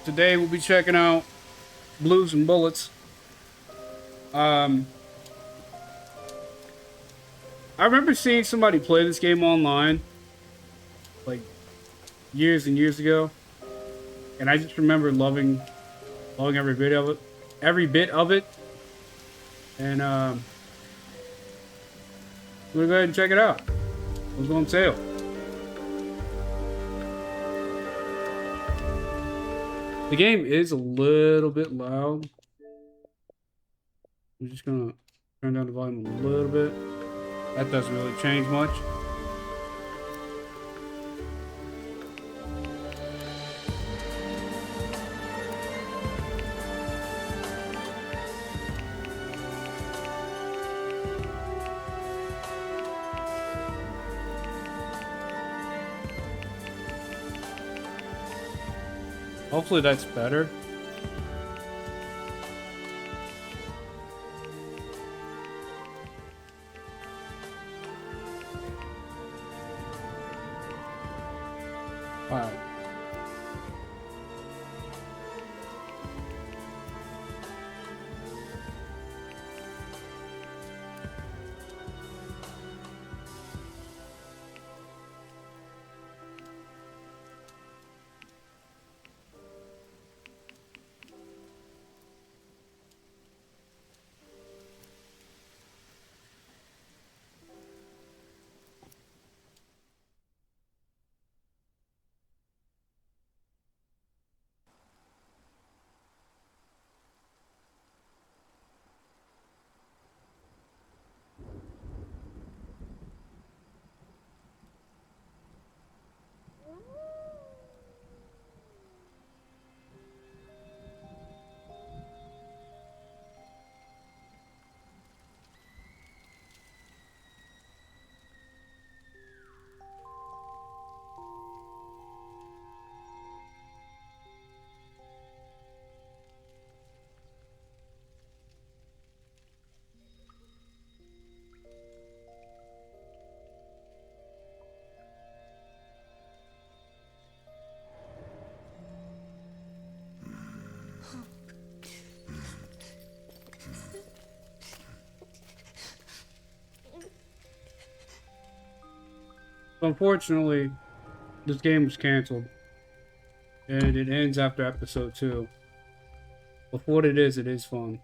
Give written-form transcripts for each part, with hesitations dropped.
Today we'll be checking out Blues and Bullets. I remember seeing somebody play this game online, like years and years ago, and I just remember loving every bit of it. And we're gonna go ahead and check it out. Let's go on sale. The game is a little bit loud. I'm just gonna turn down the volume a little bit. That doesn't really change much. Hopefully that's better. Alright. Unfortunately, this game was canceled, and it ends after episode 2. But for what it is fun.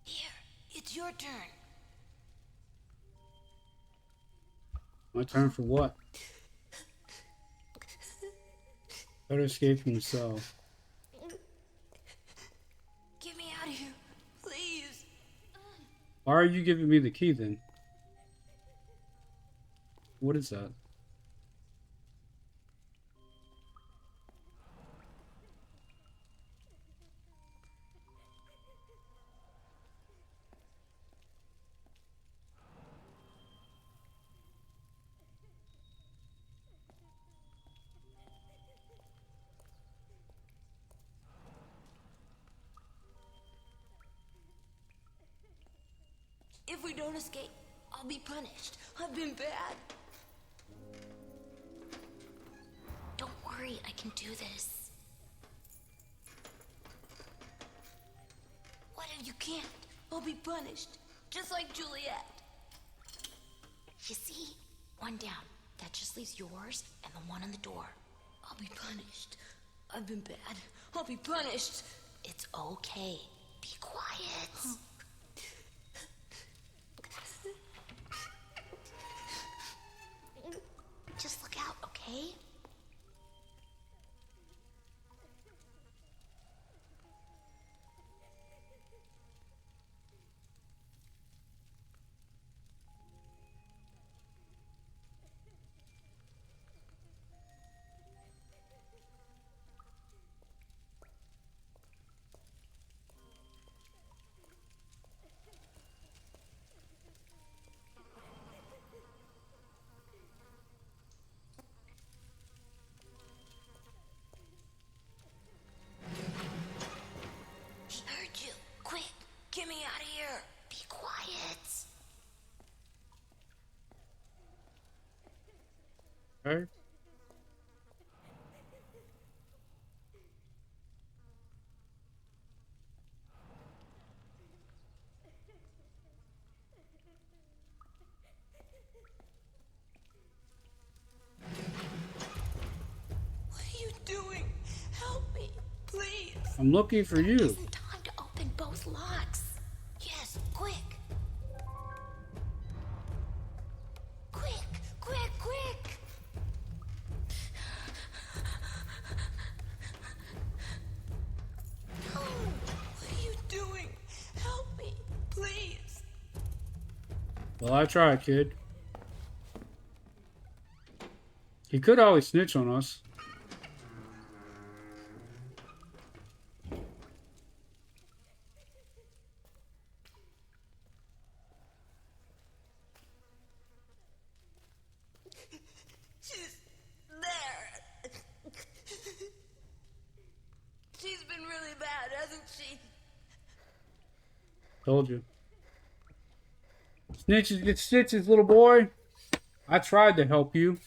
Here, it's your turn. My turn for what? How to escape from the cell. Get me out of here, please. Why are you giving me the key then? What is that? If we don't escape, I'll be punished. I've been bad. Don't worry, I can do this. What if you can't? I'll be punished, just like Juliet. You see? One down. That just leaves yours and the one on the door. I'll be punished. I've been bad. I'll be punished. It's okay. Be quiet. Just look out, okay? Okay. What are you doing? Help me, please. I'm looking for There you. isn't time to open both locks. Yes, quick. Quick, quick, quick. No, what are you doing? Help me, please. Well, I tried, kid. He could always snitch on us. She's there. She's been really bad, hasn't she? Told you. Snitches get stitches, little boy. I tried to help you.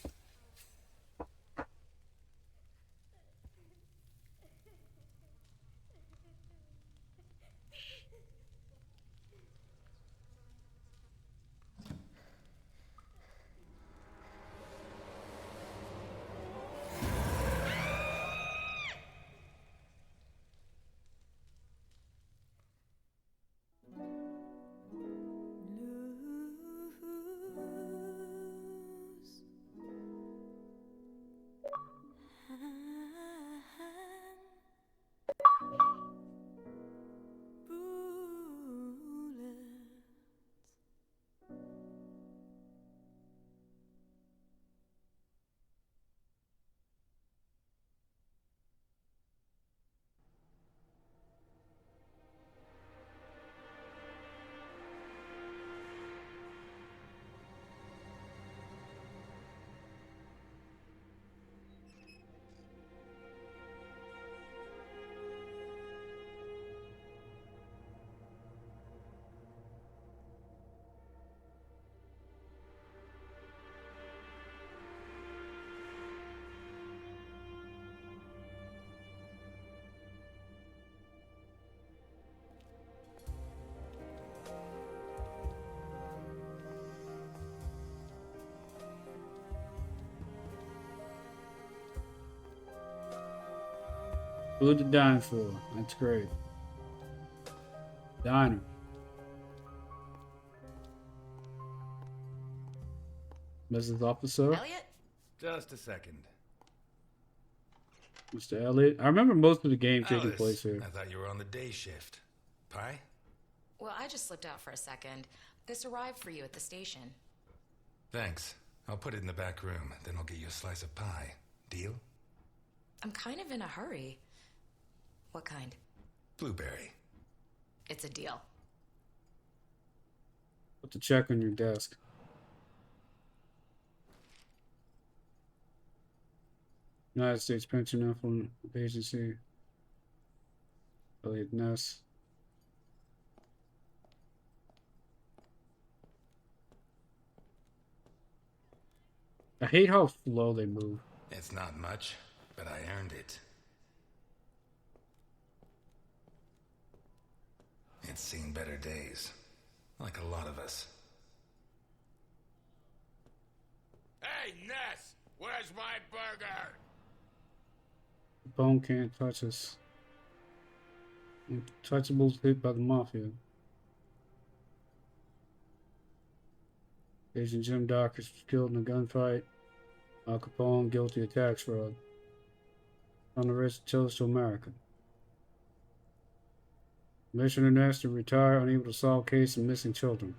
Food to dine for. That's great. Diner. Mrs. Officer. Elliot? Just a second. Mr. Elliot. I remember most of the game taking Alice, place here. I thought you were on the day shift. Pie? Well, I just slipped out for a second. This arrived for you at the station. Thanks. I'll put it in the back room, then I'll get you a slice of pie. Deal? I'm kind of in a hurry. What kind? Blueberry. It's a deal. Put the check on your desk. United States Pension Affluent Agency. Elliot Ness. I hate how slow they move. It's not much, but I earned it. It's seen better days. Like a lot of us. Hey, Ness! Where's my burger? Bone can't touch us. Untouchables hit by the mafia. Agent Jim Dockers was killed in a gunfight. Al Capone guilty of tax fraud. On the risk chose to America. Commissioner Ness to retire, unable to solve case of missing children.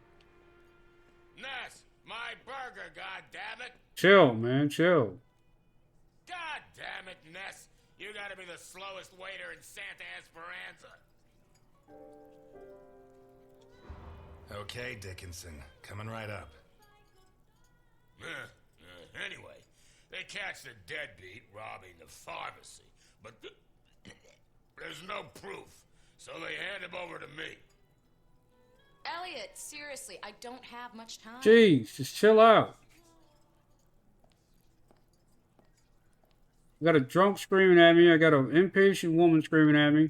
Ness! My burger, goddammit! Chill, man, chill. God damn it, Ness! You gotta be the slowest waiter in Santa Esperanza. Okay, Dickinson. Coming right up. Anyway, they catch the deadbeat robbing the pharmacy, but there's no proof, so they hand him over to me. Elliot, seriously, I don't have much time. Jeez, just chill out. I got a drunk screaming at me. I got an impatient woman screaming at me.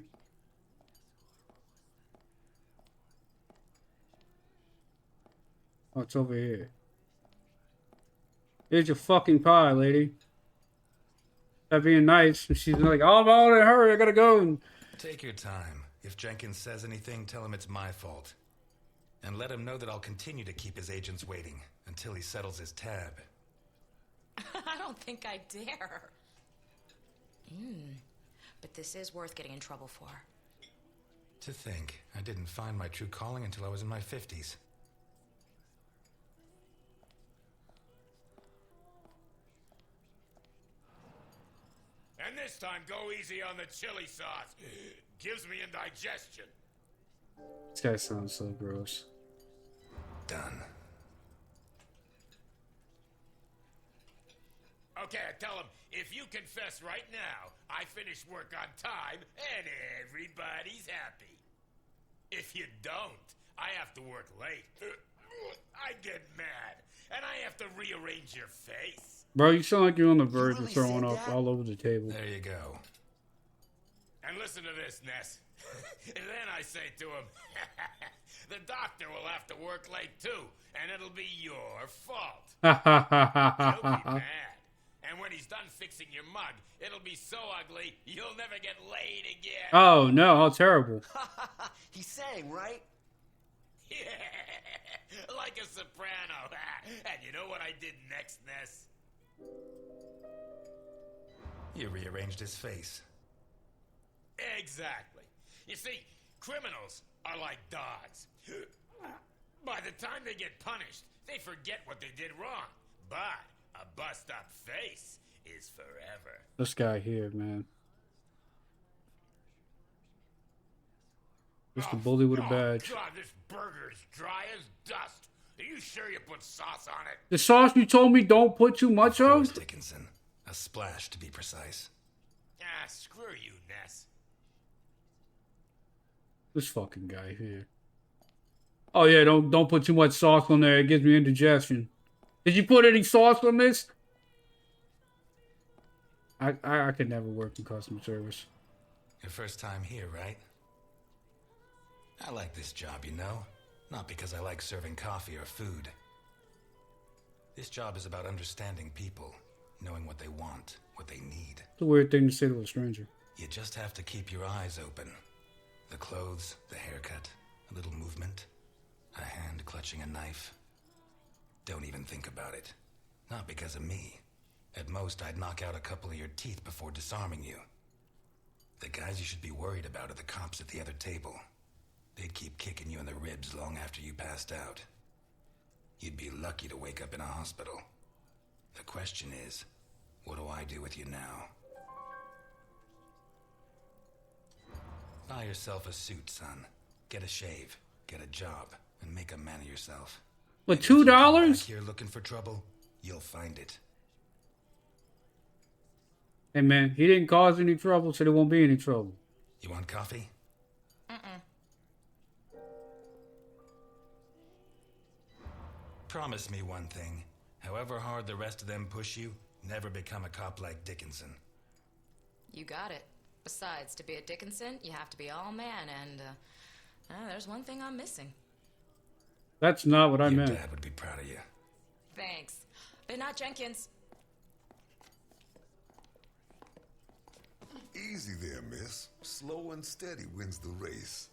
Oh, it's over here. Here's your fucking pie, lady. That being nice. And she's like, oh, I'm out in a hurry. I gotta go. Take your time. If Jenkins says anything, tell him it's my fault. And let him know that I'll continue to keep his agents waiting until he settles his tab. I don't think I dare. But this is worth getting in trouble for. To think, I didn't find my true calling until I was in my 50s. And this time, go easy on the chili sauce. Gives me indigestion. This guy sounds so gross. Done. Okay, I tell him, if you confess right now, I finish work on time and everybody's happy. If you don't, I have to work late. I get mad, and I have to rearrange your face. Bro, you sound like you're on the verge really of throwing said up that? all over the table. There you go. And listen to this, Ness. And then I say to him, the doctor will have to work late too, and it'll be your fault. He'll be mad. And when he's done fixing your mug, it'll be so ugly, you'll never get laid again. Oh, no. How terrible. He's saying, right? Yeah, like a soprano. And you know what I did next, Ness? You rearranged his face. Exactly. You see, criminals are like dogs. By the time they get punished, they forget what they did wrong. But a bust-up face is forever. This guy here, man. Just a bully with a badge. God, this burger's dry as dust. Are you sure you put sauce on it? The sauce you told me don't put too much Rose of? Dickinson. A splash, to be precise. Ah, screw you, Ness. This fucking guy here. Oh yeah, don't put too much sauce on there. It gives me indigestion. Did you put any sauce on this? I could never work in customer service. Your first time here, right? I like this job, you know? Not because I like serving coffee or food. This job is about understanding people, knowing what they want, what they need. It's a weird thing to say to a stranger. You just have to keep your eyes open. The clothes, the haircut, a little movement, a hand clutching a knife. Don't even think about it. Not because of me. At most, I'd knock out a couple of your teeth before disarming you. The guys you should be worried about are the cops at the other table. They'd keep kicking you in the ribs long after you passed out. You'd be lucky to wake up in a hospital. The question is, what do I do with you now? Buy yourself a suit, son. Get a shave, get a job, and make a man of yourself. But And if you come back $2? here looking for trouble, you'll find it. Hey man, he didn't cause any trouble, so there won't be any trouble. You want coffee? Promise me one thing. However hard the rest of them push you, never become a cop like Dickinson. You got it. Besides, to be a Dickinson, you have to be all man, and there's one thing I'm missing. That's not what I Your meant. dad would be proud of you. Thanks. But not Jenkins. Easy there, miss. Slow and steady wins the race.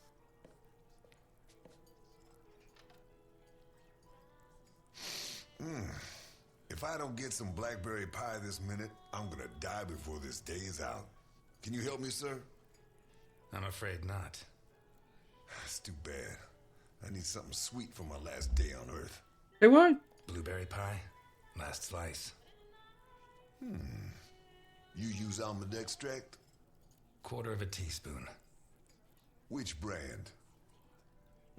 If I don't get some blackberry pie this minute, I'm gonna die before this day is out. Can you help me, sir? I'm afraid not. It's too bad. I need something sweet for my last day on Earth. Hey, what? Blueberry pie? Last slice. You use almond extract? Quarter of a teaspoon. Which brand?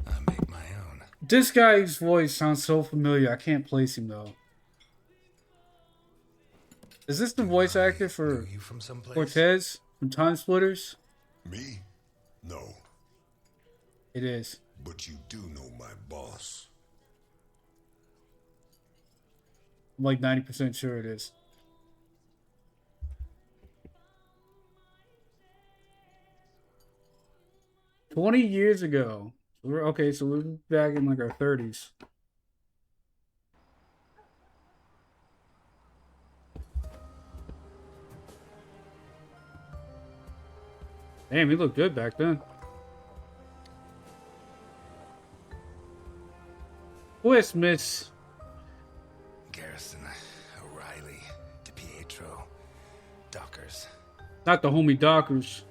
I make my own. This guy's voice sounds so familiar. I can't place him though. Is this the voice actor for Know you from someplace? Cortez from Time Splitters? Me? No. It is. But you do know my boss. I'm like 90% sure it is. 20 years ago. Okay, so we're back in like our 30s. Damn, he looked good back then. Where's Miss Garrison, O'Reilly, DiPietro, Dockers. Not the homie Dockers.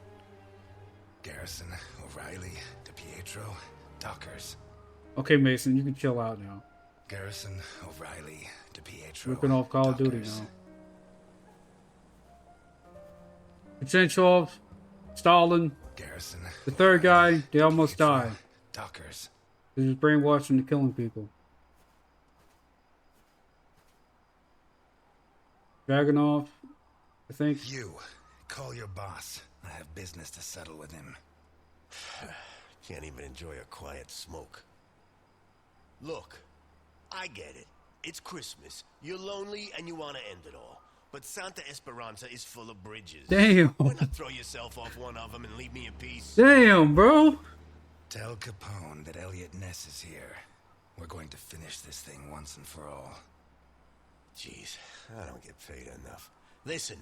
Garrison, O'Reilly, DiPietro, Dockers. Okay, Mason, you can chill out now. Garrison, O'Reilly, DiPietro, Ripping off Call of Duty Dockers. now. Kuznetsov, Stalin, Garrison, the third guy, O'Reilly, they almost DiPietro, died. Dockers. He was brainwashed into killing people. Dragunov, I think. You, call your boss. I have business to settle with him. Can't even enjoy a quiet smoke. Look, I get it. It's Christmas. You're lonely and you want to end it all. But Santa Esperanza is full of bridges. Damn. Why not throw yourself off one of them and leave me in peace? Damn, bro. Tell Capone that Elliot Ness is here. We're going to finish this thing once and for all. Jeez, I don't get paid enough. Listen,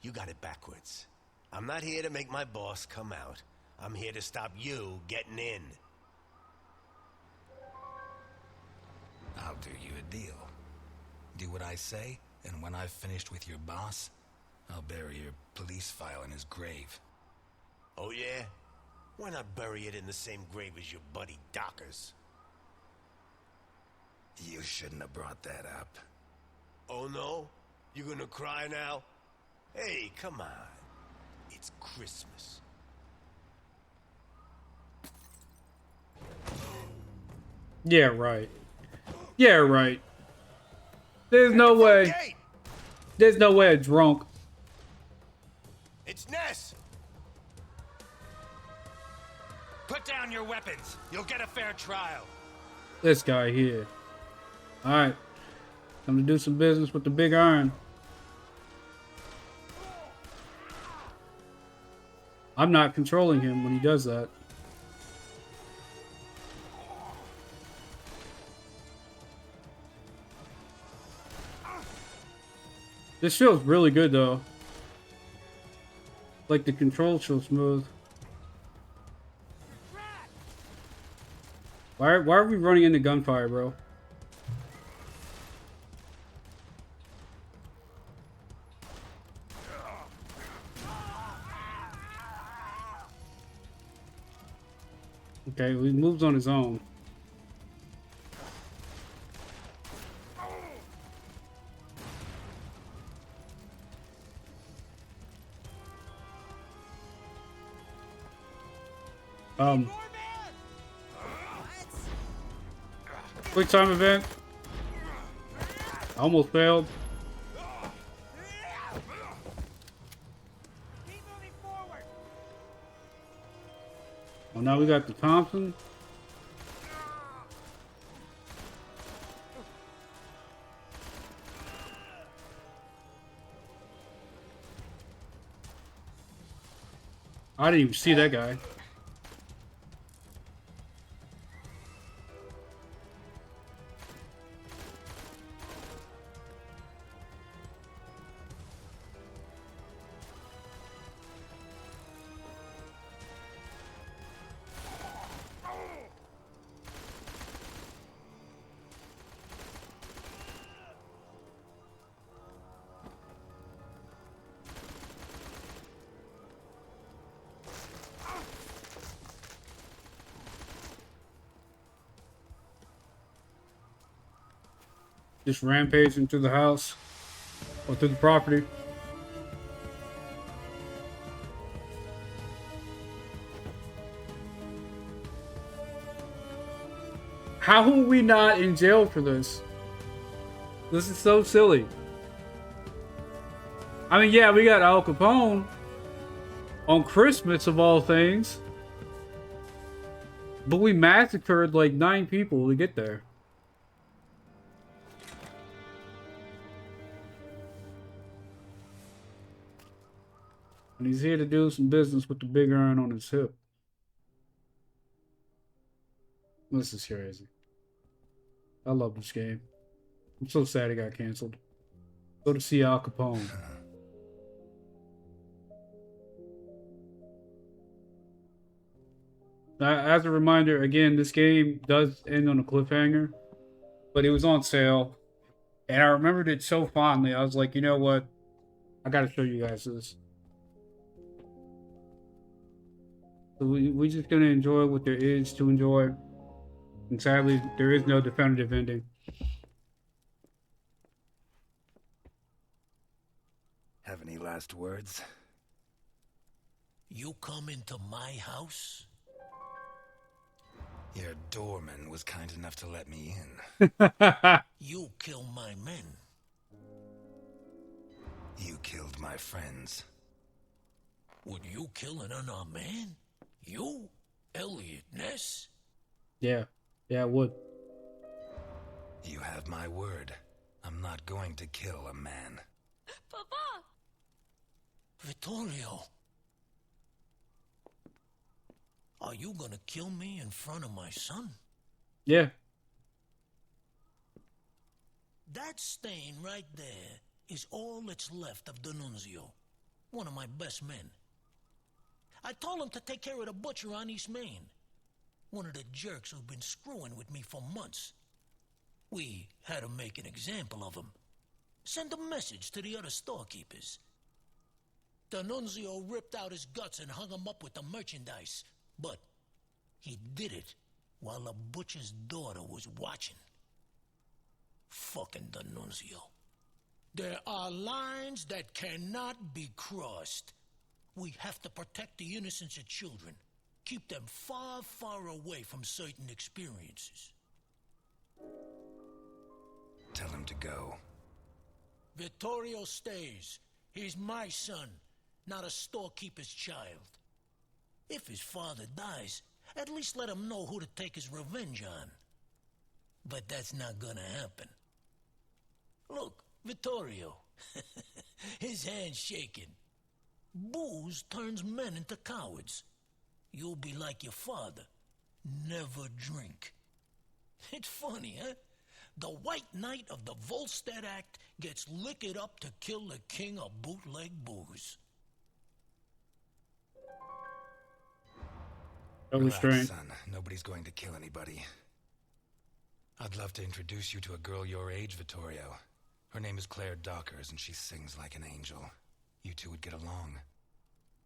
you got it backwards. I'm not here to make my boss come out. I'm here to stop you getting in. I'll do you a deal. Do what I say, and when I've finished with your boss, I'll bury your police file in his grave. Oh yeah? Why not bury it in the same grave as your buddy Dockers? You shouldn't have brought that up. Oh no? You gonna cry now? Hey, come on. It's Christmas. Yeah, right. Yeah, right. There's no way. Gate! There's no way a drunk. It's Ness! Put down your weapons. You'll get a fair trial. This guy here. Alright. Time to do some business with the big iron. I'm not controlling him when he does that. This feels really good though. Like the controls feel smooth. Why are we running into gunfire, bro? Okay, well, he moves on his own. Quick time event. Almost failed. Well, now we got the Thompson. I didn't even see that guy. Just rampage into the house or through the property. How are we not in jail for this? This is so silly. I mean, yeah, we got Al Capone on Christmas of all things, but we massacred like 9 people to get there. And he's here to do some business with the big iron on his hip. This is crazy. I love this game. I'm so sad it got canceled. Go to see Al Capone. As a reminder, again, this game does end on a cliffhanger, but it was on sale, and I remembered it so fondly. I was like, you know what? I gotta show you guys this. So we just gonna enjoy what there is to enjoy, and sadly, there is no definitive ending. Have any last words? You come into my house? Your doorman was kind enough to let me in. You kill my men. You killed my friends. Would you kill an unarmed man? You? Elliot Ness? Yeah, I would. You have my word. I'm not going to kill a man. Papa! Vittorio. Are you gonna kill me in front of my son? Yeah. That stain right there is all that's left of D'Annunzio, one of my best men. I told him to take care of the butcher on East Main, one of the jerks who've been screwing with me for months. We had to make an example of him. Send a message to the other storekeepers. D'Annunzio ripped out his guts and hung him up with the merchandise, but he did it while the butcher's daughter was watching. Fucking D'Annunzio. There are lines that cannot be crossed. We have to protect the innocence of children. Keep them far, far away from certain experiences. Tell him to go. Vittorio stays. He's my son, not a storekeeper's child. If his father dies, at least let him know who to take his revenge on. But that's not gonna happen. Look, Vittorio. His hand's shaking. Booze turns men into cowards. You'll be like your father. Never drink. It's funny, huh? The White Knight of the Volstead Act gets liquored up to kill the king of bootleg booze. That was Relax, strange. son. Nobody's going to kill anybody. I'd love to introduce you to a girl your age, Vittorio. Her name is Claire Dockers, and she sings like an angel. You two would get along.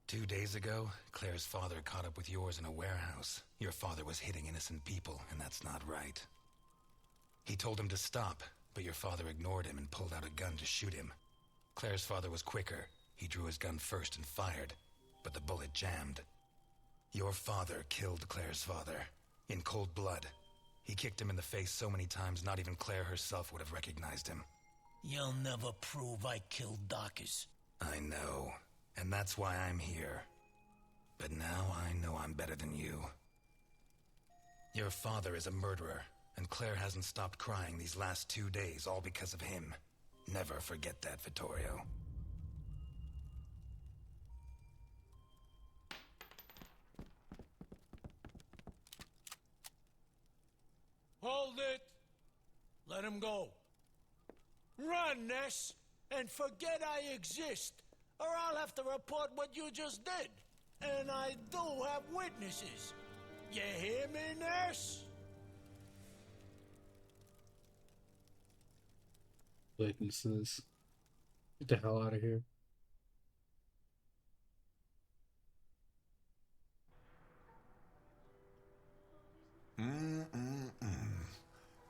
2 days ago, Claire's father caught up with yours in a warehouse. Your father was hitting innocent people, and that's not right. He told him to stop, but your father ignored him and pulled out a gun to shoot him. Claire's father was quicker. He drew his gun first and fired, but the bullet jammed. Your father killed Claire's father, in cold blood. He kicked him in the face so many times not even Claire herself would have recognized him. You'll never prove I killed Dockers. I know, and that's why I'm here. But now I know I'm better than you. Your father is a murderer, and Claire hasn't stopped crying these last 2 days, all because of him. Never forget that, Vittorio. Hold it! Let him go. Run, Ness, and forget I exist, or I'll have to report what you just did. And I do have witnesses. You hear me, Ness? Witnesses. Get the hell out of here.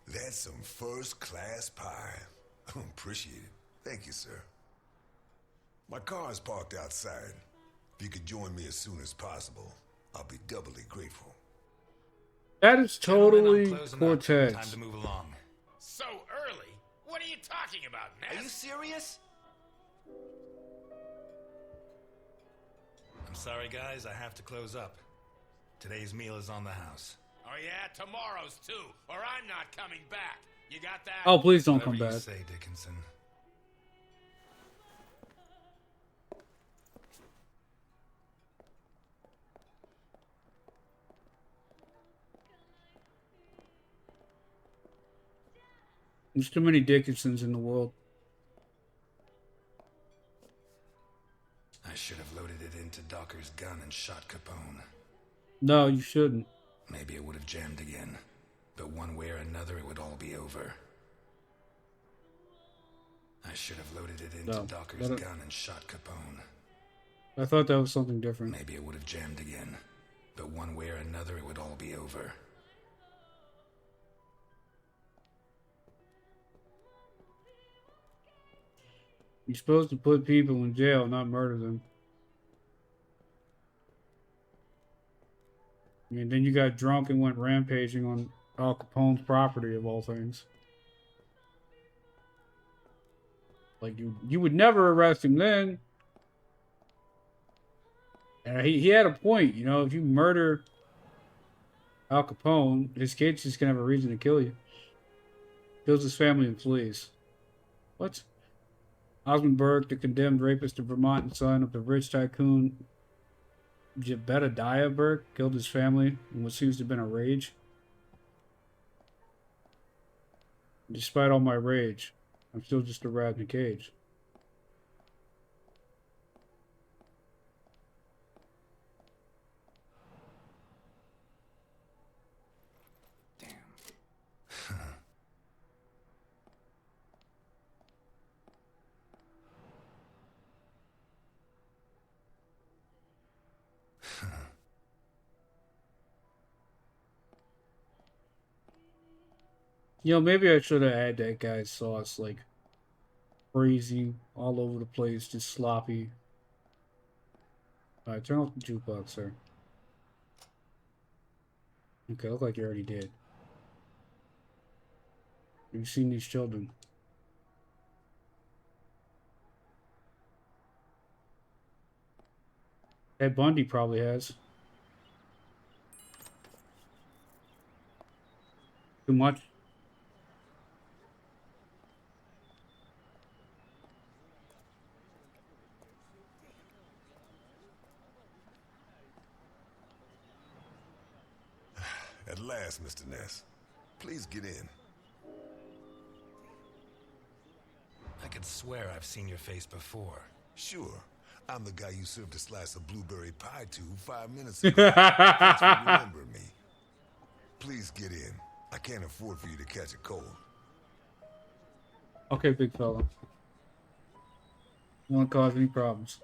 That's some first-class pie. Appreciate it. Thank you, sir. My car is parked outside. If you could join me as soon as possible, I'll be doubly grateful. That is totally Gentlemen, I'm closing up. Cortez. Time to move along. So early? What are you talking about, Ness? Are you serious? I'm sorry, guys. I have to close up. Today's meal is on the house. Oh yeah, tomorrow's too, or I'm not coming back. You got that? Oh, please don't come Whatever you back. say, Dickinson. There's too many Dickinsons in the world. I should have loaded it into Docker's gun and shot Capone. No, you shouldn't. Maybe it would have jammed again. But one way or another, it would all be over. I should have loaded it into Docker's gun and shot Capone. I thought that was something different. Maybe it would have jammed again. But one way or another, it would all be over. You're supposed to put people in jail, not murder them. I mean, then you got drunk and went rampaging on Al Capone's property, of all things. Like, you would never arrest him then. And he had a point, you know, if you murder Al Capone, his kid's just gonna have a reason to kill you. Kills his family and flees. What? Osmond Burke, the condemned rapist of Vermont and son of the rich tycoon Jebediah Burke, killed his family in what seems to have been a rage. Despite all my rage, I'm still just a rat in a cage. You know, maybe I should have had that guy's sauce, like, crazy, all over the place, just sloppy. Alright, turn off the jukebox, sir. Okay, look like you already did. Have you seen these children? Ted Bundy probably has. Too much? At last, Mr. Ness. Please get in. I could swear I've seen your face before. Sure. I'm the guy you served a slice of blueberry pie to 5 minutes ago. Thanks for remembering me. Please get in. I can't afford for you to catch a cold. Okay, big fella. Don't want to cause any problems.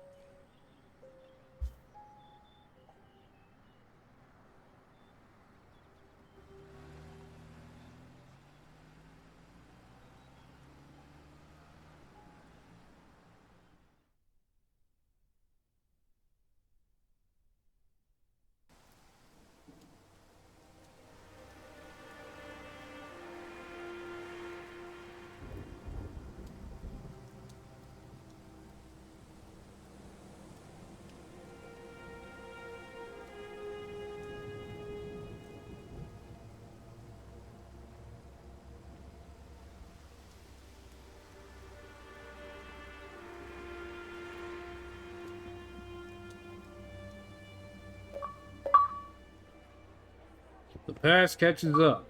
The past catches up.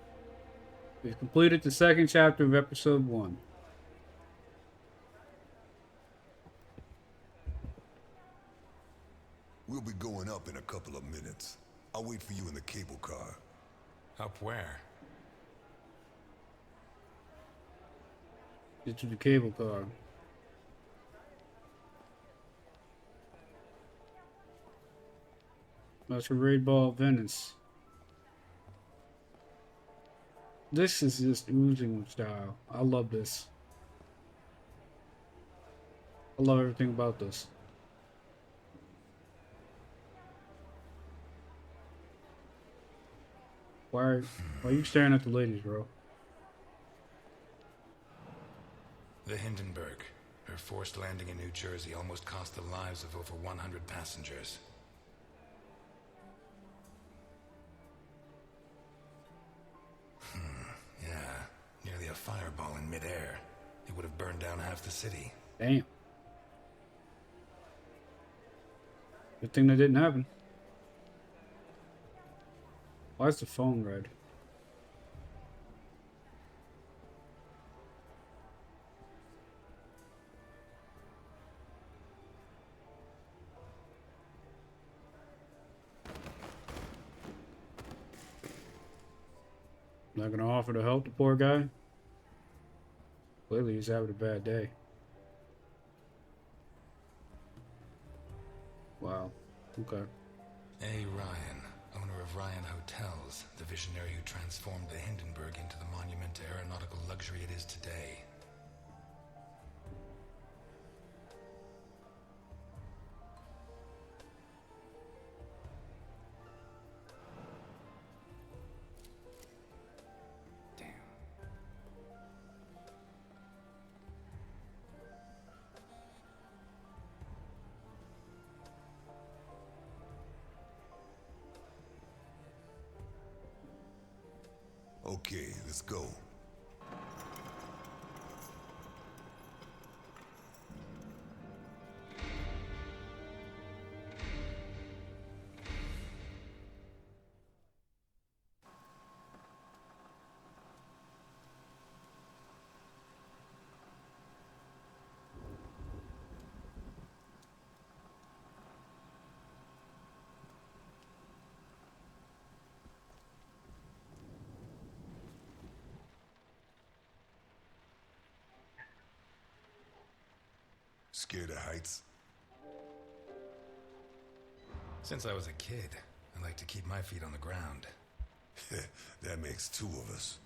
We've completed the second chapter of episode 1. We'll be going up in a couple of minutes. I'll wait for you in the cable car. Up where? Get to the cable car. Masquerade Ball, Venice. This is just oozing with style. I love this. I love everything about this. Why are you staring at the ladies, bro? The Hindenburg. Her forced landing in New Jersey almost cost the lives of over 100 passengers. Yeah, nearly a fireball in midair. It would have burned down half the city. Damn. Good thing that didn't happen. Why is the phone red? Not gonna offer to help the poor guy. Clearly, he's having a bad day. Wow. Okay. A. Ryan, owner of Ryan Hotels, the visionary who transformed the Hindenburg into the monument to aeronautical luxury it is today. Okay, let's go. Scared of heights? Since I was a kid, I like to keep my feet on the ground. That makes two of us.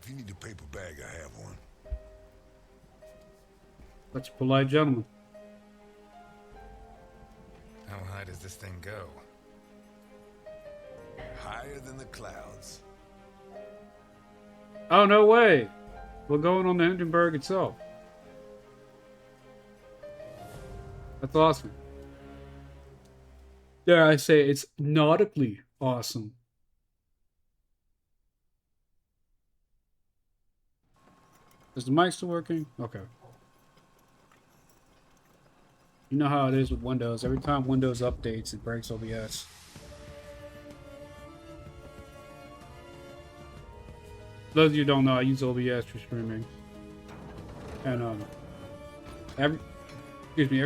If you need a paper bag, I have one. That's a polite gentleman. How high does this thing go? Higher than the clouds. Oh, no way. We're going on the Hindenburg itself. That's awesome. Dare I say, it's nautically awesome. Is the mic still working? Okay. You know how it is with Windows. Every time Windows updates, it breaks OBS. Those of you who don't know, I use OBS for streaming. And every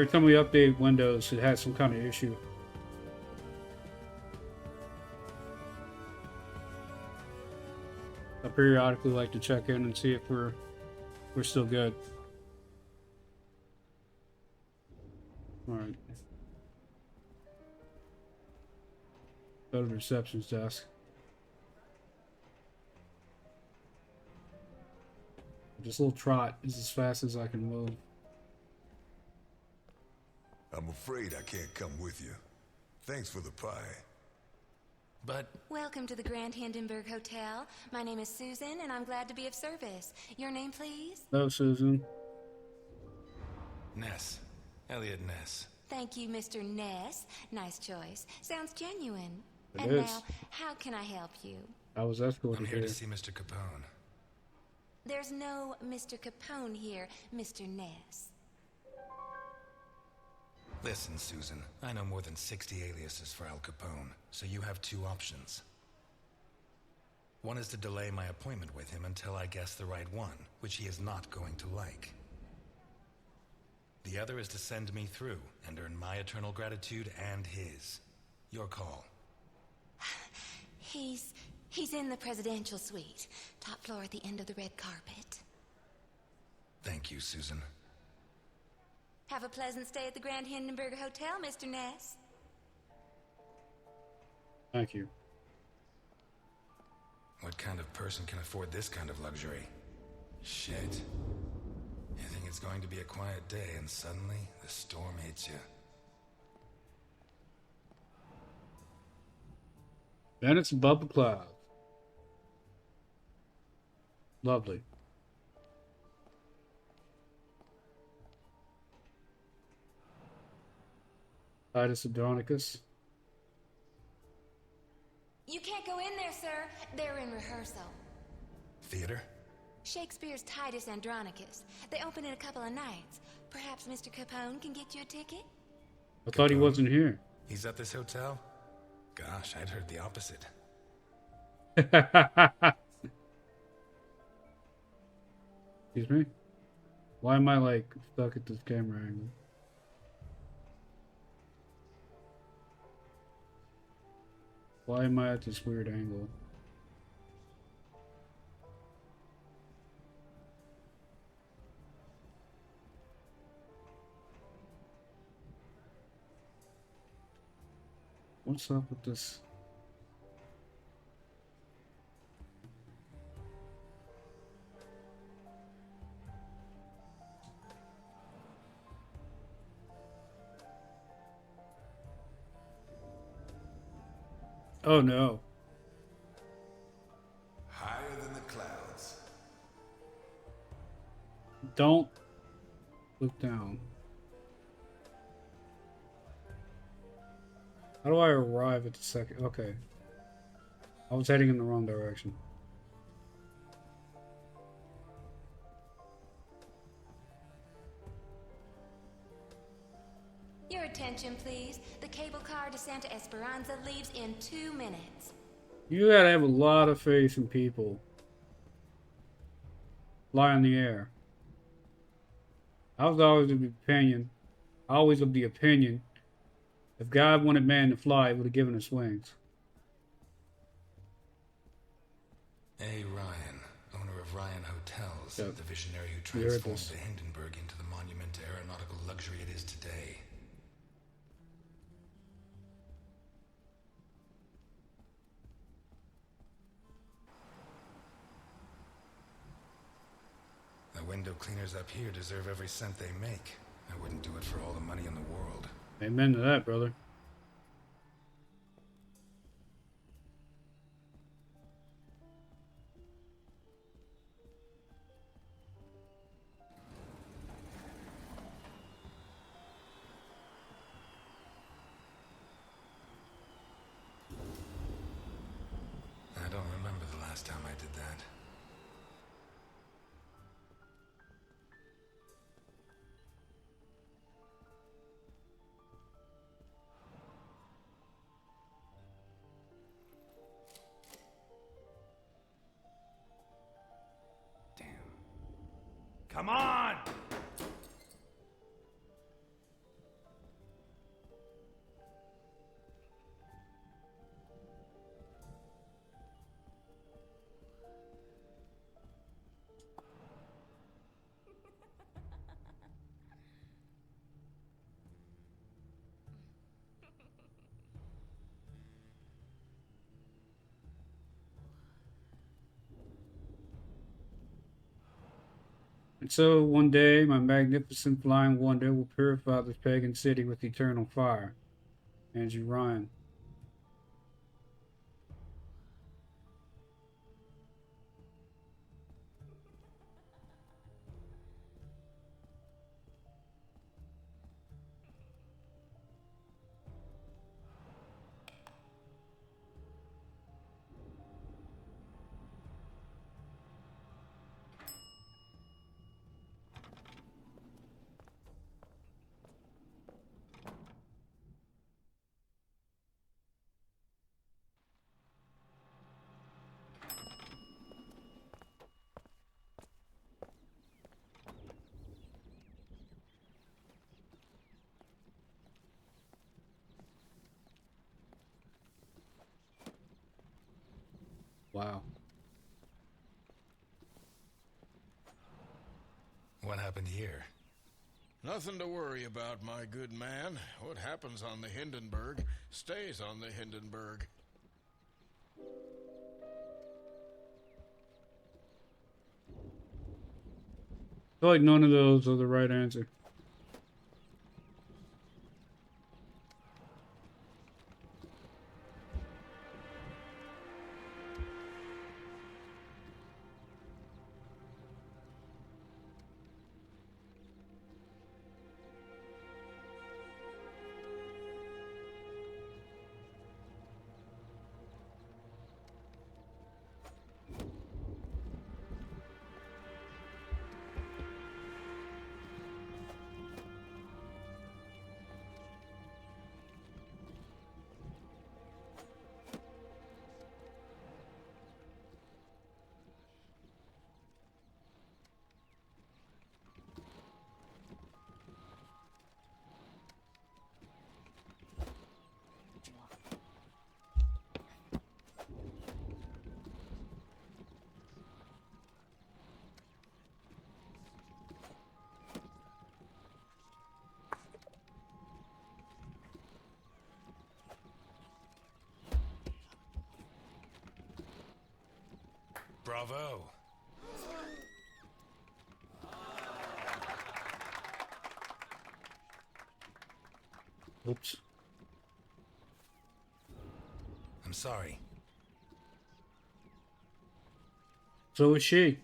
time we update Windows, it has some kind of issue. I periodically like to check in and see if we're still good. All right. Go to the reception's desk. This little trot is as fast as I can move. I'm afraid I can't come with you. Thanks for the pie. But Welcome to the Grand Hindenburg Hotel. My name is Susan, and I'm glad to be of service. Your name, please? Hello, Susan. Ness. Elliot Ness. Thank you, Mr. Ness. Nice choice. Sounds genuine. It and is. now, how can I help you? I was escorted I'm here here. to see Mr. Capone. There's no Mr. Capone here, Mr. Ness. Listen, Susan, I know more than 60 aliases for Al Capone, so you have two options. One is to delay my appointment with him until I guess the right one, which he is not going to like. The other is to send me through and earn my eternal gratitude and his. Your call. He's in the presidential suite. Top floor at the end of the red carpet. Thank you, Susan. Have a pleasant stay at the Grand Hindenburg Hotel, Mr. Ness. Thank you. What kind of person can afford this kind of luxury? Shit. You think it's going to be a quiet day and suddenly the storm hits you. Then it's above the clouds. Lovely. Titus Andronicus. You can't go in there, sir. They're in rehearsal. Theater? Shakespeare's Titus Andronicus. They open in a couple of nights. Perhaps Mr. Capone can get you a ticket? I thought he wasn't here. He's at this hotel? Gosh, I'd heard the opposite. Excuse me? Why am I like stuck at this camera angle? Why am I at this weird angle? What's up with this? Oh no. Higher than the clouds. Don't look down. How do I arrive at the second? Okay. I was heading in the wrong direction. Your attention, please. The cable car to Santa Esperanza leaves in 2 minutes. You gotta have a lot of faith in people. Fly in the air. I was always of the opinion, if God wanted man to fly, he would have given us wings. A. Ryan, owner of Ryan Hotels, Yep. the visionary who You heard transformed this. the Hindenburg into the monument to aeronautical luxury it is today. The window cleaners up here deserve every cent they make. I wouldn't do it for all the money in the world. Amen to that, brother. I don't remember the last time I did that. Come on! And so one day my magnificent flying wonder will purify this pagan city with eternal fire. Andrew Ryan. Wow. What happened here? Nothing to worry about, my good man. What happens on the Hindenburg stays on the Hindenburg. I feel like none of those are the right answer. Bravo. Oops. I'm sorry. So is she.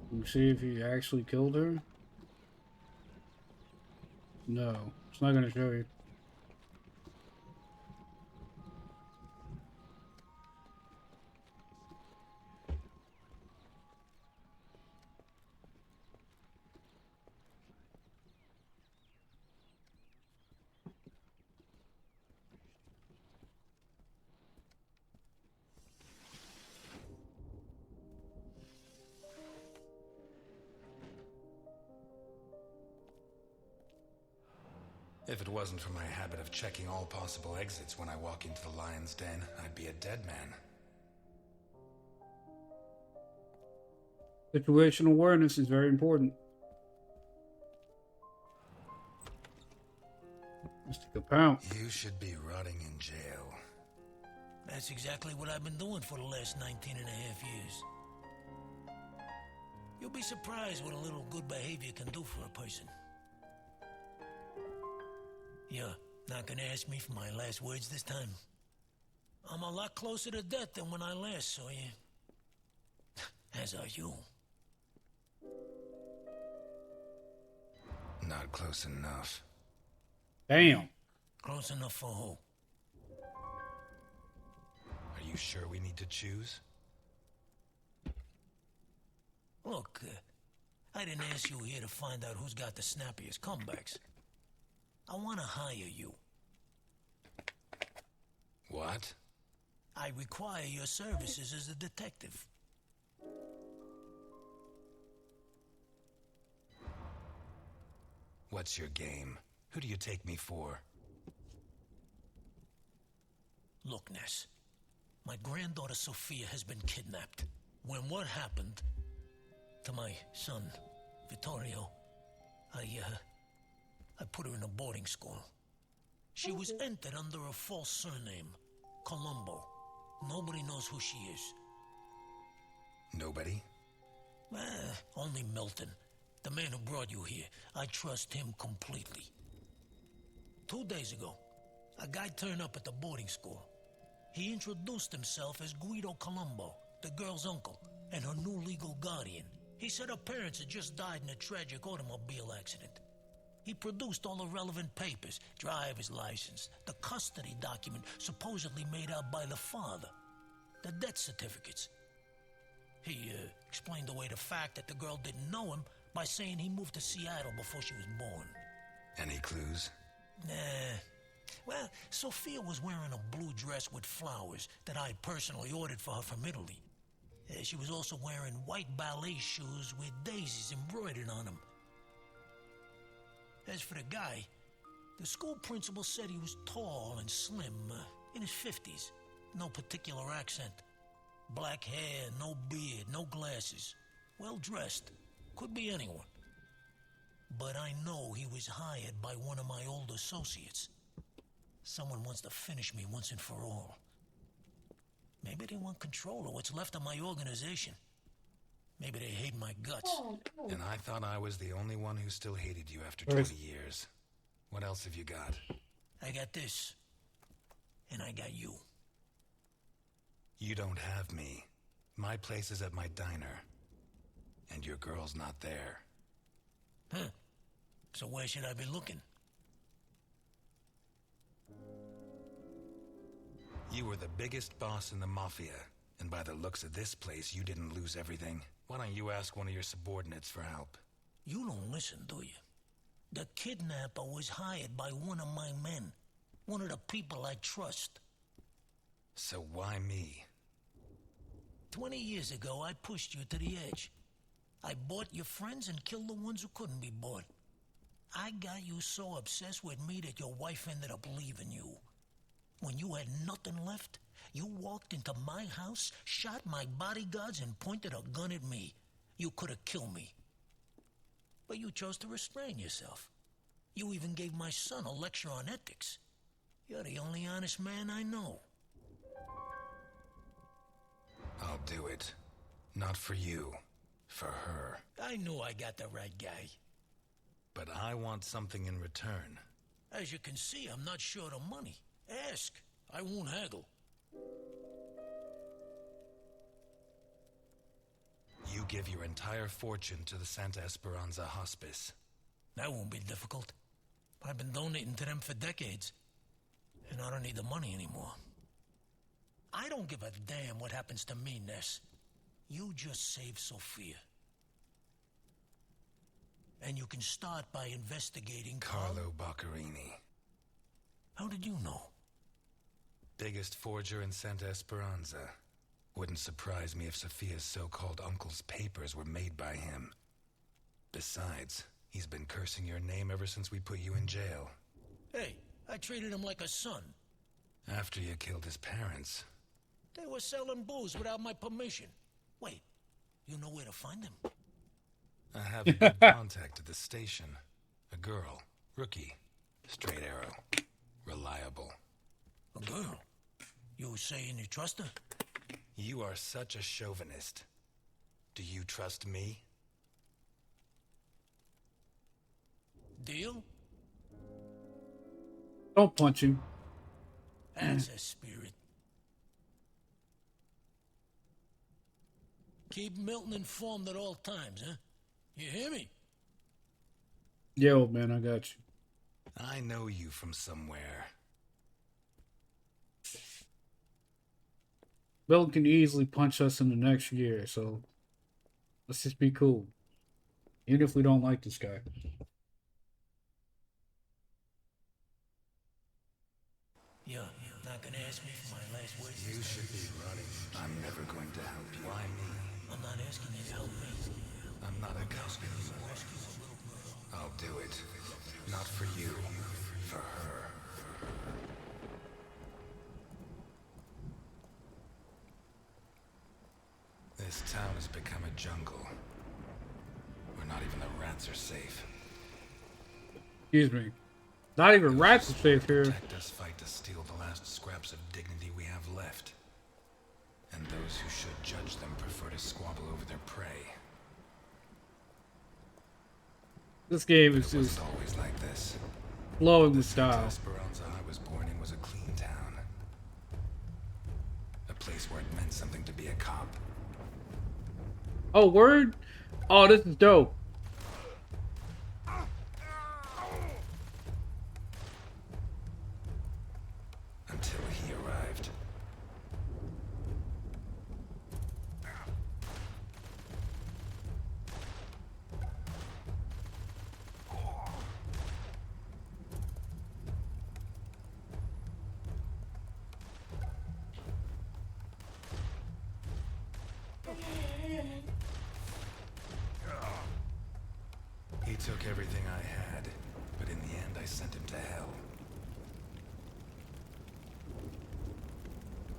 Let me see if he actually killed her. No, it's not gonna show you. If it wasn't for my habit of checking all possible exits when I walk into the lion's den, I'd be a dead man. Situational awareness is very important. Mr. Capel. You should be rotting in jail. That's exactly what I've been doing for the last 19 and a half years. You'll be surprised what a little good behavior can do for a person. You're not gonna ask me for my last words this time? I'm a lot closer to death than when I last saw you. As are you. Not close enough. Damn. Close enough for who? Are you sure we need to choose? Look, I didn't ask you here to find out who's got the snappiest comebacks. I want to hire you. What? I require your services as a detective. What's your game? Who do you take me for? Look, Ness. My granddaughter Sophia has been kidnapped. When what happened to my son, Vittorio, I put her in a boarding school. She was entered under a false surname, Colombo. Nobody knows who she is. Nobody? Only Milton, the man who brought you here. I trust him completely. 2 days ago, a guy turned up at the boarding school. He introduced himself as Guido Colombo, the girl's uncle, and her new legal guardian. He said her parents had just died in a tragic automobile accident. He produced all the relevant papers, driver's license, the custody document supposedly made out by the father, the death certificates. He explained away the fact that the girl didn't know him by saying he moved to Seattle before she was born. Any clues? Nah. Well, Sophia was wearing a blue dress with flowers that I personally ordered for her from Italy. She was also wearing white ballet shoes with daisies embroidered on them. As for the guy, the school principal said he was tall and slim, in his 50s. No particular accent. Black hair, no beard, no glasses. Well dressed. Could be anyone. But I know he was hired by one of my old associates. Someone wants to finish me once and for all. Maybe they want control of what's left of my organization. Maybe they hate my guts. And I thought I was the only one who still hated you after 20 years. What else have you got? I got this. And I got you. You don't have me. My place is at my diner. And your girl's not there. Huh. So where should I be looking? You were the biggest boss in the Mafia. And by the looks of this place, you didn't lose everything. Why don't you ask one of your subordinates for help? You don't listen, do you? The kidnapper was hired by one of my men. One of the people I trust. So why me? 20 years ago, I pushed you to the edge. I bought your friends and killed the ones who couldn't be bought. I got you so obsessed with me that your wife ended up leaving you. When you had nothing left, you walked into my house, shot my bodyguards, and pointed a gun at me. You could have killed me. But you chose to restrain yourself. You even gave my son a lecture on ethics. You're the only honest man I know. I'll do it. Not for you. For her. I knew I got the right guy. But I want something in return. As you can see, I'm not short of money. Ask. I won't haggle. You give your entire fortune to the Santa Esperanza Hospice. That won't be difficult. I've been donating to them for decades. And I don't need the money anymore. I don't give a damn what happens to me, Ness. You just save Sophia. And you can start by investigating Carlo Boccarini. How did you know? Biggest forger in Santa Esperanza. Wouldn't surprise me if Sophia's so-called uncle's papers were made by him. Besides, he's been cursing your name ever since we put you in jail. Hey, I treated him like a son. After you killed his parents. They were selling booze without my permission. Wait, you know where to find them? I have a good contact at the station. A girl. Rookie. Straight arrow. Reliable. A girl? You saying you trust her? You are such a chauvinist. Do you trust me? Deal? Don't punch him. That's a spirit. Keep Milton informed at all times, huh? You hear me? Yeah, old man, I got you. I know you from somewhere. Bill can easily punch us in the next year, so let's just be cool. Even if we don't like this guy. You're not gonna ask me for my last words? You should be running. I'm never going to help you. Why me? I'm not asking you to help me. I'm not a cop anymore. I'll do it. Not for you. For her. This town has become a jungle. Where not even the rats are safe. Excuse me. Not even rats are safe here. Protect us fight to steal the last scraps of dignity we have left. And those who should judge them prefer to squabble over their prey. This game is It just wasn't always like this. flowing with Santa style. Esperanza I was born in was a clean town. A place where it meant something to be a cop. Oh, word? Oh, this is dope. Until he arrived. He took everything I had, but in the end I sent him to hell.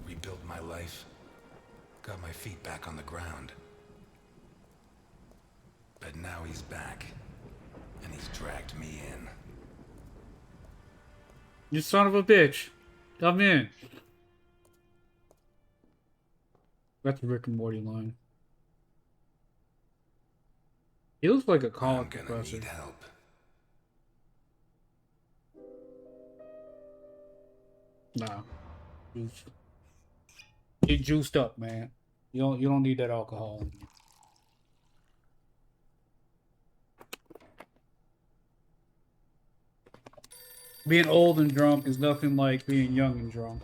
Rebuilt my life, got my feet back on the ground. But now he's back, and he's dragged me in. You son of a bitch. Come in. That's a Rick and Morty line. He looks like a college I'm gonna professor. need help. Nah. Get juiced up, man. You don't need that alcohol. Being old and drunk is nothing like being young and drunk.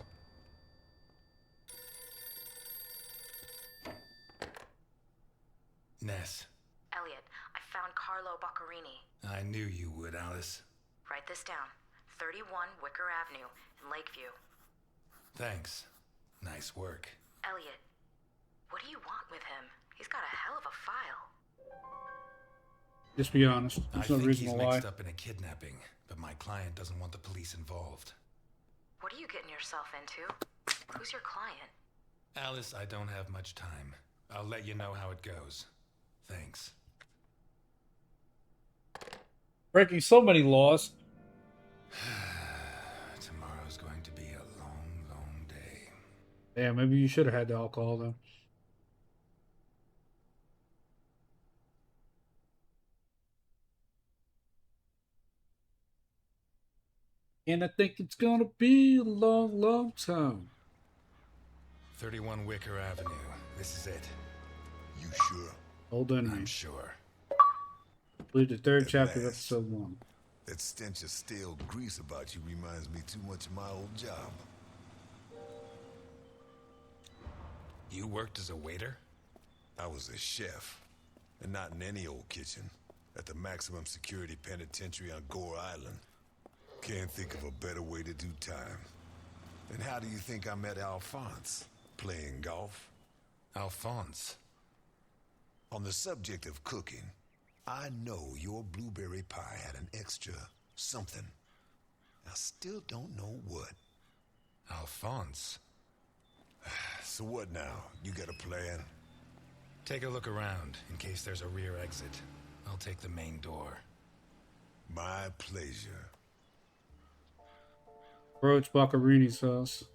Ness, Elliot, I found Carlo Boccarini. I knew you would, Alice. Write this down. 31 Wicker Avenue in Lakeview. Thanks. Nice work. Elliot, what do you want with him? He's got a hell of a file. Just be honest. I There's no think reason he's to lie. mixed up in a kidnapping, but my client doesn't want the police involved. What are you getting yourself into? Who's your client? Alice, I don't have much time. I'll let you know how it goes. Thanks. Breaking so many laws. Tomorrow's going to be a long, long day. Yeah, maybe you should have had the alcohol then. And I think it's gonna be a long, long time. 31 Wicker Avenue. This is it. You sure? Old enemy. I'm sure. Complete the third At chapter of last. episode 1. That stench of stale grease about you reminds me too much of my old job. You worked as a waiter? I was a chef, and not in any old kitchen. At the maximum security penitentiary on Gore Island. Can't think of a better way to do time. And how do you think I met Alphonse? Playing golf? Alphonse? On the subject of cooking, I know your blueberry pie had an extra something. I still don't know what. Alphonse? So what now? You got a plan? Take a look around, in case there's a rear exit. I'll take the main door. My pleasure. Approach Baccarini's house.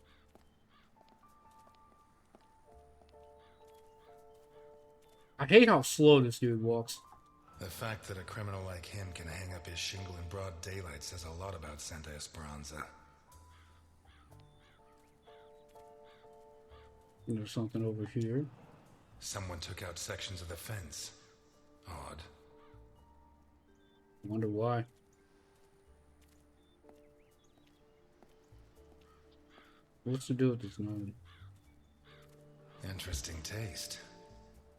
I hate how slow this dude walks. The fact that a criminal like him can hang up his shingle in broad daylight says a lot about Santa Esperanza. And there's something over here. Someone took out sections of the fence. Odd. I wonder why. What's to do with this nun? Interesting taste.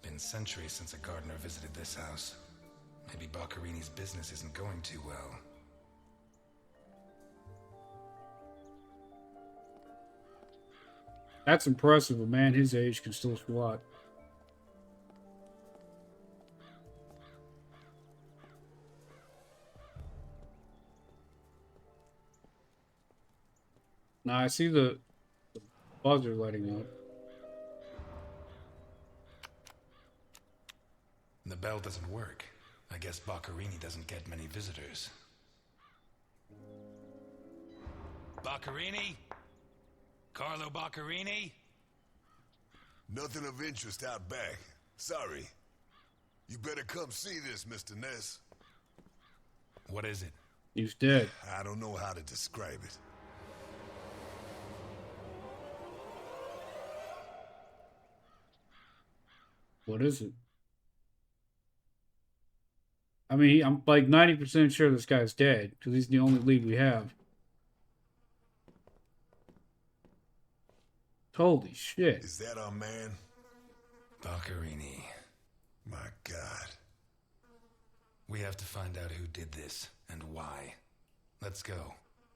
Been centuries since a gardener visited this house. Maybe Baccarini's business isn't going too well. That's impressive. A man his age can still squat. Now I see the buzzer lighting up. The bell doesn't work. I guess Baccarini doesn't get many visitors. Baccarini? Carlo Baccarini? Nothing of interest out back. Sorry. You better come see this, Mr. Ness. What is it? He's dead. I don't know how to describe it. What is it? I mean, I'm like 90% sure this guy's dead because he's the only lead we have. Holy shit. Is that our man? Baccarini. My God. We have to find out who did this and why. Let's go.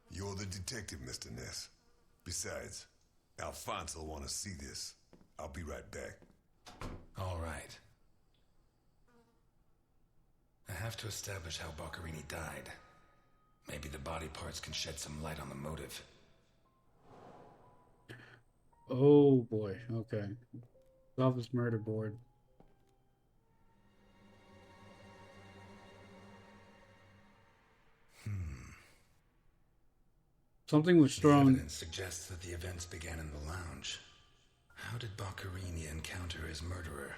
You're the detective, Mr. Ness. Besides, Alphonse will want to see this. I'll be right back. All right. I have to establish how Baccarini died. Maybe the body parts can shed some light on the motive. Oh boy. Okay. Solve this murder board. Something was The strong. evidence suggests that the events began in the lounge. How did Baccarini encounter his murderer?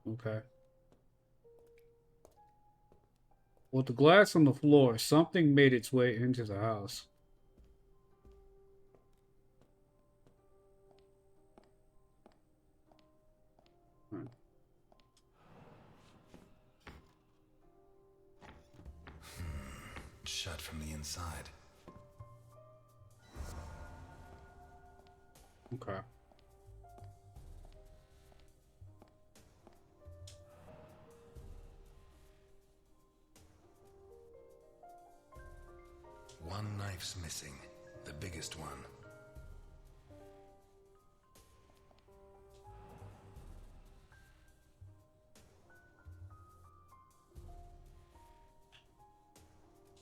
Okay. With the glass on the floor, something made its way into the house. Shut from the inside. Okay. One knife's missing. The biggest one.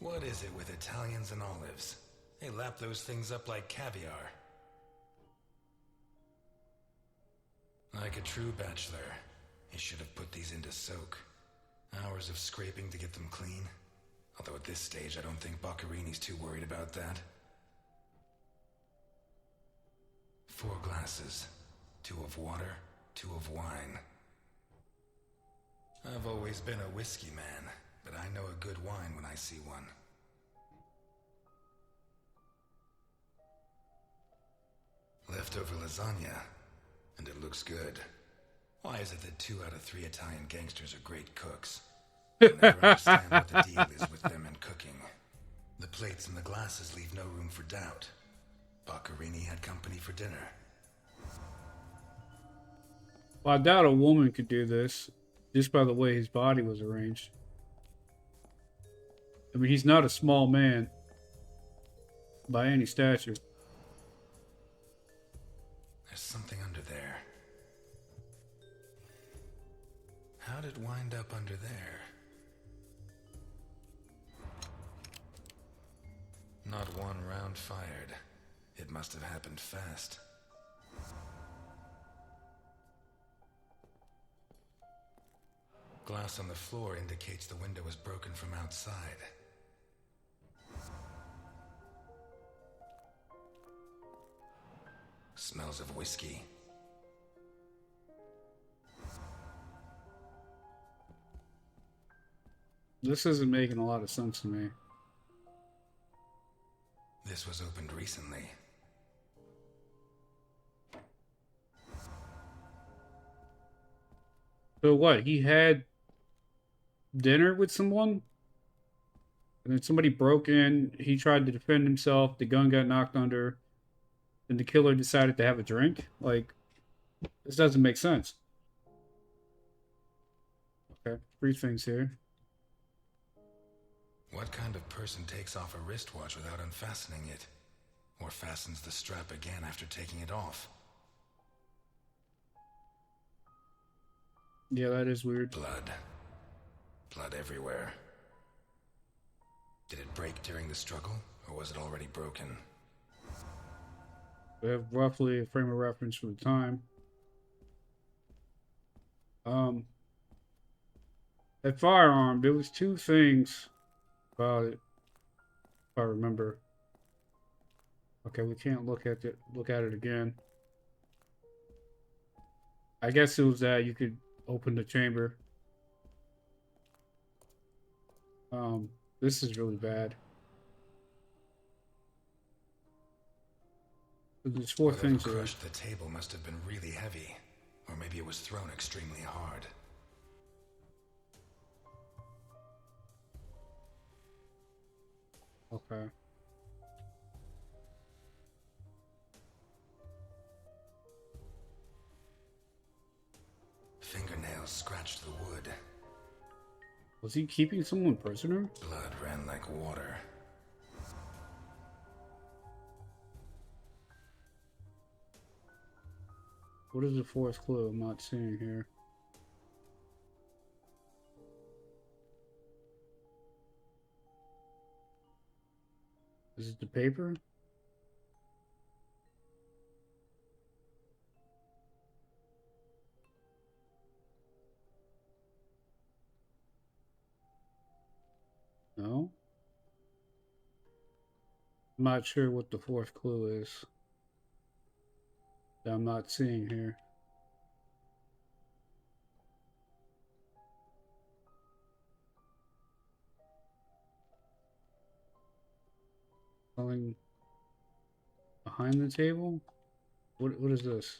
What is it with Italians and olives? They lap those things up like caviar. Like a true bachelor, he should have put these into soak. Hours of scraping to get them clean. Although at this stage, I don't think Boccarini's too worried about that. 4 glasses. 2 of water, 2 of wine. I've always been a whiskey man, but I know a good wine when I see one. Leftover lasagna, and it looks good. Why is it that 2 out of 3 Italian gangsters are great cooks? I never understand what the deal is with them and cooking. The plates and the glasses leave no room for doubt. Boccarini had company for dinner. Well, I doubt a woman could do this, just by the way his body was arranged. I mean, he's not a small man by any stature. There's something under there. How'd it wind up under there? Not one round fired. It must have happened fast. Glass on the floor indicates the window was broken from outside. Smells of whiskey. This isn't making a lot of sense to me. This was opened recently. So what? He had dinner with someone? And then somebody broke in. He tried to defend himself. The gun got knocked under. And the killer decided to have a drink? Like, this doesn't make sense. Okay, 3 things here. What kind of person takes off a wristwatch without unfastening it? Or fastens the strap again after taking it off? Yeah, that is weird. Blood. Blood everywhere. Did it break during the struggle, or was it already broken? We have roughly a frame of reference for the time. That firearm, there was 2 things about it, if I remember. Okay, we can't look at it again. I guess it was that you could open the chamber. This is really bad. There's 4 things here. Crushed the table must have been really heavy, or maybe it was thrown extremely hard. Okay. Fingernails scratched the wood. Was he keeping someone prisoner? Blood ran like water. What is the 4th clue I'm not seeing here? Is it the paper? No? I'm not sure what the 4th clue is that I'm not seeing here. Something behind the table? What is this?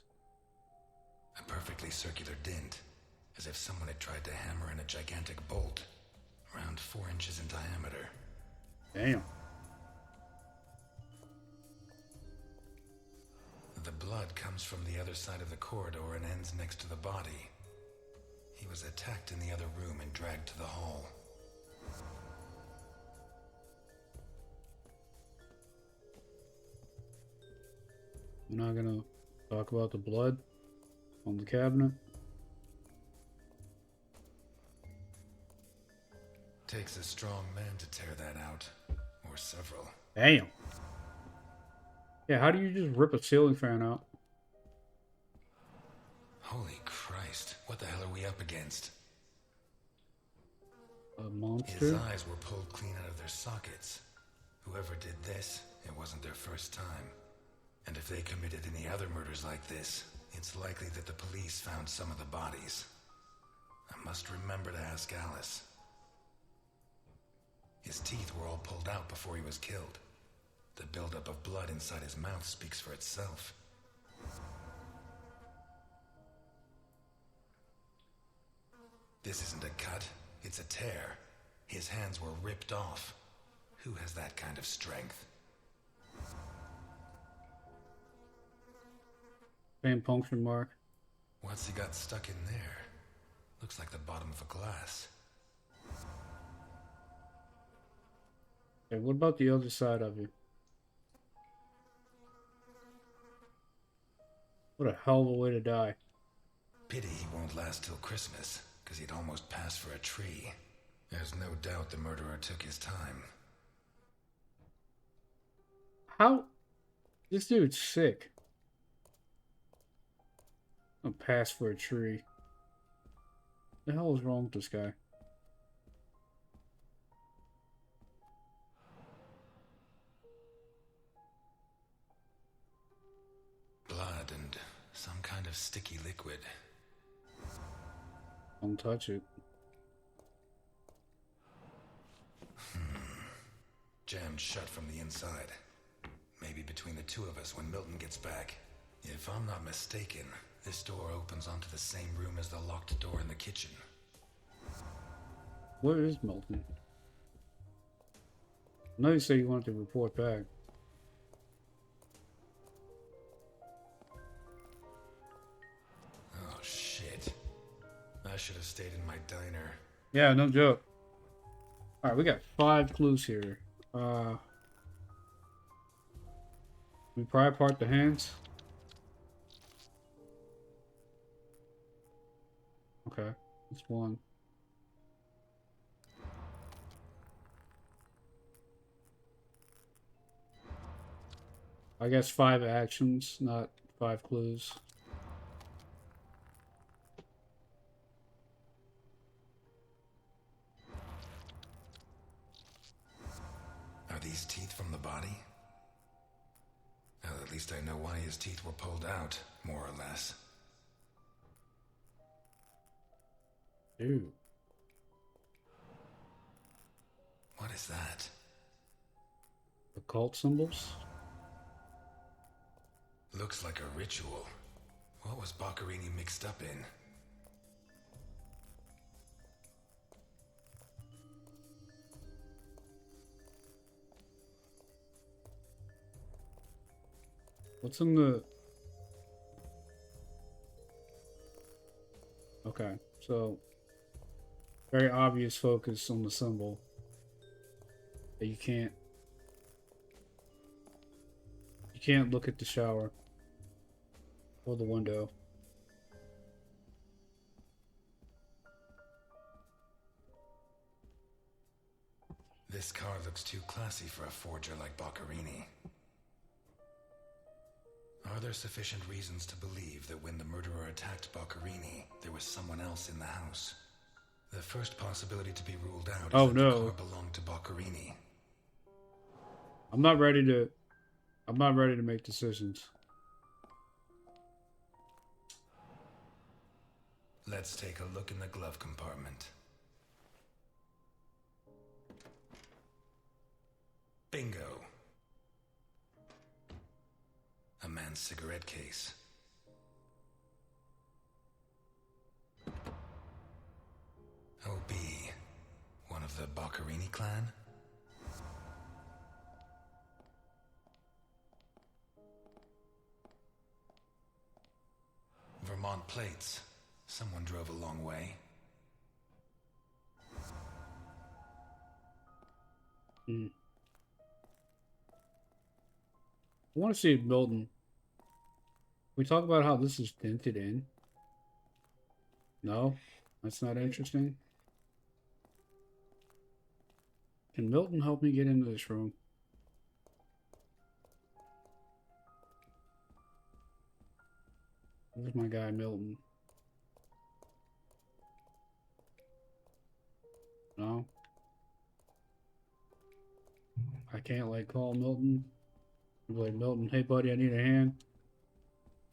A perfectly circular dent, as if someone had tried to hammer in a gigantic bolt, around 4 inches in diameter. Damn. The blood comes from the other side of the corridor and ends next to the body. He was attacked in the other room and dragged to the hall. We're not gonna talk about the blood on the cabinet. Takes a strong man to tear that out. Or several. Damn. Yeah, how do you just rip a ceiling fan out? Holy Christ, what the hell are we up against? A monster? His eyes were pulled clean out of their sockets. Whoever did this, it wasn't their first time. And if they committed any other murders like this, it's likely that the police found some of the bodies. I must remember to ask Alice. His teeth were all pulled out before he was killed. The buildup of blood inside his mouth speaks for itself. This isn't a cut, it's a tear. His hands were ripped off. Who has that kind of strength? Same puncture mark. What's he got stuck in there? Looks like the bottom of a glass. Okay, what about the other side of you? What a hell of a way to die. Pity he won't last till Christmas, because he'd almost passed for a tree. There's no doubt the murderer took his time. How? This dude's sick. A pass for a tree. The hell is wrong with this guy? Blood and some kind of sticky liquid. Don't touch it. Jammed shut from the inside. Maybe between the two of us when Milton gets back. If I'm not mistaken, this door opens onto the same room as the locked door in the kitchen. Where is Milton? I know you said you wanted to report back. Oh, shit. I should have stayed in my diner. Yeah, no joke. Alright, we got 5 clues here. We pry apart the hands. Okay, that's one. I guess 5 actions, not 5 clues. Are these teeth from the body? Well, at least I know why his teeth were pulled out, more or less. Ew. What is that? Occult symbols? Looks like a ritual. What was Boccherini mixed up in? What's in the... Okay, so... Very obvious focus on the symbol. That you can't... You can't look at the shower. Or the window. This car looks too classy for a forger like Boccherini. Are there sufficient reasons to believe that when the murderer attacked Boccherini, there was someone else in the house? The first possibility to be ruled out is that the car belonged to Boccherini. I'm not ready to make decisions. Let's take a look in the glove compartment. Bingo. A man's cigarette case. OB. One of the Boccherini clan? Vermont plates. Someone drove a long way. I want to see Milton. We talk about how this is dented in. No? That's not interesting? Can Milton help me get into this room? Where's my guy Milton? No. I can't like call Milton. Be like, Milton, hey buddy, I need a hand.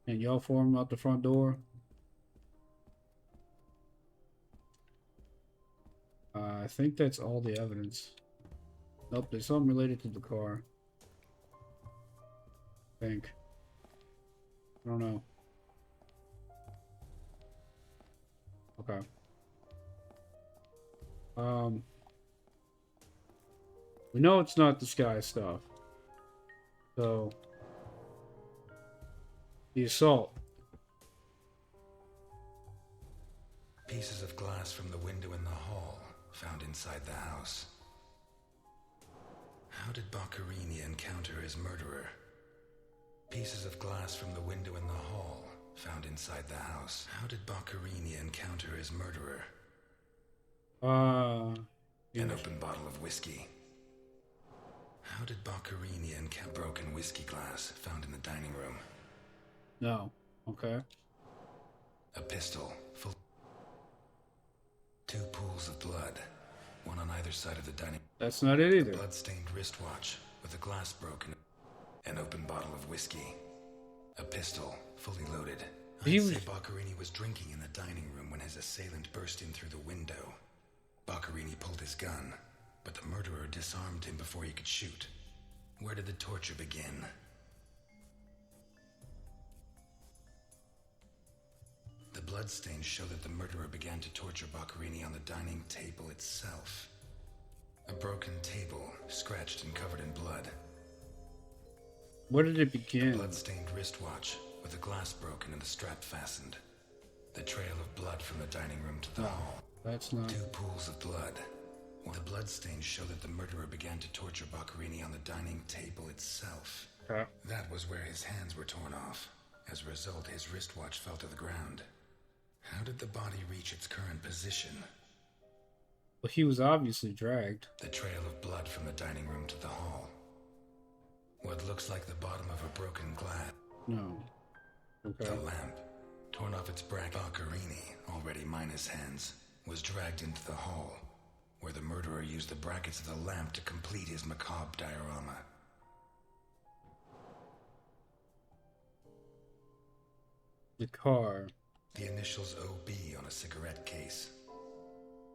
And yell for him out the front door. I think that's all the evidence. Nope, there's something related to the car. I think. I don't know. Okay. We know it's not disguise stuff. So, the assault. Pieces of glass from the window in the hall found inside the house. How did Boccherini encounter his murderer? Pieces of glass from the window in the hall found inside the house. How did Boccherini encounter his murderer? An open bottle of whiskey. How did Boccherini encounter broken whiskey glass found in the dining room? No. Okay. A pistol full. 2 pools of blood, one on either side of the dining. That's not it either. A blood-stained wristwatch with the glass broken. An open bottle of whiskey. A pistol fully loaded. I'd say Boccherini was drinking in the dining room when his assailant burst in through the window. Boccherini pulled his gun, but the murderer disarmed him before he could shoot. Where did the torture begin? The bloodstains show that the murderer began to torture Boccherini on the dining table itself. A broken table, scratched and covered in blood. Where did it begin? A blood-stained wristwatch with the glass broken and the strap fastened. The trail of blood from the dining room to the hall. That's not... 2 pools of blood. The bloodstains show that the murderer began to torture Boccherini on the dining table itself. Okay. That was where his hands were torn off. As a result, his wristwatch fell to the ground. How did the body reach its current position? Well, he was obviously dragged. The trail of blood from the dining room to the hall. What looks like the bottom of a broken glass. No. Okay. The lamp, torn off its bracket. Boccherini, already minus hands, was dragged into the hall, where the murderer used the brackets of the lamp to complete his macabre diorama. The car. The initials OB on a cigarette case.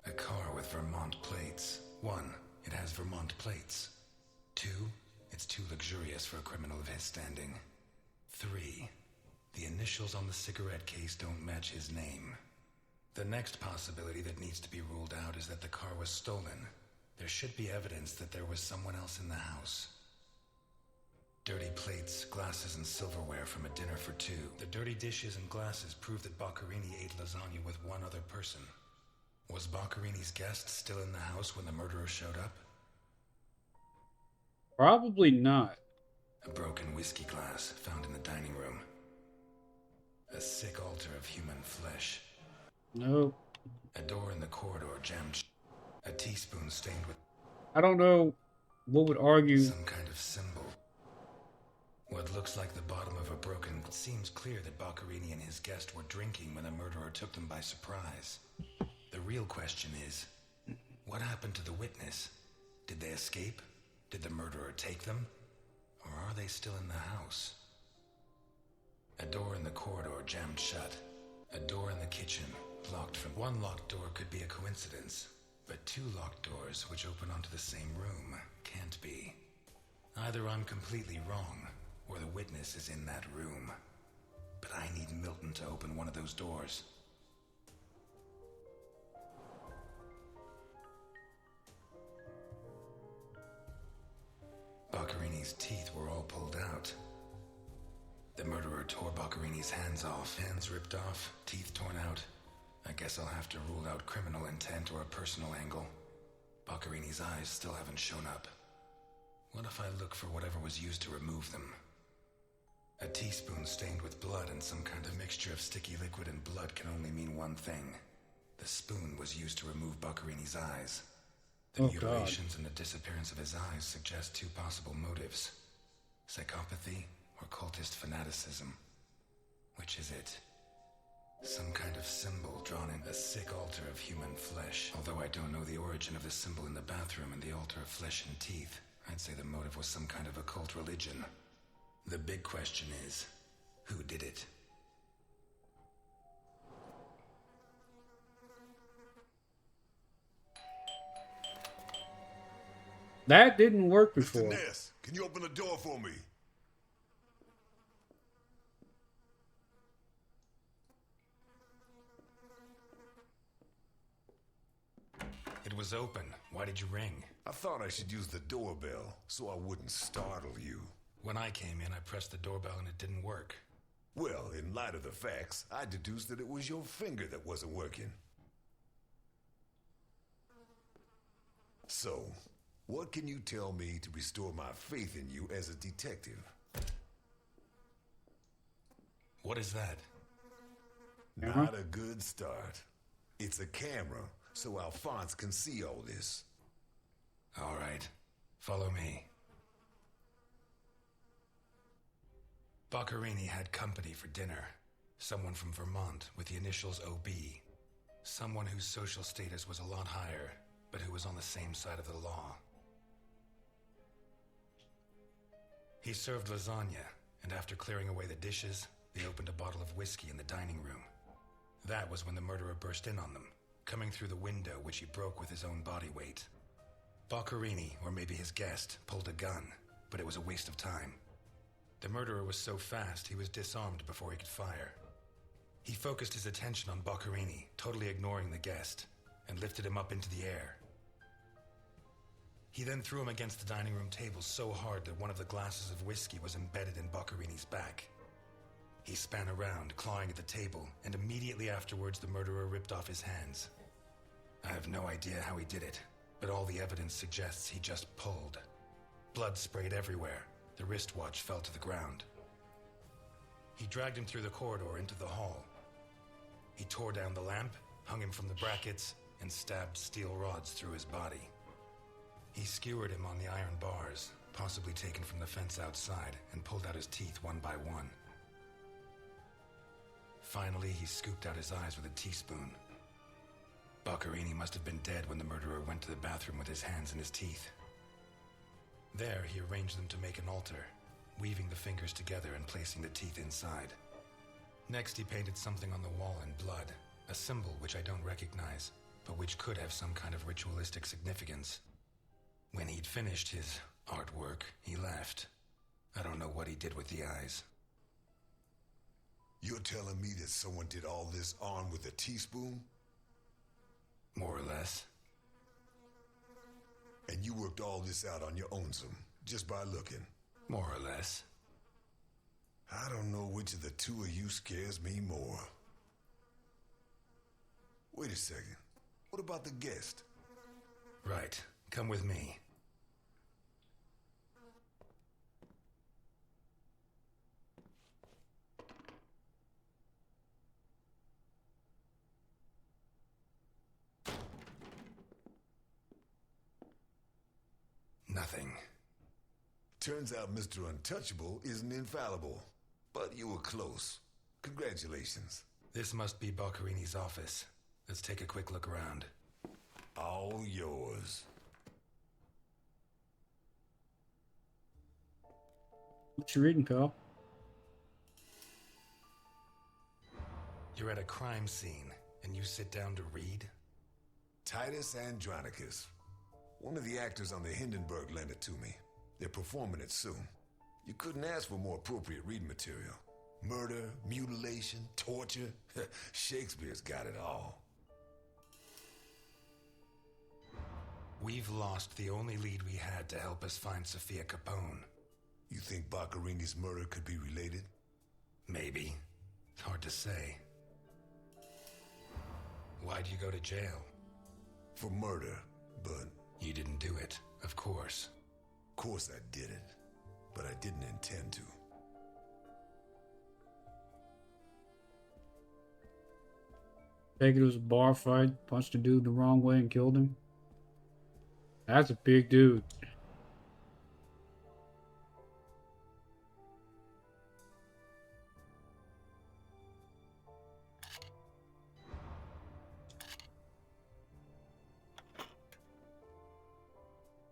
A car with Vermont plates. 1, it has Vermont plates. 2, it's too luxurious for a criminal of his standing. 3, the initials on the cigarette case don't match his name. The next possibility that needs to be ruled out is that the car was stolen. There should be evidence that there was someone else in the house. Dirty plates, glasses, and silverware from a dinner for 2. The dirty dishes and glasses prove that Boccherini ate lasagna with one other person. Was Boccherini's guest still in the house when the murderer showed up? Probably not. A broken whiskey glass found in the dining room. A sick altar of human flesh. Nope. A door in the corridor jammed. A teaspoon stained with... I don't know what would argue... some kind of symbol. What looks like the bottom of a broken... It seems clear that Boccherini and his guest were drinking when the murderer took them by surprise. The real question is, what happened to the witness? Did they escape? Did the murderer take them? Or are they still in the house? A door in the corridor jammed shut. A door in the kitchen locked from... One locked door could be a coincidence, but 2 locked doors which open onto the same room can't be. Either I'm completely wrong, or the witness is in that room. But I need Milton to open one of those doors. Boccherini's teeth were all pulled out. The murderer tore Boccherini's hands off. Hands ripped off, teeth torn out. I guess I'll have to rule out criminal intent or a personal angle. Boccherini's eyes still haven't shown up. What if I look for whatever was used to remove them? A teaspoon stained with blood and some kind of mixture of sticky liquid and blood can only mean one thing. The spoon was used to remove Boccherini's eyes. The Oh, God. mutilations and the disappearance of his eyes suggest two possible motives. Psychopathy or cultist fanaticism. Which is it? Some kind of symbol drawn in a sick altar of human flesh. Although I don't know the origin of the symbol in the bathroom and the altar of flesh and teeth, I'd say the motive was some kind of occult religion. The big question is, who did it? That didn't work Mr. before. Ness, can you open the door for me? It was open. Why did you ring? I thought I should use the doorbell so I wouldn't startle you. When I came in, I pressed the doorbell and it didn't work. Well, in light of the facts, I deduced that it was your finger that wasn't working. So, what can you tell me to restore my faith in you as a detective? What is that? Not a good start. It's a camera, so Alphonse can see all this. All right. Follow me. Boccarini had company for dinner. Someone from Vermont with the initials OB. Someone whose social status was a lot higher, but who was on the same side of the law. He served lasagna, and after clearing away the dishes, they opened a bottle of whiskey in the dining room. That was when the murderer burst in on them, coming through the window which he broke with his own body weight. Boccarini, or maybe his guest, pulled a gun, but it was a waste of time. The murderer was so fast he was disarmed before he could fire. He focused his attention on Boccarini, totally ignoring the guest, and lifted him up into the air. He then threw him against the dining room table so hard that one of the glasses of whiskey was embedded in Boccarini's back. He span around, clawing at the table, and immediately afterwards the murderer ripped off his hands. I have no idea how he did it, but all the evidence suggests he just pulled. Blood sprayed everywhere. The wristwatch fell to the ground. He dragged him through the corridor into the hall. He tore down the lamp, hung him from the brackets, and stabbed steel rods through his body. He skewered him on the iron bars, possibly taken from the fence outside, and pulled out his teeth one by one. Finally, he scooped out his eyes with a teaspoon. Boccarini must have been dead when the murderer went to the bathroom with his hands in his teeth. There, he arranged them to make an altar, weaving the fingers together and placing the teeth inside. Next, he painted something on the wall in blood, a symbol which I don't recognize, but which could have some kind of ritualistic significance. When he'd finished his artwork, he left. I don't know what he did with the eyes. You're telling me that someone did all this armed with a teaspoon? More or less. And you worked all this out on your own, just by looking? More or less. I don't know which of the two of you scares me more. Wait a second. What about the guest? Right. Come with me. Nothing. Turns out Mr. Untouchable isn't infallible. But you were close. Congratulations. This must be Boccarini's office. Let's take a quick look around. All yours. What you reading, pal? You're at a crime scene, and you sit down to read? Titus Andronicus. One of the actors on the Hindenburg lent it to me. They're performing it soon. You couldn't ask for more appropriate reading material. Murder, mutilation, torture. Shakespeare's got it all. We've lost the only lead we had to help us find Sophia Capone. You think Boccarini's murder could be related? Maybe. It's hard to say. Why'd you go to jail? For murder, but... You didn't do it, of course. Of course I didn't. But I didn't intend to. Take it was a bar fight, punched a dude the wrong way and killed him. That's a big dude.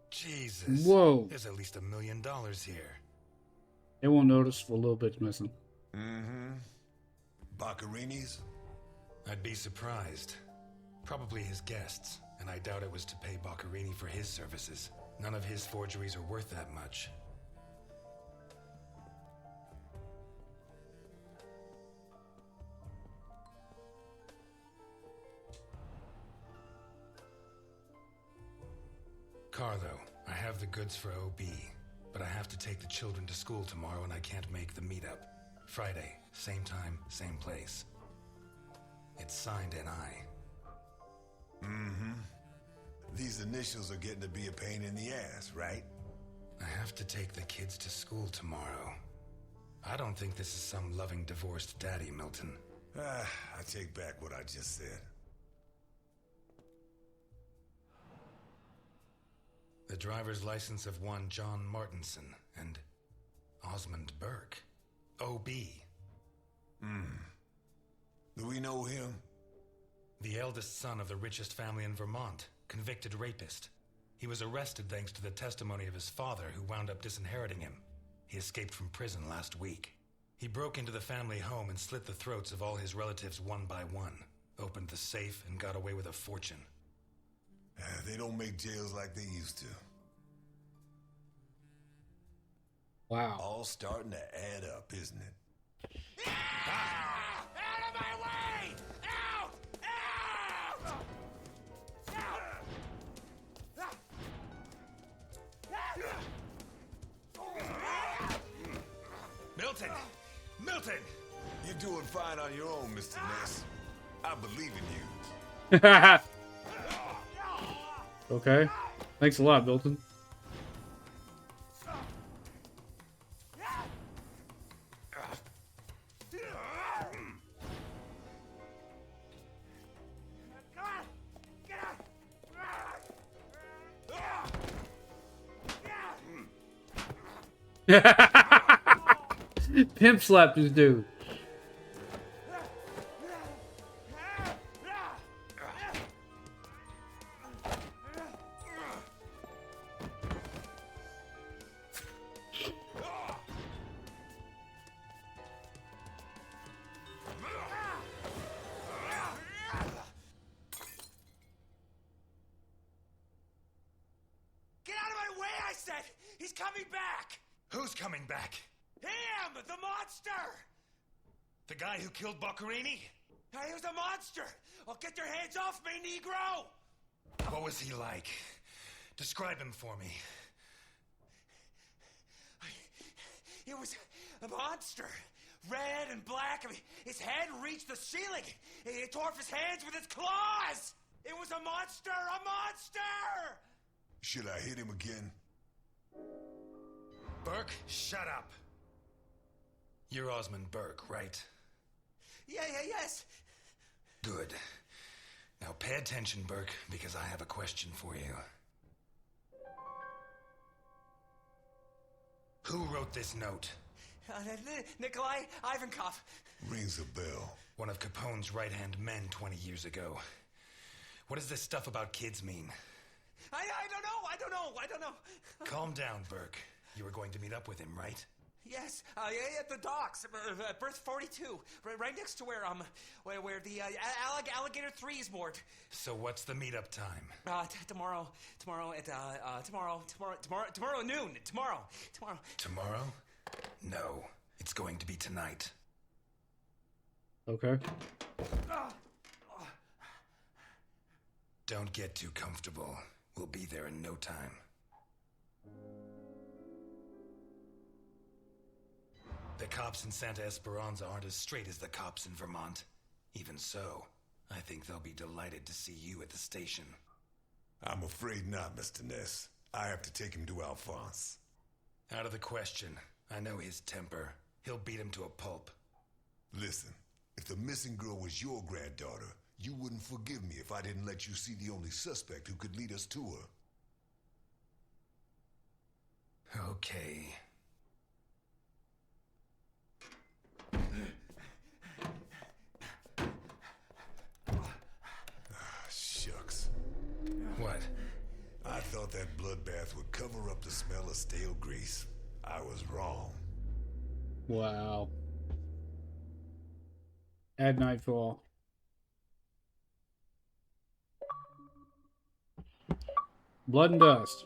Jesus. Whoa. There's at least $1 million here. They won't notice if a little bit's missing. Mm-hmm. Boccarini's? I'd be surprised. Probably his guests, and I doubt it was to pay Boccarini for his services. None of his forgeries are worth that much. Carlo, I have the goods for OB, but I have to take the children to school tomorrow and I can't make the meetup. Friday, same time, same place. It's signed NI. Mm-hmm. These initials are getting to be a pain in the ass, right? I have to take the kids to school tomorrow. I don't think this is some loving divorced daddy, Milton. I take back what I just said. The driver's license of one John Martinson and Osmond Burke. OB. Do we know him? The eldest son of the richest family in Vermont, convicted rapist. He was arrested thanks to the testimony of his father, who wound up disinheriting him. He escaped from prison last week. He broke into the family home and slit the throats of all his relatives one by one, opened the safe, and got away with a fortune. They don't make jails like they used to. Wow. All starting to add up, isn't it? Out of my way! Out! Out! Milton! Milton! You're doing fine on your own, Mr. Ness. I believe in you. Okay. Thanks a lot, Milton. Pimp slapped this dude. Get out of my way, I said! He's coming back! Who's coming back? Him! The monster! The guy who killed Boccarini? He was a monster! Oh, get your hands off me, Negro! What was he like? Describe him for me. It was a monster. Red and black. I mean, his head reached the ceiling. He tore off his hands with his claws! It was a monster! A monster! Should I hit him again? Burke, shut up. You're Osmond Burke, right? Yes. Good. Now pay attention, Burke, because I have a question for you. Who wrote this note? Nikolai Ivankov. Rings a bell. One of Capone's right-hand men 20 years ago. What does this stuff about kids mean? I don't know. Calm down, Burke. You were going to meet up with him, right? Yes, at the docks, berth 42, right next to where the alligator 3 is moored. So what's the meetup time? Tomorrow at noon. Tomorrow. Tomorrow? No, it's going to be tonight. Okay. Don't get too comfortable. We'll be there in no time. The cops in Santa Esperanza aren't as straight as the cops in Vermont. Even so, I think they'll be delighted to see you at the station. I'm afraid not, Mr. Ness. I have to take him to Alphonse. Out of the question. I know his temper. He'll beat him to a pulp. Listen, if the missing girl was your granddaughter, you wouldn't forgive me if I didn't let you see the only suspect who could lead us to her. Okay. Shucks. What? I thought that bloodbath would cover up the smell of stale grease. I was wrong. Wow. At nightfall. Blood and Dust.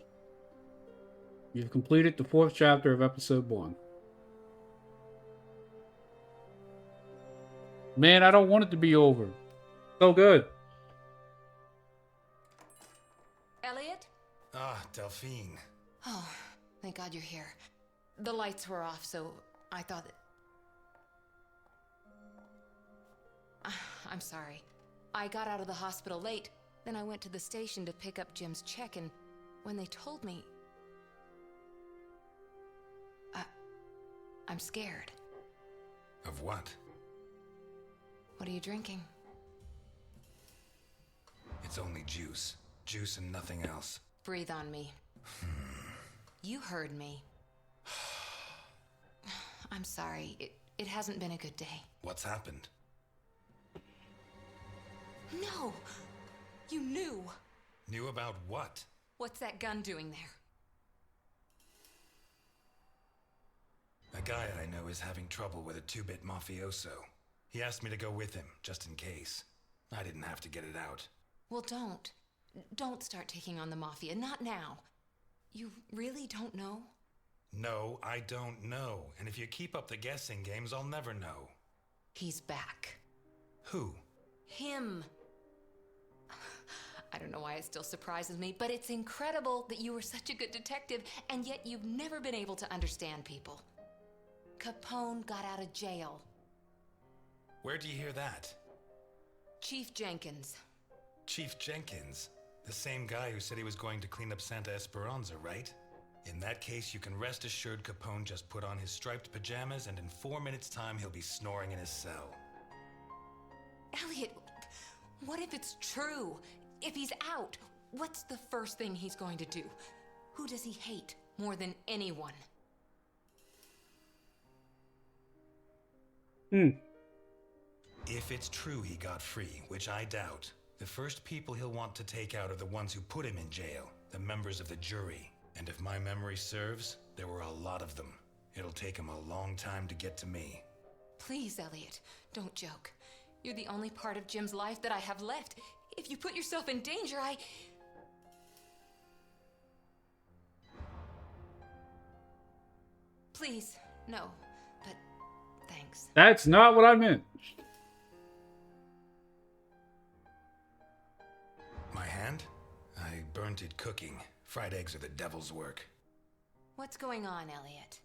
You've completed the 4th chapter of episode 1. Man, I don't want it to be over. So good. Elliot? Ah, Delphine. Oh, thank God you're here. The lights were off, so I thought that... I'm sorry. I got out of the hospital late, then I went to the station to pick up Jim's check, and when they told me... I'm scared. Of what? What are you drinking? It's only juice. Juice and nothing else. Breathe on me. You heard me. I'm sorry. It hasn't been a good day. What's happened? No! You knew! Knew about what? What's that gun doing there? A guy I know is having trouble with a 2-bit mafioso. He asked me to go with him, just in case. I didn't have to get it out. Well, don't. Don't start taking on the Mafia. Not now. You really don't know? No, I don't know. And if you keep up the guessing games, I'll never know. He's back. Who? Him. I don't know why it still surprises me, but it's incredible that you were such a good detective, and yet you've never been able to understand people. Capone got out of jail. Where'd you hear that? Chief Jenkins. Chief Jenkins? The same guy who said he was going to clean up Santa Esperanza, right? In that case, you can rest assured Capone just put on his striped pajamas, and in 4 minutes' time, he'll be snoring in his cell. Elliot, what if it's true? If he's out, what's the first thing he's going to do? Who does he hate more than anyone? If it's true he got free, which I doubt, the first people he'll want to take out are the ones who put him in jail, the members of the jury. And if my memory serves, there were a lot of them. It'll take him a long time to get to me. Please, Elliot, don't joke. You're the only part of Jim's life that I have left. If you put yourself in danger, Please, no, but thanks. That's not what I meant. My hand? I burnt it cooking. Fried eggs are the devil's work. What's going on, Elliot?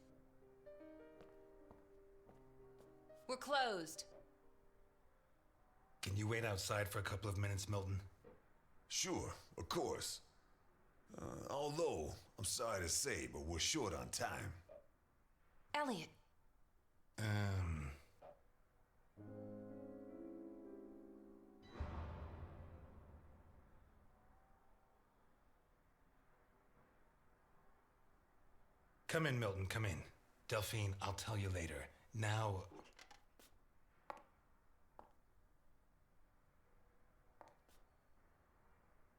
We're closed. Can you wait outside for a couple of minutes, Milton? Sure, of course. Although, I'm sorry to say, but we're short on time. Elliot. Come in, Milton, come in. Delphine, I'll tell you later. Now...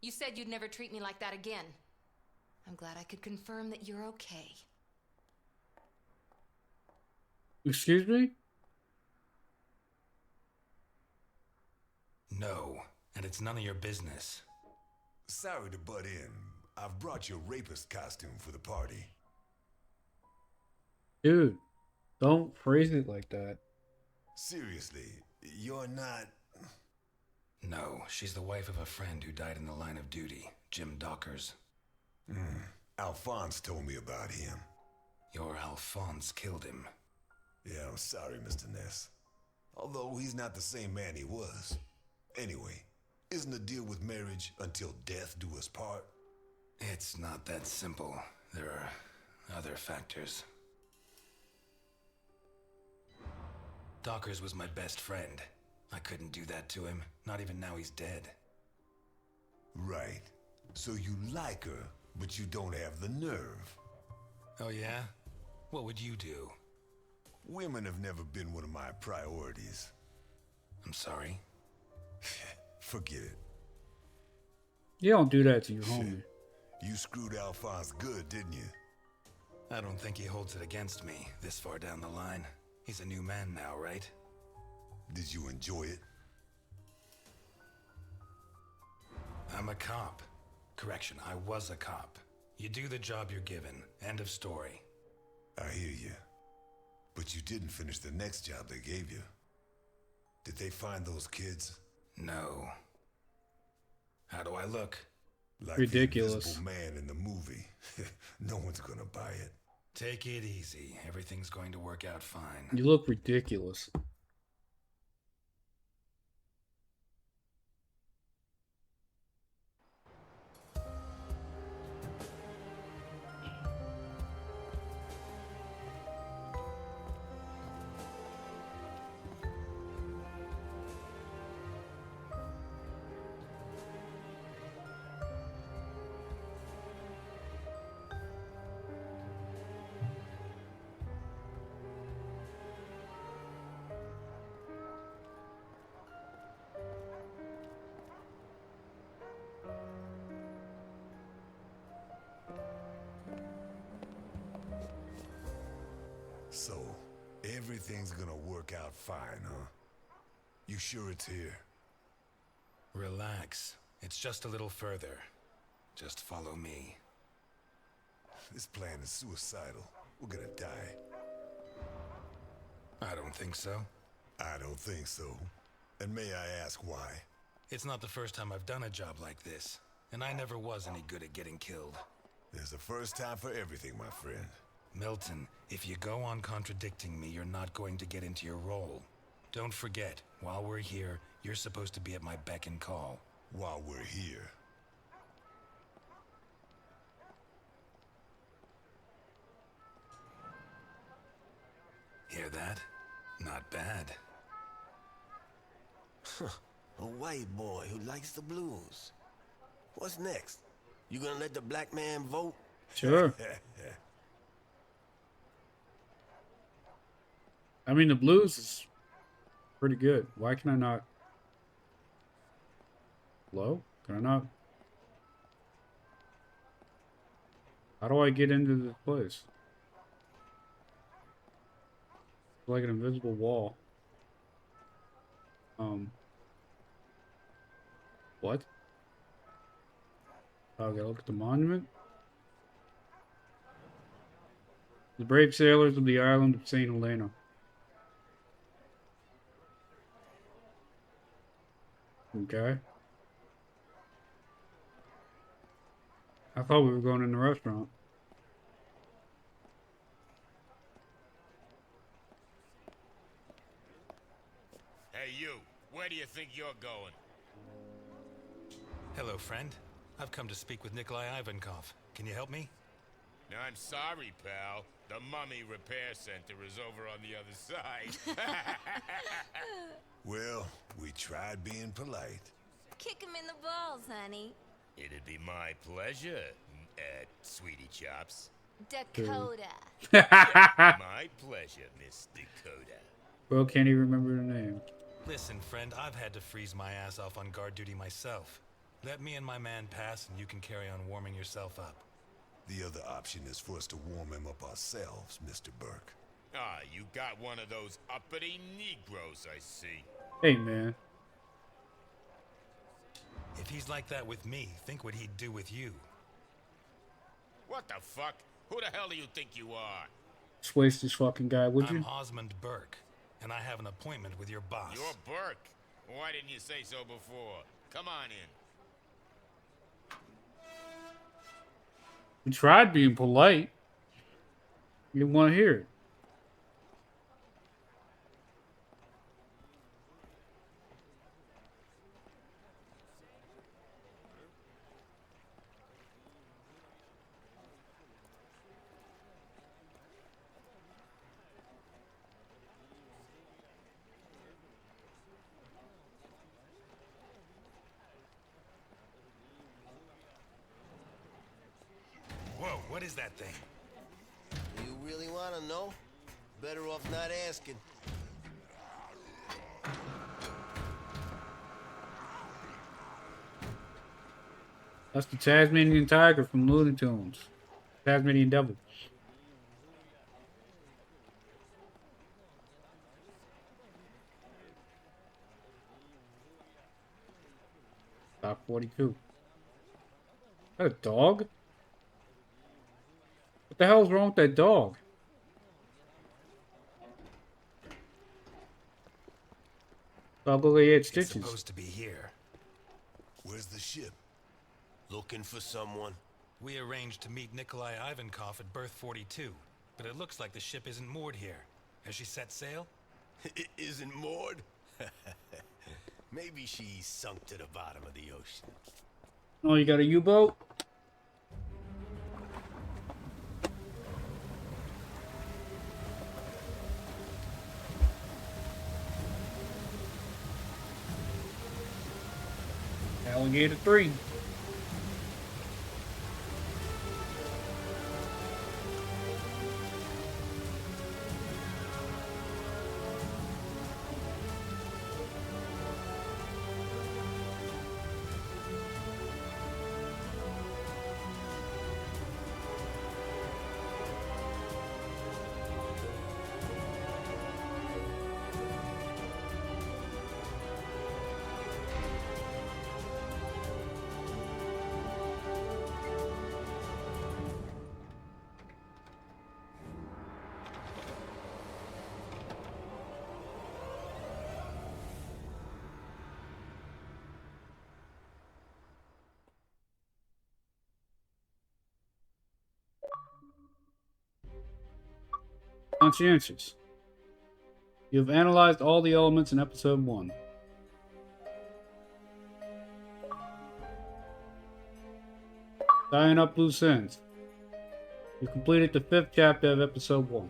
You said you'd never treat me like that again. I'm glad I could confirm that you're okay. Excuse me? No, and it's none of your business. Sorry to butt in. I've brought your rapist costume for the party. Dude, don't phrase it like that. Seriously, you're not... No, she's the wife of a friend who died in the line of duty, Jim Dockers. Alphonse told me about him. Your Alphonse killed him. Yeah, I'm sorry, Mr. Ness. Although he's not the same man he was. Anyway, isn't the deal with marriage until death do us part? It's not that simple. There are other factors. Dockers was my best friend. I couldn't do that to him, not even now he's dead. Right. So you like her, but you don't have the nerve. Oh yeah? What would you do? Women have never been one of my priorities. I'm sorry. Forget it. You don't do that to your homie. You screwed Alphonse good, didn't you? I don't think he holds it against me this far down the line. He's a new man now, right? Did you enjoy it? I'm a cop. Correction, I was a cop. You do the job you're given. End of story. I hear you. But you didn't finish the next job they gave you. Did they find those kids? No. How do I look? Like Ridiculous. the Invisible Man in the movie. No one's gonna buy it. Take it easy. Everything's going to work out fine. You look ridiculous. So, everything's gonna work out fine, huh? You sure it's here? Relax. It's just a little further. Just follow me. This plan is suicidal. We're gonna die. I don't think so. I don't think so. And may I ask why? It's not the first time I've done a job like this, and I never was any good at getting killed. There's a first time for everything, my friend. Milton, if you go on contradicting me, you're not going to get into your role. Don't forget, while we're here, you're supposed to be at my beck and call. While we're here. Hear that? Not bad. A white boy who likes the blues. What's next? You gonna let the black man vote? Sure. I mean, the blues is pretty good. Why can I not? Hello? Can I not? How do I get into this place? It's like an invisible wall. What? Oh, I gotta look at the monument. The brave sailors of the island of St. Helena. Okay. I thought we were going in the restaurant. Hey, you. Where do you think you're going? Hello, friend. I've come to speak with Nikolai Ivankov. Can you help me? I'm sorry, pal. The Mummy Repair Center is over on the other side. Well, we tried being polite. Kick him in the balls, honey. It'd be my pleasure, Sweetie Chops. Dakota. My pleasure, Miss Dakota. Bro, can't even remember the name. Listen, friend, I've had to freeze my ass off on guard duty myself. Let me and my man pass, and you can carry on warming yourself up. The other option is for us to warm him up ourselves, Mr. Burke. Ah, you got one of those uppity Negroes, I see. Hey, man. If he's like that with me, think what he'd do with you. What the fuck? Who the hell do you think you are? Just waste this fucking guy, would I'm you? Osmond Burke, and I have an appointment with your boss. You're Burke. Why didn't you say so before? Come on in. We tried being polite. You didn't want to hear it. Whoa, what is that thing? really want to know? Better off not asking. That's the Tasmanian tiger from Looney Tunes. Tasmanian devil. Top 42. Is that a dog? What the hell's wrong with that dog? Dog look like he had It's stitches. supposed to be here. Where's the ship? Looking for someone? We arranged to meet Nikolai Ivankov at berth 42, but it looks like the ship isn't moored here. Has she set sail? It isn't moored? Maybe she sunk to the bottom of the ocean. Oh, you got a U-boat? Alligator 3. Conscientious. You have analyzed all the elements in episode 1. Tying up loose ends. You completed the 5th chapter of episode 1.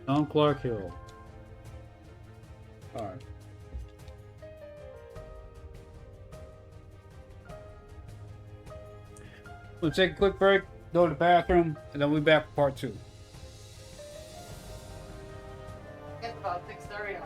Tom Clark Hill. Alright. We'll take a quick break, go to the bathroom, and then we'll be back for part 2. It's about 6:30.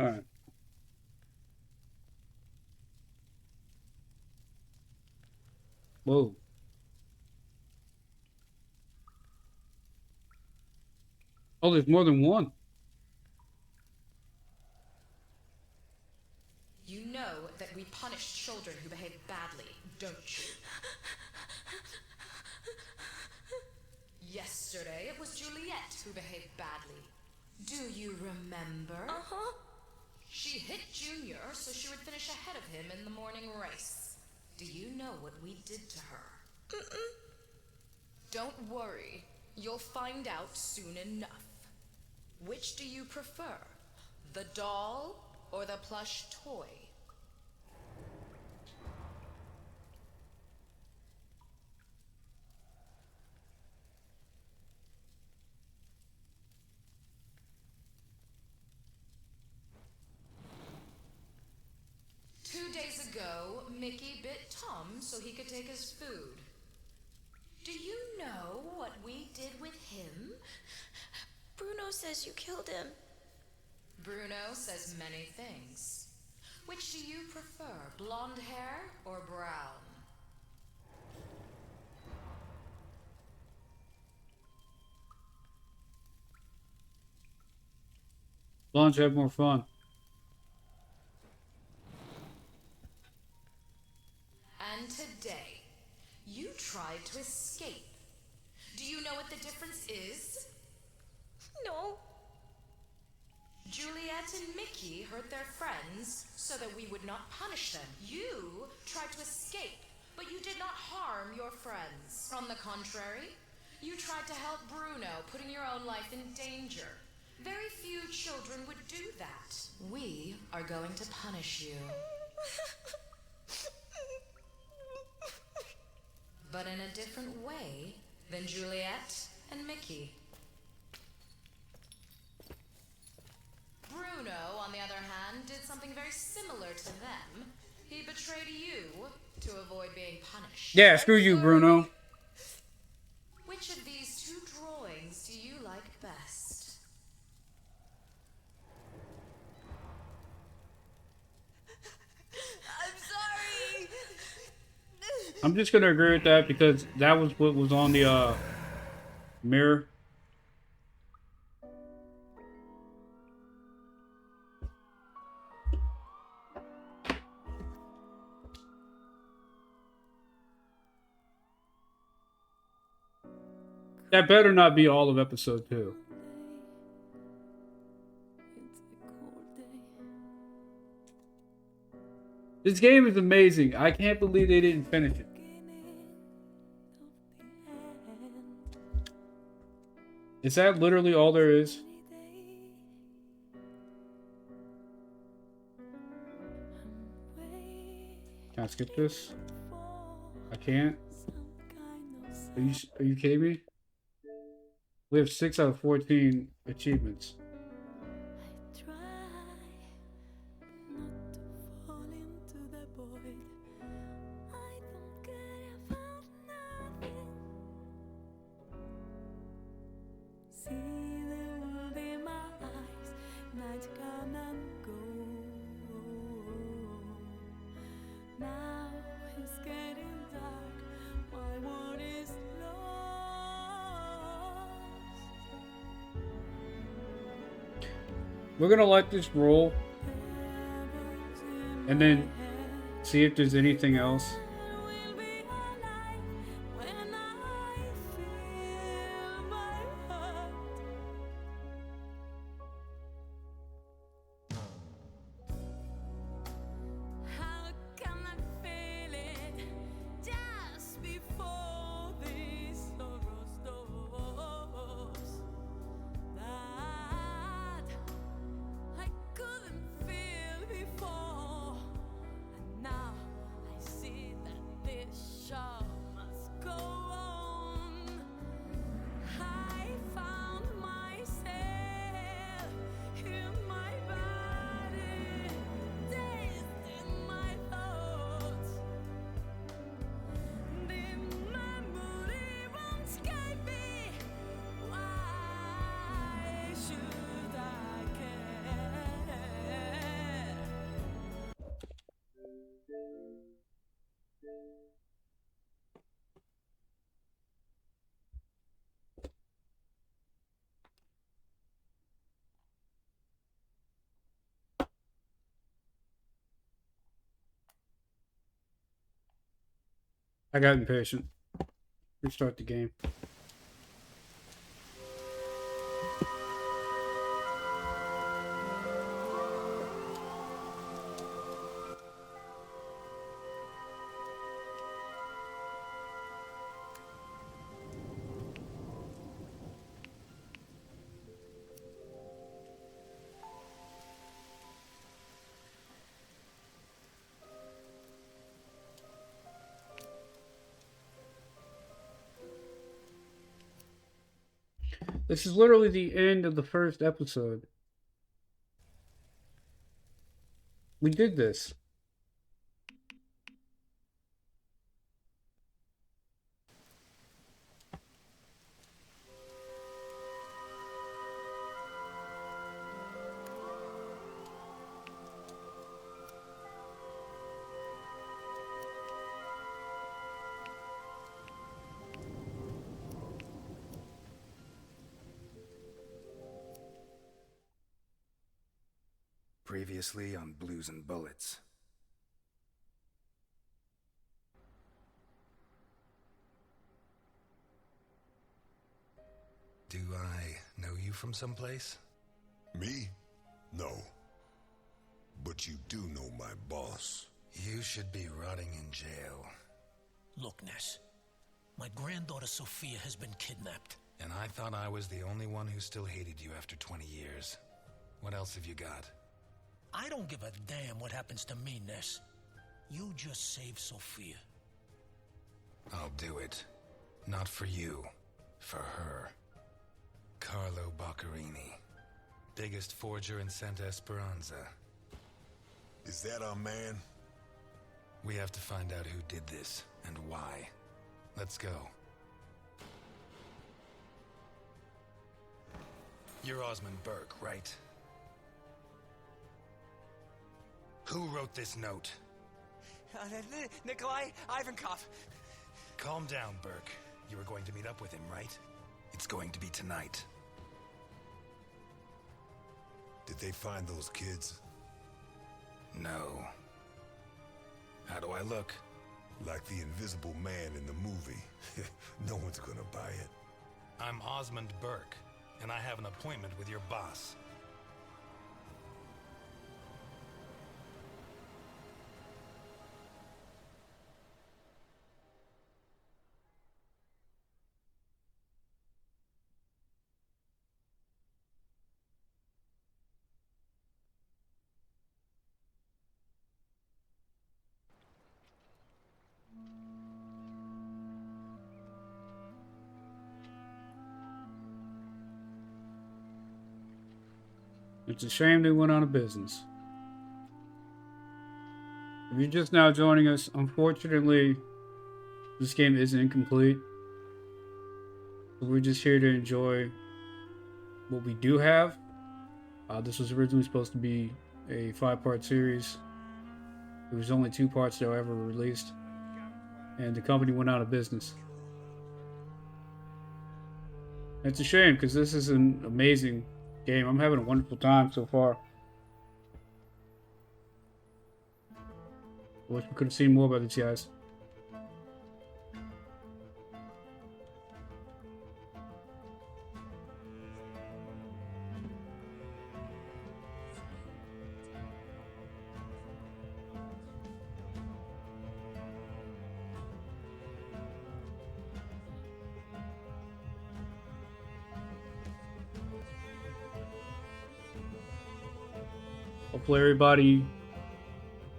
Alright. Whoa. Oh, there's more than one. You know that we punish children who behave badly, don't you? Yesterday, it was Juliet who behaved badly. Do you remember? Uh-huh. She hit Junior so she would finish ahead of him in the morning race. Do you know what we did to her? Mm-mm. Don't worry. You'll find out soon enough. Which do you prefer? The doll or the plush toy? so he could take his food. Do you know what we did with him? Bruno says you killed him. Bruno says many things. Which do you prefer, blonde hair or brown? Blondes have more fun. And today, you tried to escape. Do you know what the difference is? No. Juliet and Mickey hurt their friends so that we would not punish them. You tried to escape, but you did not harm your friends. On the contrary, you tried to help Bruno, putting your own life in danger. Very few children would do that. We are going to punish you. But in a different way than Juliet and Mickey. Bruno, on the other hand, did something very similar to them. He betrayed you to avoid being punished. Yeah, screw you, Bruno. Which of these two drawings do you like best? I'm sorry. I'm just gonna agree with that because that was what was on the mirror. That better not be all of episode 2. This game is amazing. I can't believe they didn't finish it. Is that literally all there is? Can I skip this? I can't. Are you kidding me? We have 6 out of 14 achievements. We're gonna let this roll and then see if there's anything else. I got impatient. Restart the game. This is literally the end of the first episode. We did this. Previously on Blues and Bullets. Do I know you from someplace? Me? No. But you do know my boss. You should be rotting in jail. Look, Ness. My granddaughter Sophia has been kidnapped. And I thought I was the only one who still hated you after 20 years. What else have you got? I don't give a damn what happens to me, Ness. You just save Sophia. I'll do it. Not for you. For her. Carlo Boccarini. Biggest forger in Santa Esperanza. Is that our man? We have to find out who did this and why. Let's go. You're Osmond Burke, right? Who wrote this note? Nikolai Ivankov. Calm down, Burke. You were going to meet up with him, right? It's going to be tonight. Did they find those kids? No. How do I look? Like the Invisible Man in the movie. No one's gonna buy it. I'm Osmond Burke, and I have an appointment with your boss. It's a shame they went out of business. If you're just now joining us, unfortunately, this game is incomplete. We're just here to enjoy what we do have. This was originally supposed to be a 5-part series. There was only 2 parts that were ever released, and the company went out of business. It's a shame because this is an amazing game. I'm having a wonderful time so far. I wish we could have seen more about these guys. Hopefully everybody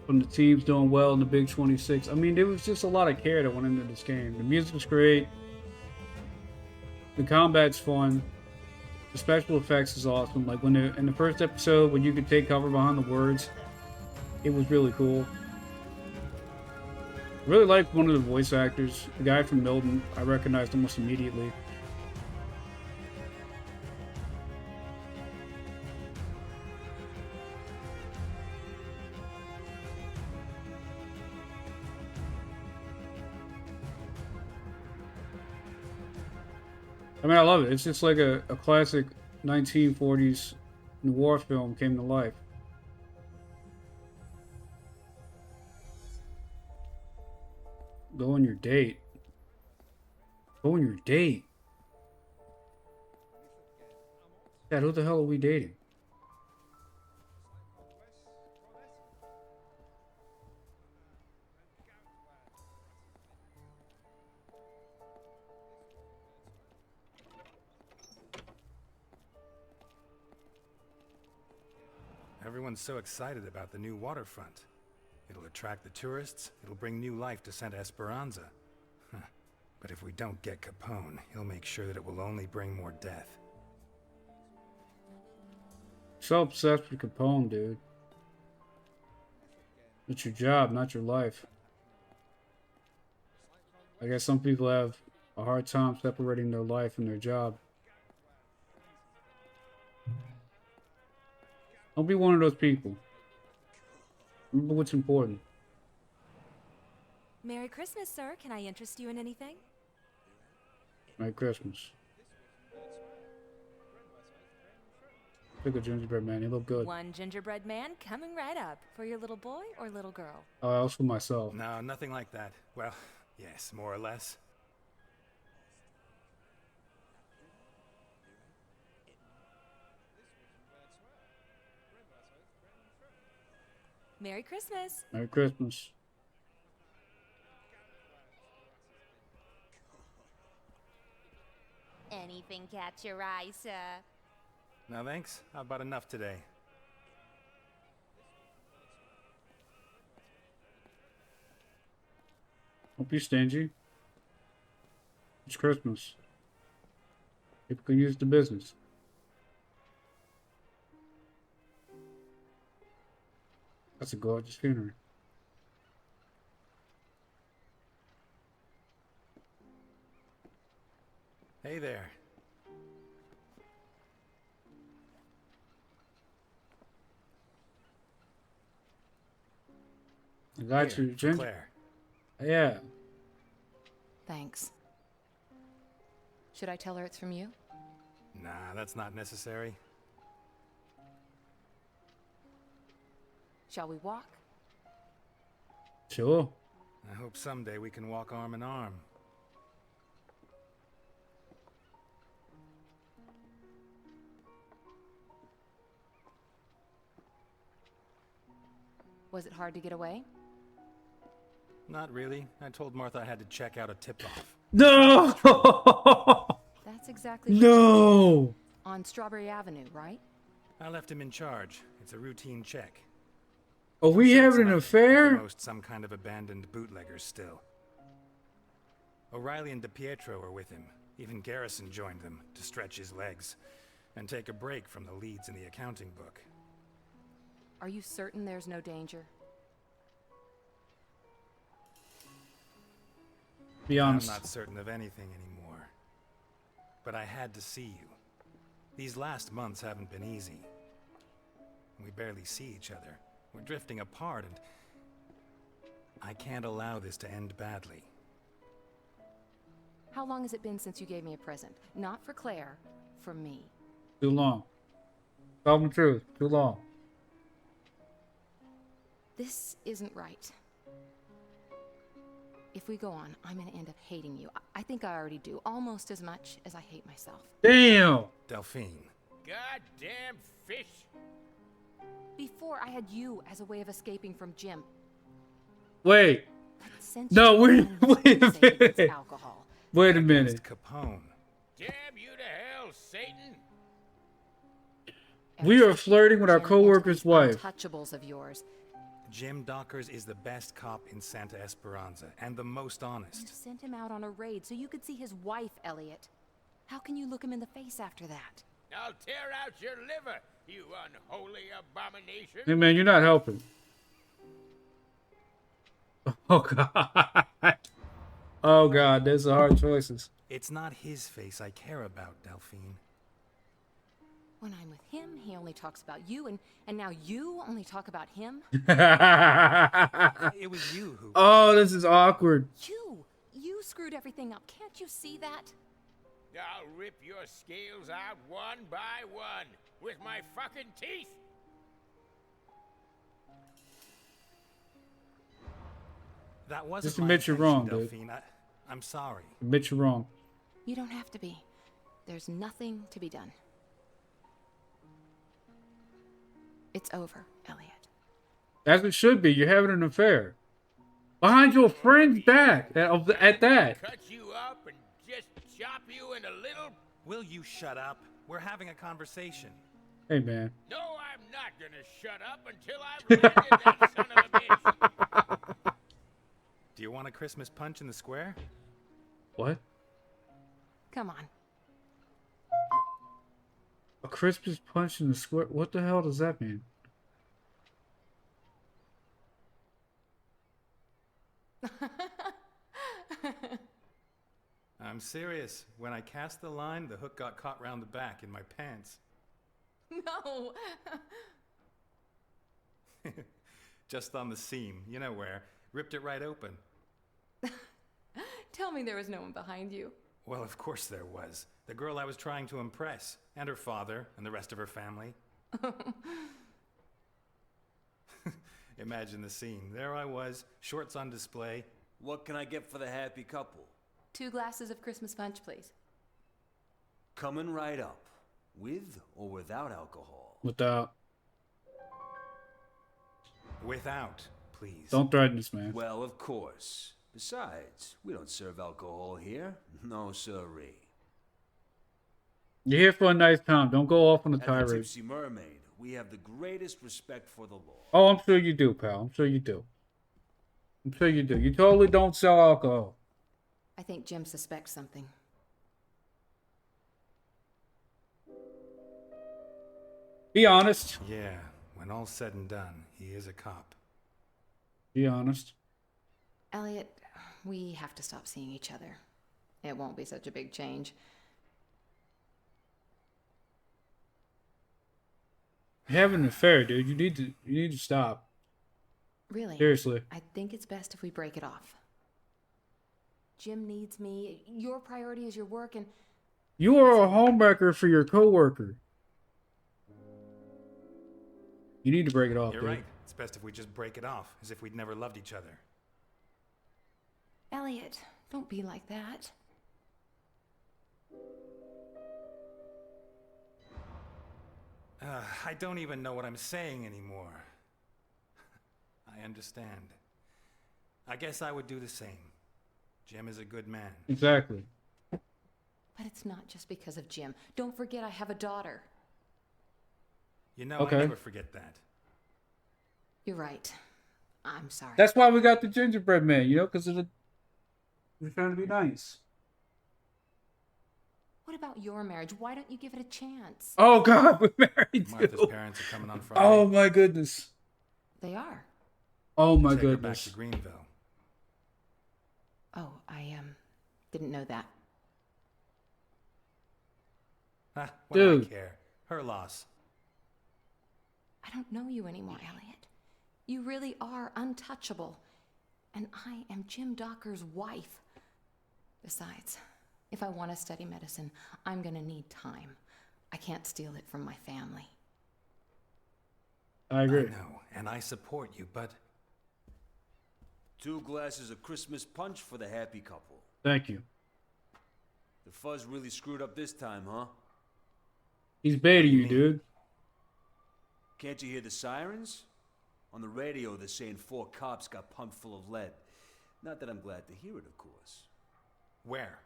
from the team's doing well in the Big 26. I mean, there was just a lot of care that went into this game. The music was great. The combat's fun. The special effects is awesome. Like when in the first episode, when you could take cover behind the words, it was really cool. I really liked one of the voice actors, the guy from Milton. I recognized almost immediately. I mean, I love it. It's just like a classic 1940s noir film came to life. Go on your date. Go on your date. Dad, who the hell are we dating? Everyone's so excited about the new waterfront. It'll attract the tourists, it'll bring new life to Santa Esperanza. Huh. But if we don't get Capone, he'll make sure that it will only bring more death. So obsessed with Capone, dude. It's your job, not your life. I guess some people have a hard time separating their life and their job. Don't be one of those people. Remember what's important. Merry Christmas, sir. Can I interest you in anything? Merry Christmas. Took a gingerbread man. He looked good. One gingerbread man coming right up. For your little boy or little girl? Oh, I was for myself. No, nothing like that. Well, yes, more or less. Merry Christmas. Merry Christmas. Anything catch your eye, sir? No thanks. How about enough today? Don't be stingy. It's Christmas. People can use the business. That's a gorgeous funeral. Hey there. I got Here, you, for Ginger. Claire. Yeah. Thanks. Should I tell her it's from you? Nah, that's not necessary. Shall we walk? Sure. I hope someday we can walk arm in arm. Was it hard to get away? Not really. I told Martha I had to check out a tip-off. No! That's exactly what you No! did. On Strawberry Avenue, right? I left him in charge. It's a routine check. Are we Sure, it's having an nothing. affair? At most, some kind of abandoned bootleggers still. O'Reilly and DiPietro were with him. Even Garrison joined them to stretch his legs and take a break from the leads in the accounting book. Are you certain there's no danger? Be honest. I'm not certain of anything anymore. But I had to see you. These last months haven't been easy. We barely see each other. We're drifting apart, and I can't allow this to end badly. How long has it been since you gave me a present? Not for Claire, for me. Too long. Tell them the truth. Too long. This isn't right. If we go on, I'm gonna end up hating you. I think I already do, almost as much as I hate myself. Damn! Delphine. Goddamn fish. Before, I had you as a way of escaping from Jim. Wait. But since No, you wait, found wait a something against minute. alcohol, Wait a Against minute. Capone. Damn you to hell, Satan. We are flirting with our Jim coworker's into these wife. Untouchables of yours. Jim Dockers is the best cop in Santa Esperanza, and the most You honest. sent him out on a raid so you could see his wife, Elliot. How can you look him in the face after that? I'll tear out your liver, you unholy abomination. Hey man, you're not helping. Oh god. Oh god, those are hard choices. It's not his face I care about, Delphine. When I'm with him, he only talks about you, and now you only talk about him? It was you who... Oh, this is awkward. You screwed everything up. Can't you see that? I'll rip your scales out one by one with my fucking teeth. That wasn't Just my admit you're intention, wrong, dude. Delphine. I'm sorry. Admit you're wrong. You don't have to be. There's nothing to be done. It's over, Elliot. As it should be. You're having an affair. Behind your friend's back. At that. Cut you up and just chop you into little... Will you shut up? We're having a conversation. Hey man. No, I'm not gonna shut up until I've landed that son of a bitch. Do you want a Christmas punch in the square? What? Come on. A Christmas punch in the square? What the hell does that mean? I'm serious. When I cast the line, the hook got caught round the back in my pants. No! Just on the seam, you know where. Ripped it right open. Tell me there was no one behind you. Well, of course there was. The girl I was trying to impress. And her father, and the rest of her family. Imagine the scene. There I was, shorts on display. What can I get for the happy couple? 2 glasses of Christmas punch, please. Coming right up. With or without alcohol? Without. Without, please. Don't threaten this man. Well, of course. Besides, we don't serve alcohol here. No siree. You're here for a nice time. Don't go off on a At the tirade. Tipsy Mermaid, we have the greatest respect for the law. Oh, I'm sure you do, pal. I'm sure you do. I'm sure you do. You totally don't sell alcohol. I think Jim suspects something. Be honest. Yeah, when all's said and done, he is a cop. Be honest. Elliot, we have to stop seeing each other. It won't be such a big change. You're having an affair, dude. You need to stop. Really? Seriously. I think it's best if we break it off. Jim needs me. Your priority is your work, and You are a homewrecker for your coworker. You need to break it off, You're dude. right. It's best if we just break it off, as if we'd never loved each other. Elliot, don't be like that. I don't even know what I'm saying anymore. I understand. I guess I would do the same. Jim is a good man. Exactly. But it's not just because of Jim. Don't forget I have a daughter. You know, Okay. I never forget that. You're right. I'm sorry. That's why we got the gingerbread man, you know, because we're trying to be nice. What about your marriage? Why don't you give it a chance? Oh, God, we're married, Martha's too. parents are coming on Friday. Oh, my goodness. They are. Oh, my Take her back goodness. to Greenville. Oh, I didn't know that. Ah, what do Dude. I care? Her loss. I don't know you anymore, Elliot. You really are untouchable. And I am Jim Docker's wife. Besides, if I want to study medicine, I'm going to need time. I can't steal it from my family. I agree. I know, and I support you, but 2 glasses of Christmas punch for the happy couple. Thank you. The fuzz really screwed up this time, huh? He's baiting you, dude. Can't you hear the sirens? On the radio, they're saying 4 cops got pumped full of lead. Not that I'm glad to hear it, of course. where?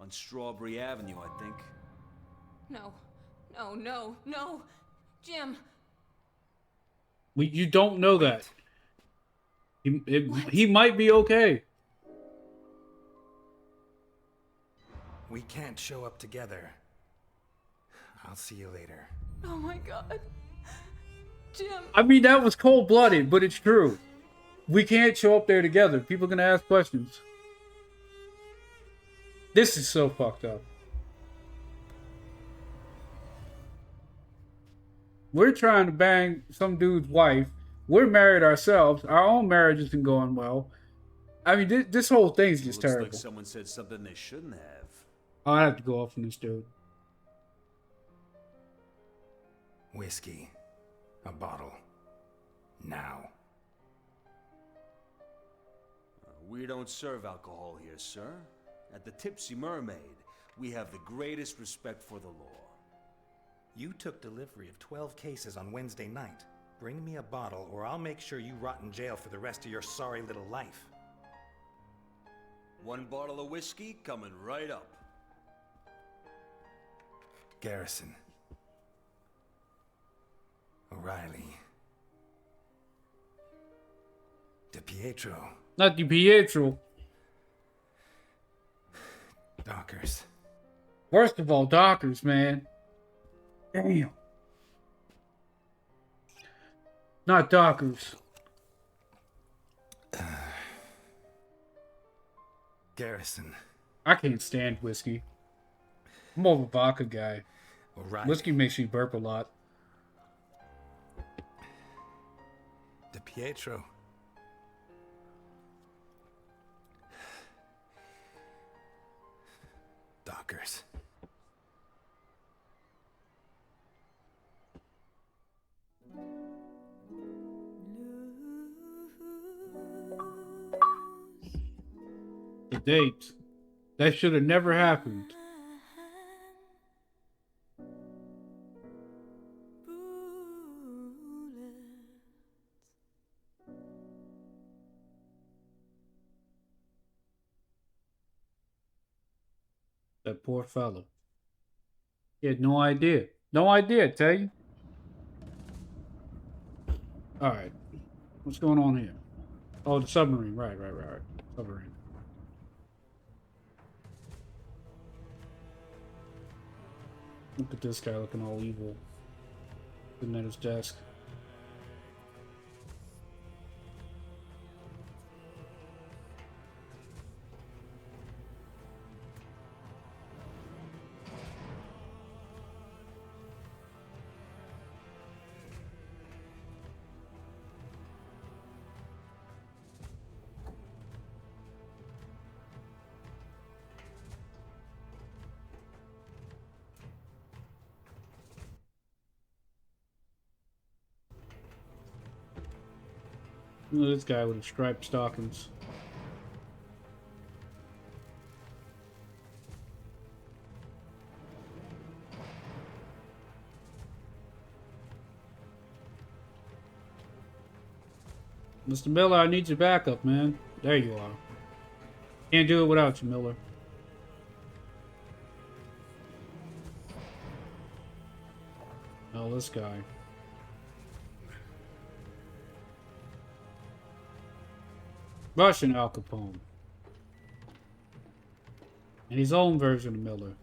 On Strawberry Avenue, I think. No, no, no, no. Jim. You don't know that. He might be okay. We can't show up together. I'll see you later. Oh my God. Jim. I mean, that was cold-blooded, but it's true. We can't show up there together. People are going to ask questions. This is so fucked up. We're trying to bang some dude's wife. We're married ourselves. Our own marriage isn't going well. I mean, this whole thing's just Looks terrible. like someone said something they shouldn't have. I have to go off on this dude. Whiskey. A bottle. Now. We don't serve alcohol here, sir. At the Tipsy Mermaid, we have the greatest respect for the law. You took delivery of 12 cases on Wednesday night. Bring me a bottle, or I'll make sure you rot in jail for the rest of your sorry little life. 1 bottle of whiskey coming right up. Garrison. O'Reilly. DiPietro. Not DiPietro. Dockers. First of all, Dockers, man. Damn. Not Dockers. Garrison. I can't stand whiskey. I'm more of a vodka guy. O'Reilly. Whiskey makes you burp a lot. DiPietro. Dockers. date. That should have never happened. That poor fellow. He had no idea. No idea, I tell you. Alright. What's going on here? Oh, the submarine. Right. Submarine. Look at this guy looking all evil. Sitting at his desk. Look at this guy with the striped stockings. Mr. Miller, I need your backup, man. There you are. Can't do it without you, Miller. Oh, this guy. Russian Al Capone. And his own version of Miller.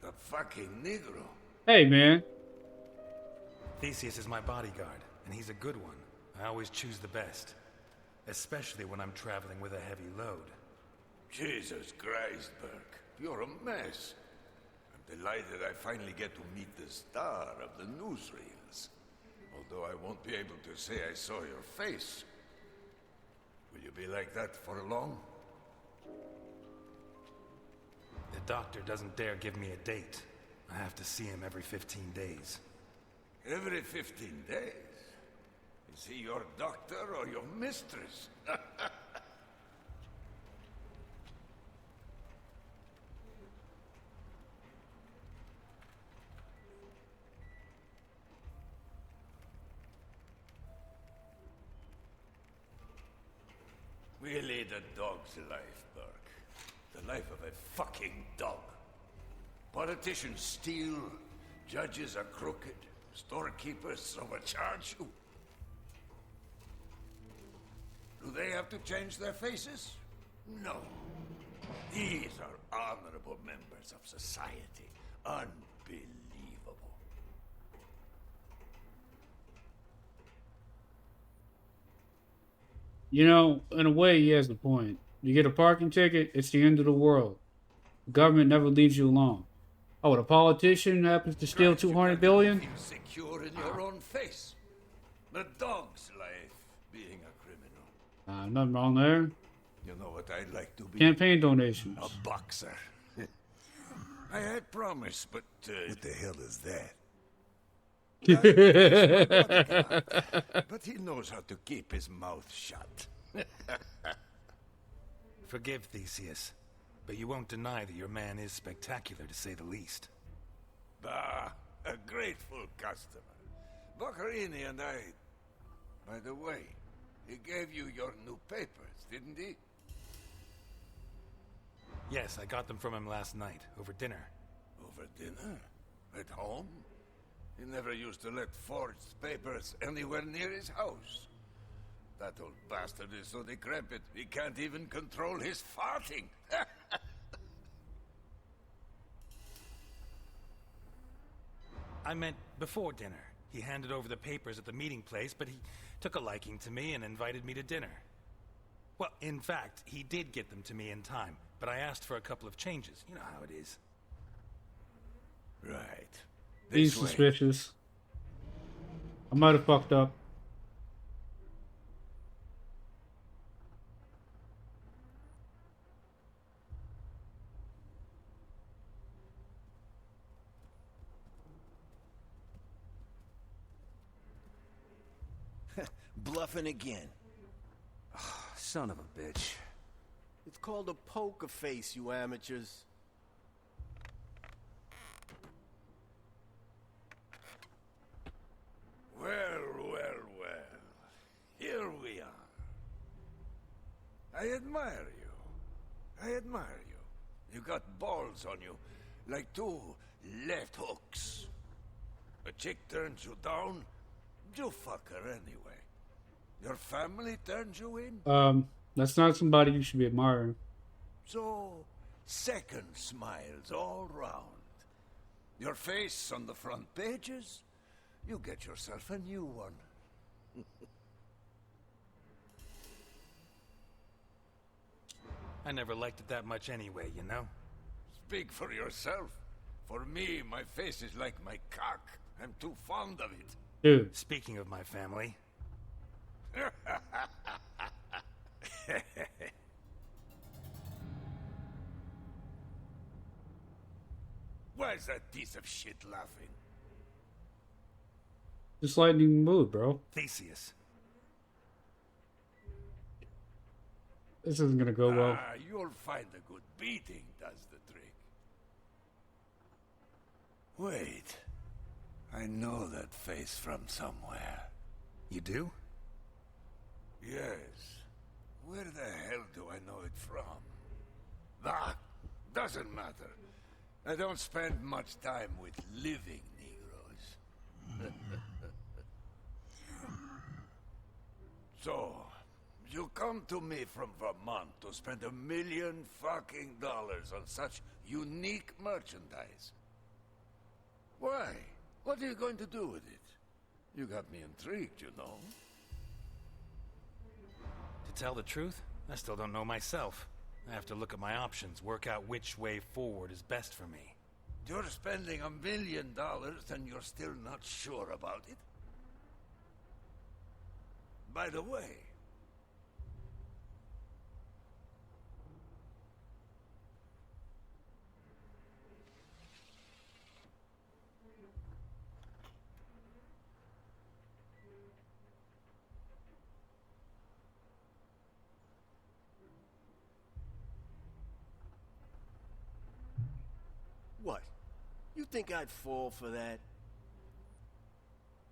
The fucking Negro. Hey, man. Theseus is my bodyguard, and he's a good one. I always choose the best. Especially when I'm traveling with a heavy load. Jesus Christ, Burke. You're a mess. I'm delighted I finally get to meet the star of the newsreels. Although I won't be able to say I saw your face. Will you be like that for long? The doctor doesn't dare give me a date. I have to see him every 15 days. Every 15 days? Is he your doctor or your mistress? We lead a dog's life, Burke. The life of a fucking dog. Politicians steal, judges are crooked, storekeepers overcharge you. Do they have to change their faces? No. These are honorable members of society. Unbelievable. You know, in a way, he has a point. You get a parking ticket, it's the end of the world. The government never leaves you alone. Oh, the politician happens to steal 200 billion? Feel secure in your own face. The dog's life being a criminal. Nothing wrong there. You know what I'd like to be? Campaign donations. A boxer. I had promised, but... what the hell is that? But he knows how to keep his mouth shut. Forgive Theseus, but you won't deny that your man is spectacular, to say the least. Bah, a grateful customer. Boccherini and I... By the way, he gave you your new papers, didn't he? Yes, I got them from him last night, over dinner. Over dinner? At home? He never used to let forged papers anywhere near his house. That old bastard is so decrepit, he can't even control his farting. I meant before dinner. He handed over the papers at the meeting place, but he took a liking to me and invited me to dinner. Well, in fact, he did get them to me in time, but I asked for a couple of changes. You know how it is. Right. He's suspicious. I might have fucked up. Bluffing again. Son of a bitch. It's called a poker face, you amateurs. Well, well, well. Here we are. I admire you. I admire you. You got balls on you, like two left hooks. A chick turns you down, you fuck her anyway. Your family turns you in? That's not somebody you should be admiring. So, second smiles all round. Your face on the front pages, you get yourself a new one. I never liked it that much anyway, you know? Speak for yourself. For me, my face is like my cock. I'm too fond of it. Dude. Speaking of my family... Why is that piece of shit laughing? Just lightning mood, bro. Theseus. This isn't gonna go well. You'll find a good beating does the trick. Wait. I know that face from somewhere. You do? Yes. Where the hell do I know it from? Ah, doesn't matter. I don't spend much time with living Negroes. So, you come to me from Vermont to spend $1 million fucking dollars on such unique merchandise. Why? What are you going to do with it? You got me intrigued, you know. To tell the truth, I still don't know myself. I have to look at my options, work out which way forward is best for me. You're spending $1 million and you're still not sure about it? By the way... What? You think I'd fall for that?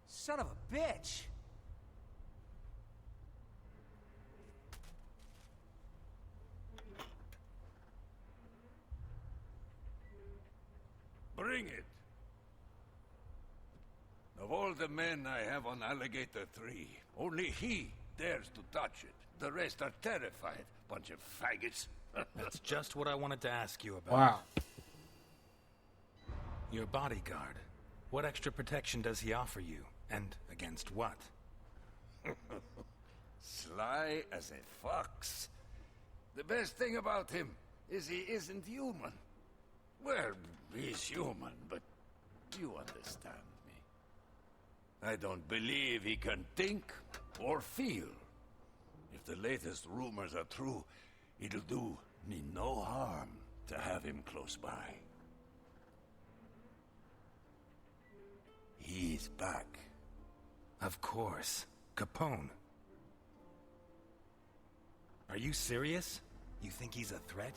Son of a bitch! Bring it. Of all the men I have on Alligator 3, only he dares to touch it. The rest are terrified. Bunch of faggots. That's just what I wanted to ask you about. Wow. Your bodyguard. What extra protection does he offer you? And against what? Sly as a fox. The best thing about him is he isn't human. Well, he's human, but you understand me. I don't believe he can think or feel. If the latest rumors are true, it'll do me no harm to have him close by. He's back. Of course. Capone. Are you serious? You think he's a threat?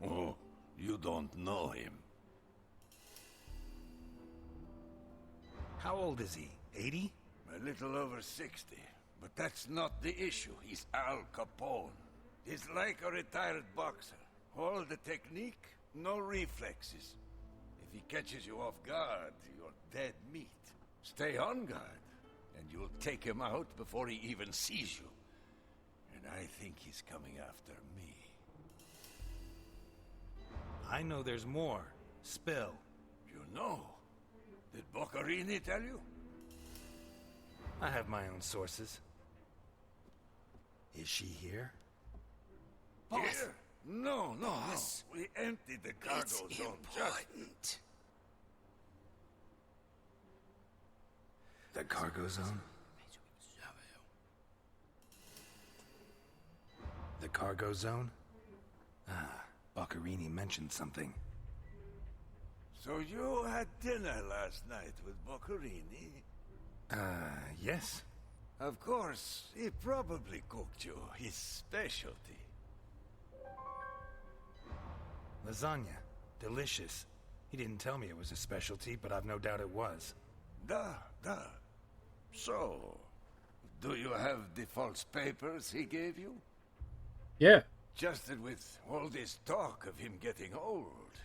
Oh, you don't know him. How old is he? 80? A little over 60. But that's not the issue. He's Al Capone. He's like a retired boxer. All the technique, no reflexes. If he catches you off guard, you're dead meat. Stay on guard, and you'll take him out before he even sees you. And I think he's coming after me. I know there's more. Spill. You know? Did Boccarini tell you? I have my own sources. Is she here? Here? No. We emptied the cargo zone just... The cargo zone? The cargo zone? Ah, Boccarini mentioned something. So you had dinner last night with Boccarini? Yes. Of course, he probably cooked you his specialty. Lasagna. Delicious. He didn't tell me it was a specialty, but I've no doubt it was. Da. So, do you have the false papers he gave you? Yeah. Just that with all this talk of him getting old,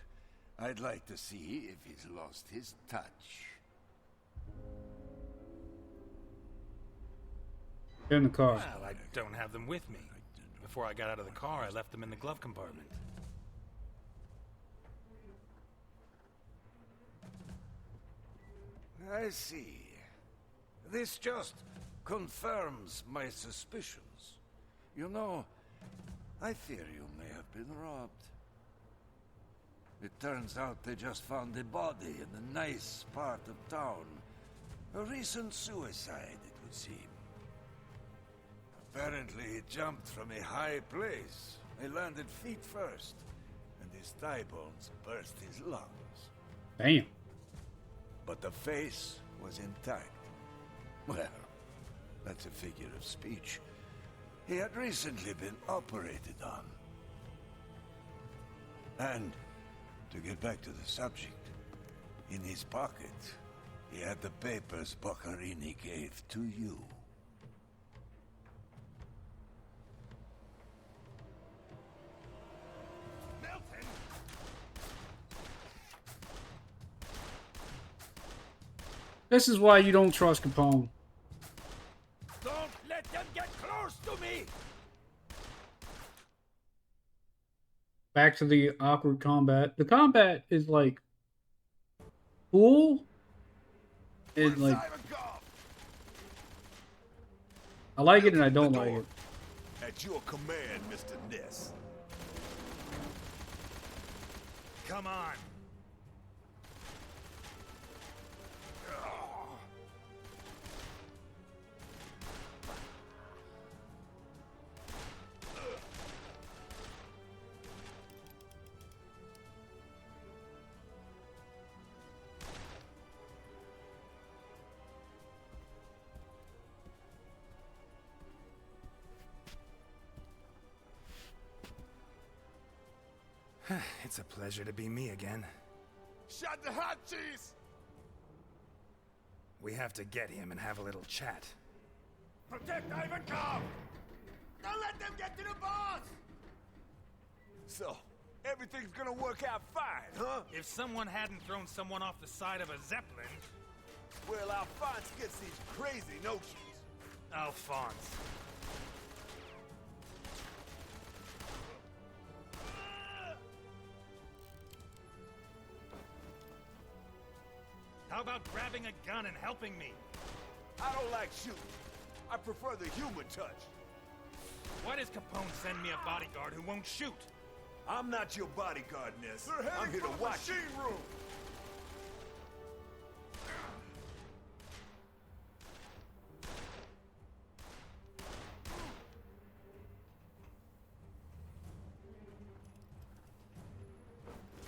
I'd like to see if he's lost his touch. In the car. Well, I don't have them with me. Before I got out of the car, I left them in the glove compartment. I see. This just confirms my suspicions. You know, I fear you may have been robbed. It turns out they just found a body in a nice part of town. A recent suicide, it would seem. Apparently, he jumped from a high place. He landed feet first, and his thigh bones burst his lungs. Damn. But the face was intact. Well, that's a figure of speech. He had recently been operated on. And, to get back to the subject, in his pocket, he had the papers Boccarini gave to you. This is why you don't trust Capone. Don't let them get close to me! Back to the awkward combat. The combat is like cool. And like I like it and I don't like it. At your command, Mr. Ness. Come on. It's a pleasure to be me again. Shot the hot cheese! We have to get him and have a little chat. Protect Ivankov! Don't let them get to the boss! So, everything's gonna work out fine, huh? If someone hadn't thrown someone off the side of a Zeppelin... Well, Alphonse gets these crazy notions. Alphonse. How about grabbing a gun and helping me? I don't like shooting. I prefer the human touch. Why does Capone send me a bodyguard who won't shoot? I'm not your bodyguard, Ness. I'm here to watch you. Machine room.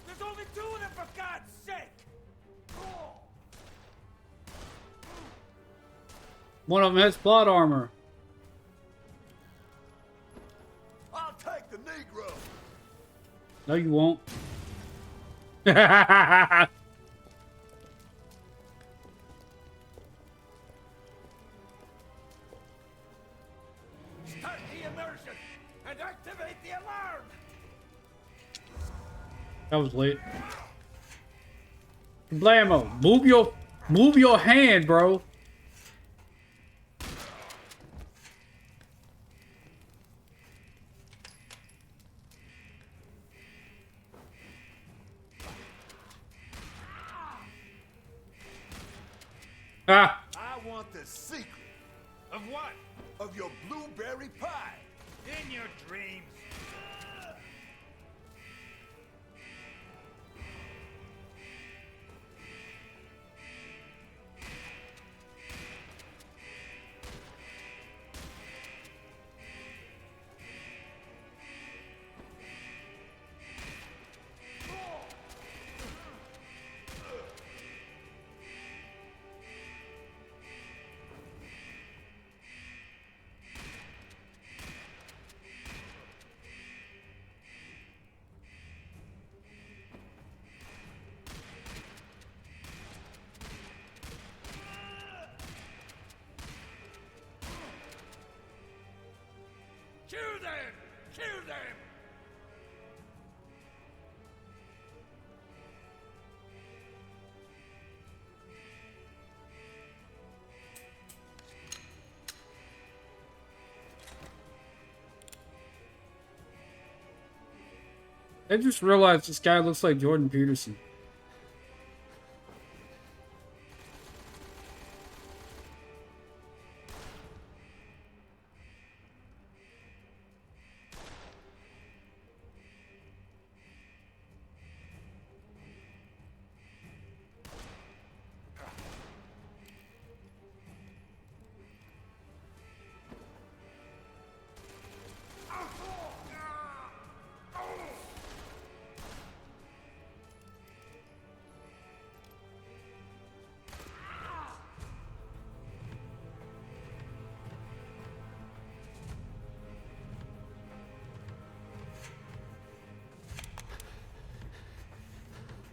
There's only two of them, for God's sake! One of them has plot armor. I'll take the Negro. No, you won't. Start the immersion and activate the alarm! That was late. Blammo, move your hand, bro. Ah. I want the secret. Of what? Of your blueberry pie. In your dreams. Kill them! Kill them! I just realized this guy looks like Jordan Peterson.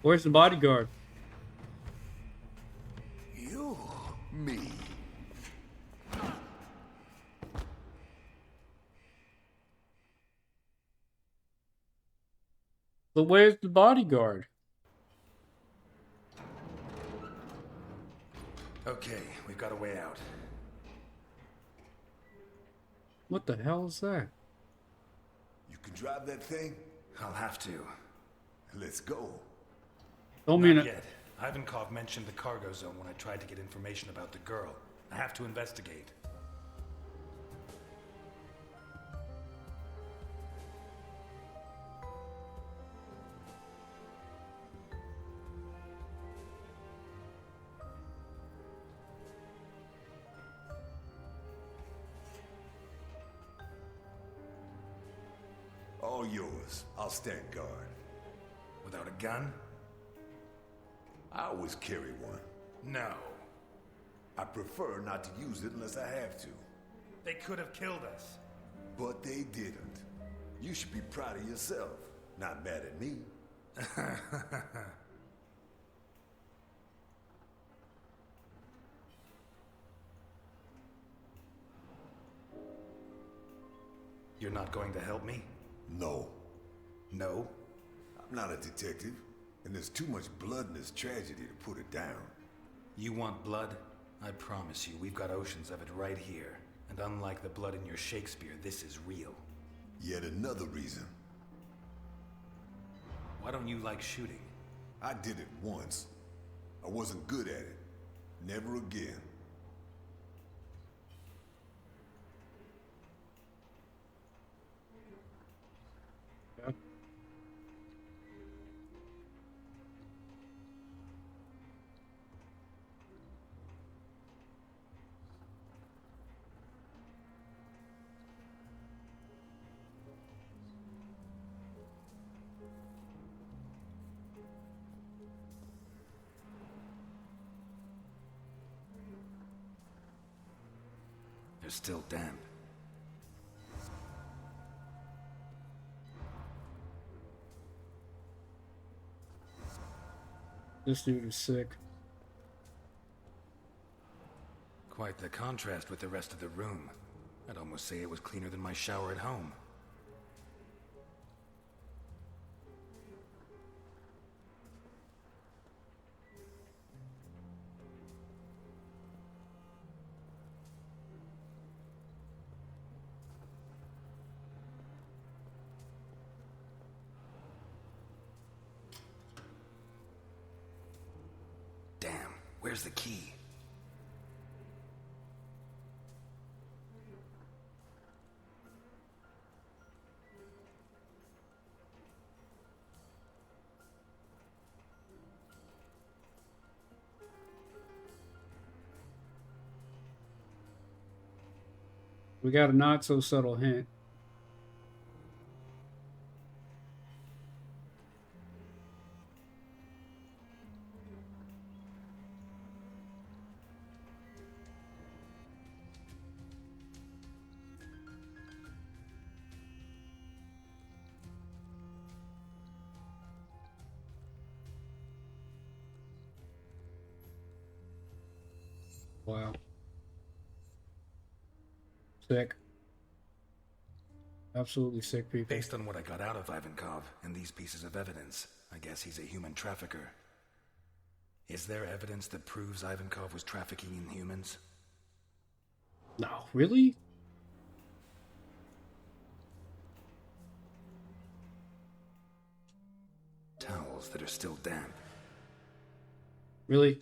Where's the bodyguard? You, me. But where's the bodyguard? Okay, we've got a way out. What the hell is that? You can drive that thing? I'll have to. Let's go. Don't mean Not it. yet. Ivankov mentioned the cargo zone when I tried to get information about the girl. I have to investigate. All yours. I'll stand guard. Without a gun? I always carry one. No. I prefer not to use it unless I have to. They could have killed us. But they didn't. You should be proud of yourself, not mad at me. You're not going to help me? No. No? I'm not a detective, and there's too much blood in this tragedy to put it down. You want blood? I promise you, we've got oceans of it right here. And unlike the blood in your Shakespeare, this is real. Yet another reason. Why don't you like shooting? I did it once. I wasn't good at it. Never again. Yeah. They're still damp. This dude is sick. Quite the contrast with the rest of the room. I'd almost say it was cleaner than my shower at home. Damn, where's the key? We got a not so subtle hint. Wow. Sick. Absolutely sick people. Based on what I got out of Ivankov and these pieces of evidence, I guess he's a human trafficker. Is there evidence that proves Ivankov was trafficking in humans? No, really? Towels that are still damp. Really?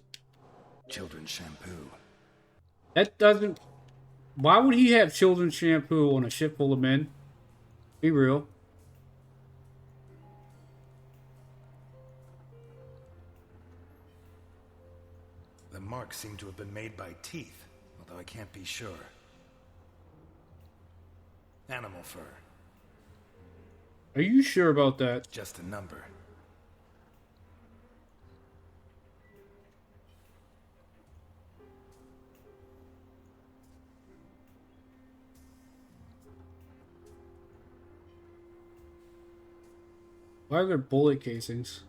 Children's shampoo. That doesn't... Why would he have children's shampoo on a ship full of men? Be real. The marks seem to have been made by teeth, although I can't be sure. Animal fur. Are you sure about that? Just a number. Why are there bullet casings?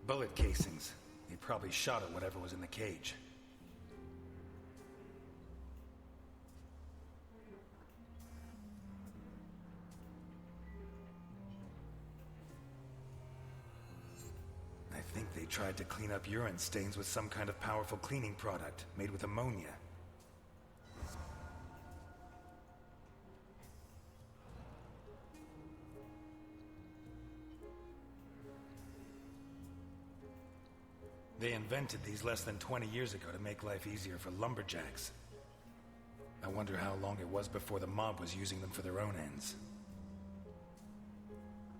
Bullet casings. They probably shot at whatever was in the cage. I think they tried to clean up urine stains with some kind of powerful cleaning product made with ammonia. They invented these less than 20 years ago to make life easier for lumberjacks. I wonder how long it was before the mob was using them for their own ends.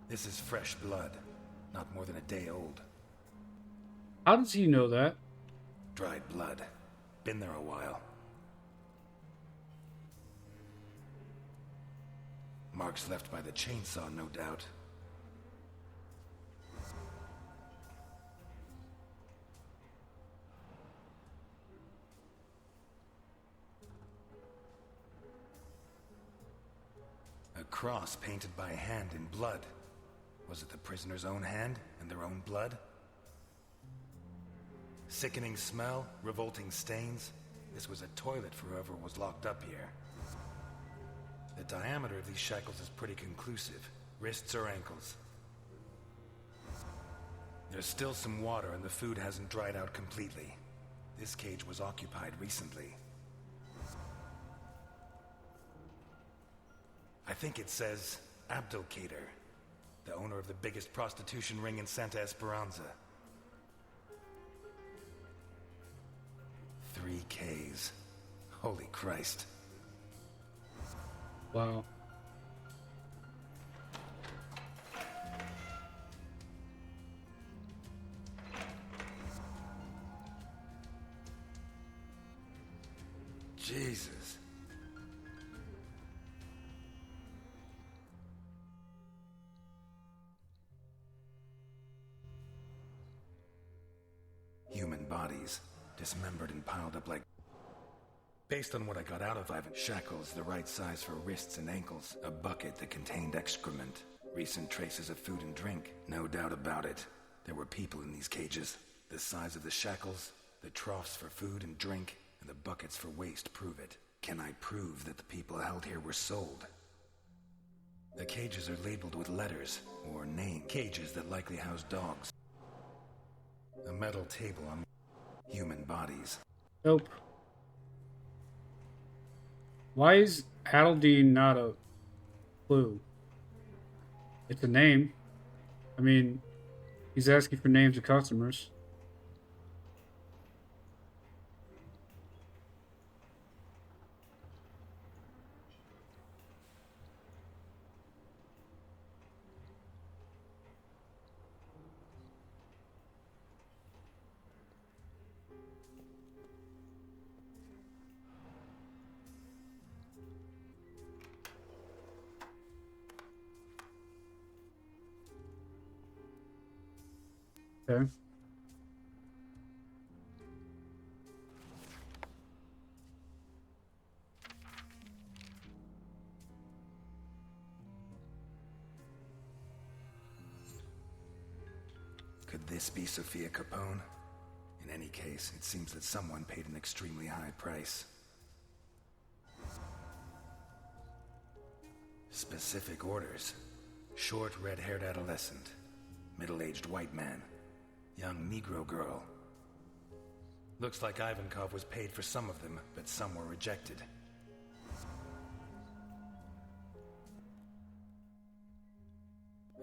This is fresh blood, not more than a day old. How does he know that? Dried blood. Been there a while. Marks left by the chainsaw, no doubt. A cross painted by hand in blood. Was it the prisoner's own hand and their own blood? Sickening smell, revolting stains. This was a toilet for whoever was locked up here. The diameter of these shackles is pretty conclusive. Wrists or ankles. There's still some water and the food hasn't dried out completely. This cage was occupied recently. I think it says Abdelkader, the owner of the biggest prostitution ring in Santa Esperanza. 3 Ks. Holy Christ. Wow. Jesus. Human bodies, dismembered and piled up like... Based on what I got out of Ivan, shackles the right size for wrists and ankles, a bucket that contained excrement, recent traces of food and drink, no doubt about it. There were people in these cages. The size of the shackles, the troughs for food and drink, and the buckets for waste prove it. Can I prove that the people held here were sold? The cages are labeled with letters, or name. Cages that likely house dogs. A metal table on human bodies. Nope. Why is Adaldine not a clue? It's a name. I mean, he's asking for names of customers. Okay. Could this be Sophia Capone? In any case, it seems that someone paid an extremely high price. Specific orders. Short, red-haired adolescent. Middle-aged white man. Young Negro girl. Looks like Ivankov was paid for some of them, but some were rejected.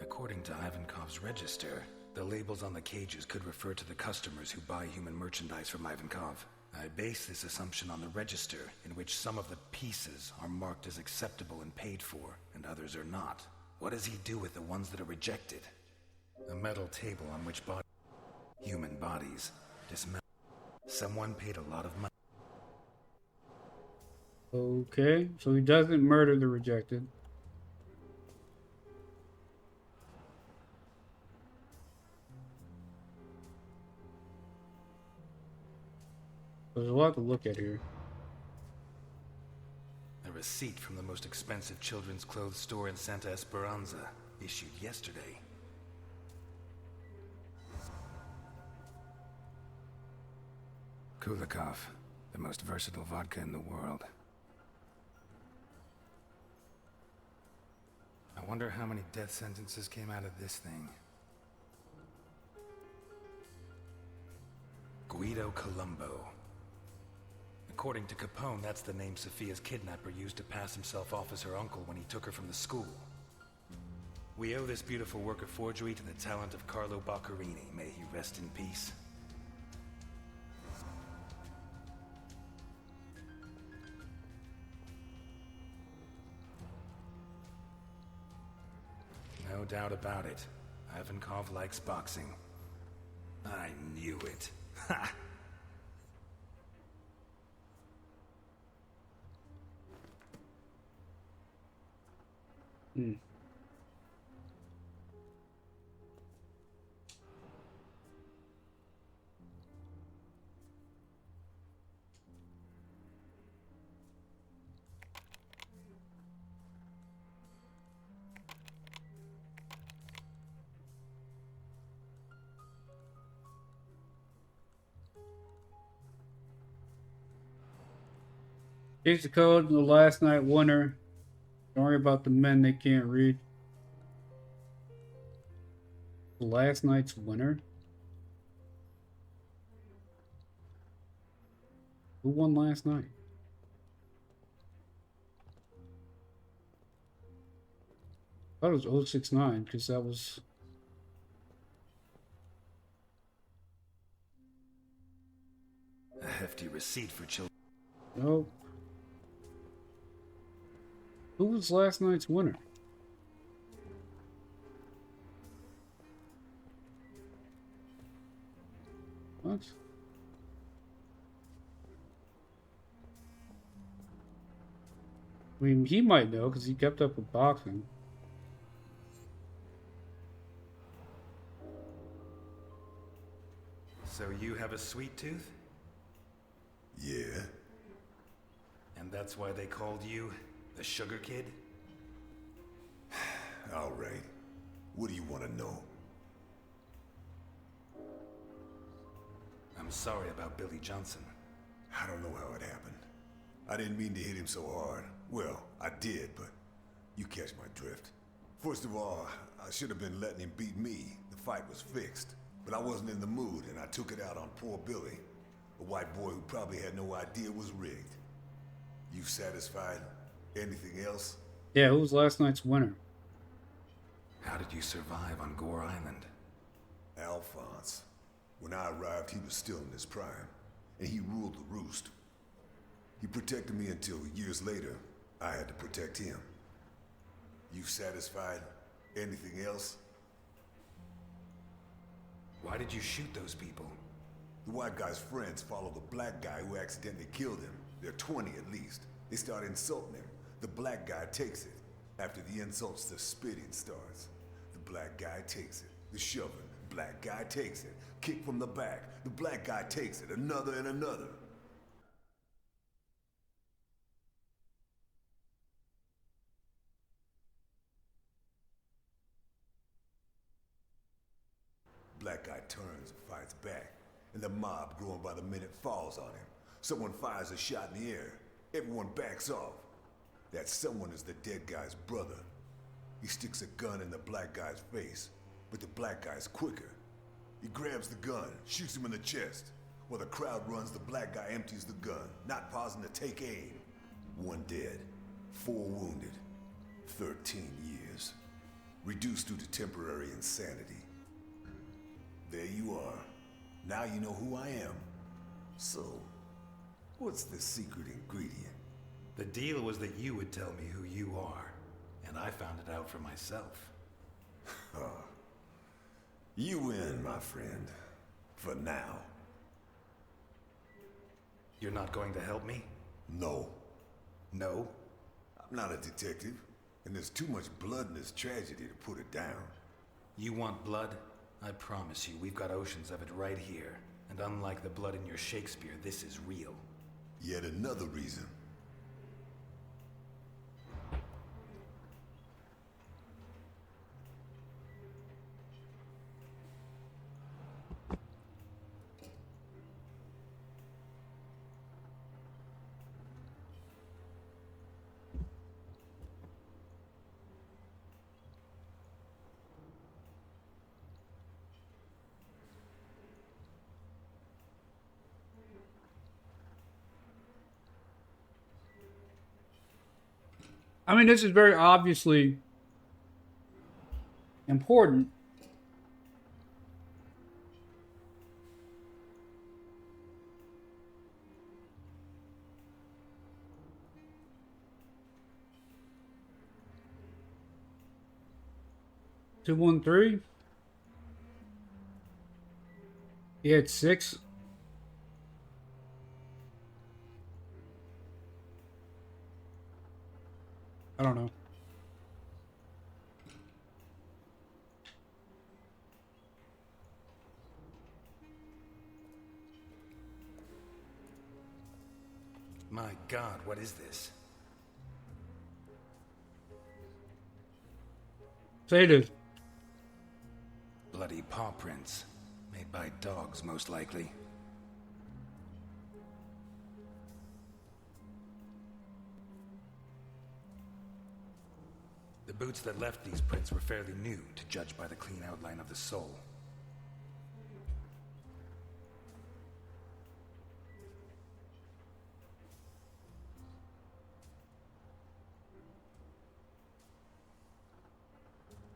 According to Ivankov's register, the labels on the cages could refer to the customers who buy human merchandise from Ivankov. I base this assumption on the register, in which some of the pieces are marked as acceptable and paid for, and others are not. What does he do with the ones that are rejected? A metal table on which human bodies dismembered. Someone paid a lot of money. Okay, so he doesn't murder the rejected. There's a lot to look at here. A receipt from the most expensive children's clothes store in Santa Esperanza, issued yesterday. Kulikov, the most versatile vodka in the world. I wonder how many death sentences came out of this thing. Guido Colombo. According to Capone, that's the name Sophia's kidnapper used to pass himself off as her uncle when he took her from the school. We owe this beautiful work of forgery to the talent of Carlo Boccherini. May he rest in peace. No doubt about it. Ivankov likes boxing. I knew it. Ha! Here's the code, the last night winner. Don't worry about the men they can't read. The last night's winner? Who won last night? I thought it was 069 because that was... A hefty receipt for children. No. Who was last night's winner? What? I mean, he might know because he kept up with boxing. So you have a sweet tooth? Yeah. And that's why they called you the Sugar Kid? All right. What do you want to know? I'm sorry about Billy Johnson. I don't know how it happened. I didn't mean to hit him so hard. Well, I did, but you catch my drift. First of all, I should have been letting him beat me. The fight was fixed. But I wasn't in the mood, and I took it out on poor Billy, a white boy who probably had no idea it was rigged. You satisfied? Anything else? Yeah, who was last night's winner? How did you survive on Gore Island? Alphonse. When I arrived, he was still in his prime, and he ruled the roost. He protected me until, years later, I had to protect him. You satisfied? Anything else? Why did you shoot those people? The white guy's friends follow the black guy who accidentally killed him. There are 20 at least. They start insulting him. The black guy takes it. After the insults, the spitting starts. The black guy takes it. The shoving. Black guy takes it. Kick from the back. The black guy takes it. Another and another. Black guy turns and fights back, and the mob growing by the minute falls on him. Someone fires a shot in the air. Everyone backs off. That someone is the dead guy's brother, He sticks a gun in the black guy's face, but the black guy's quicker. He grabs the gun, shoots him in the chest. While the crowd runs, the black guy empties the gun, not pausing to take aim. 1 dead, 4 wounded, 13 years. Reduced due to temporary insanity. There you are. Now you know who I am. So, what's the secret ingredient? The deal was that you would tell me who you are, and I found it out for myself. You win, my friend. For now. You're not going to help me? No. No? I'm not a detective, and there's too much blood in this tragedy to put it down. You want blood? I promise you, we've got oceans of it right here. And unlike the blood in your Shakespeare, this is real. Yet another reason. I mean, this is very obviously important. Two, 1, 3. He had 6. I don't know. My God, what is this? Say this. Bloody paw prints. Made by dogs, most likely. The boots that left these prints were fairly new, to judge by the clean outline of the sole.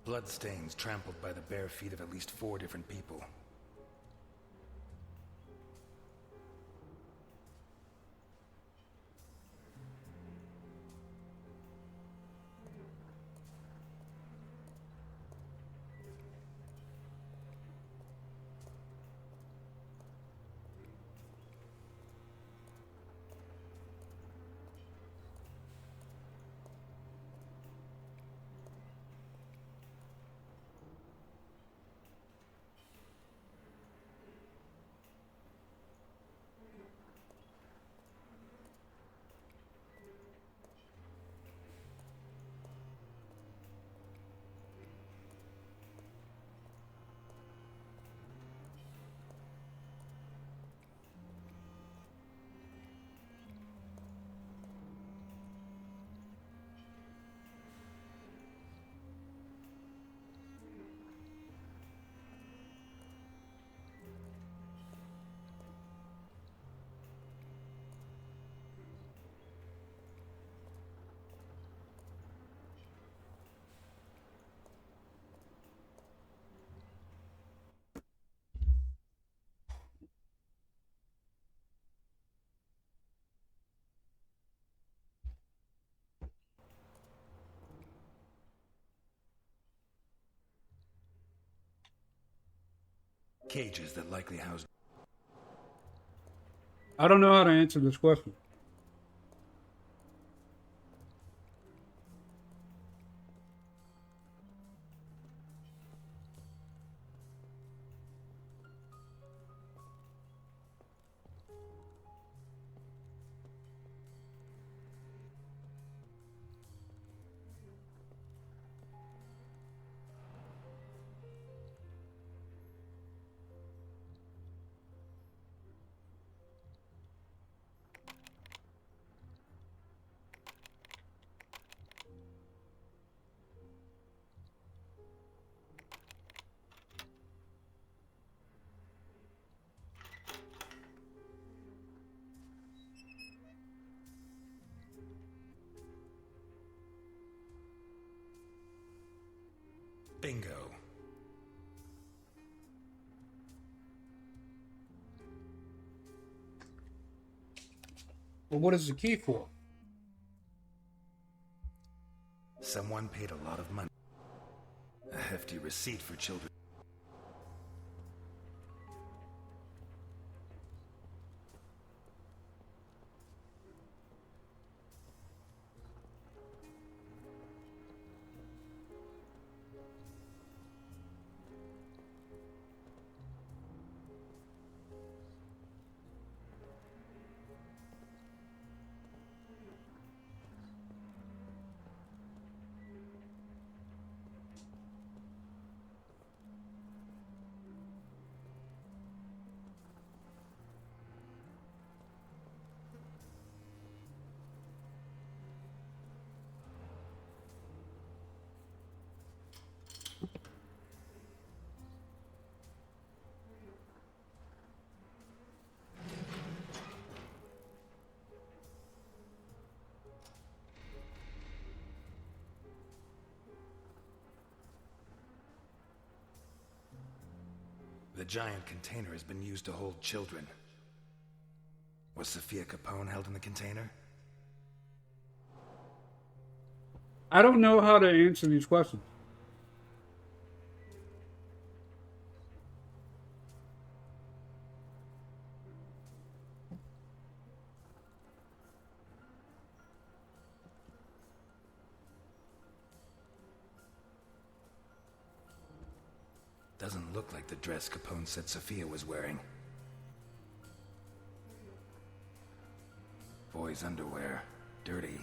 Bloodstains trampled by the bare feet of at least 4 different people. Cages that likely housed... I don't know how to answer this question. Bingo. Well, what is the key for? Someone paid a lot of money. A hefty receipt for children. The giant container has been used to hold children. Was Sophia Capone held in the container? I don't know how to answer these questions. Doesn't look like the dress Capone said Sophia was wearing. Boy's underwear. Dirty.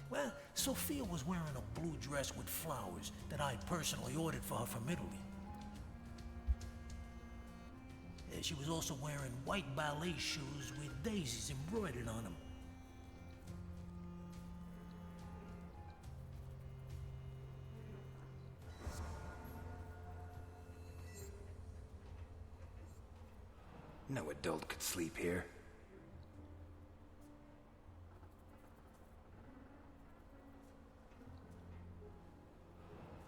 Well, Sophia was wearing a blue dress with flowers that I personally ordered for her from Italy. She was also wearing white ballet shoes with daisies embroidered on them. No adult could sleep here.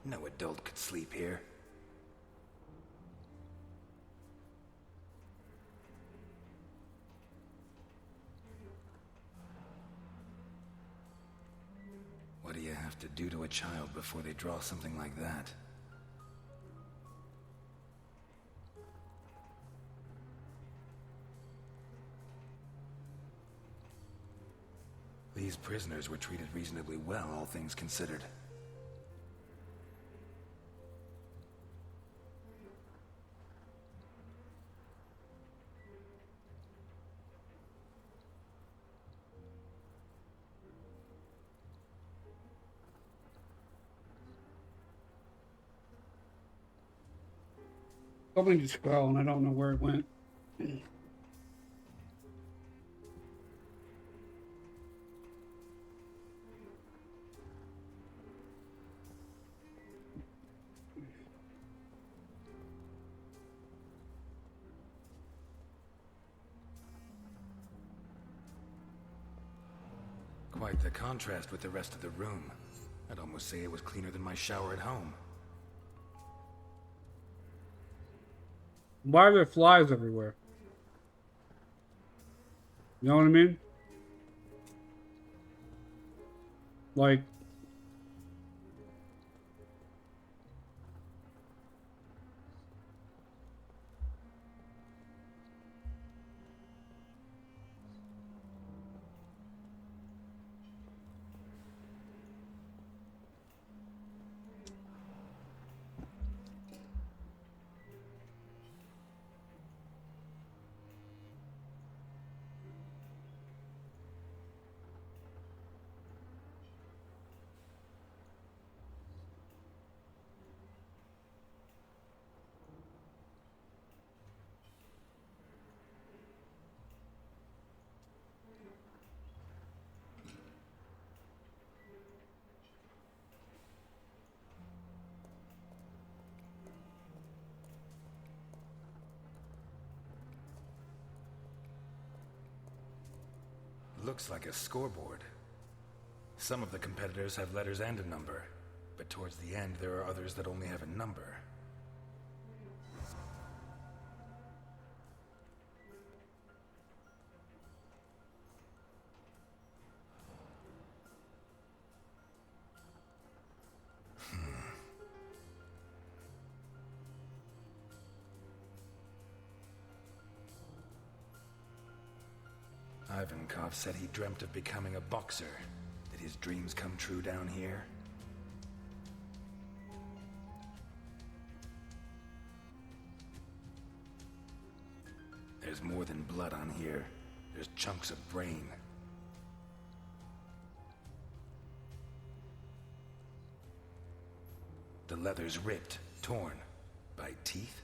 No adult could sleep here. What do you have to do to a child before they draw something like that? These prisoners were treated reasonably well, all things considered. Something just fell and I don't know where it went. Quite the contrast with the rest of the room. I'd almost say it was cleaner than my shower at home. Why are there flies everywhere? You know what I mean? Like, Looks like a scoreboard. Some of the competitors have letters and a number. but towards the end there are others that only have a number. Ivankov said he dreamt of becoming a boxer. Did his dreams come true down here? There's more than blood on here. There's chunks of brain. The leather's ripped, torn. By teeth?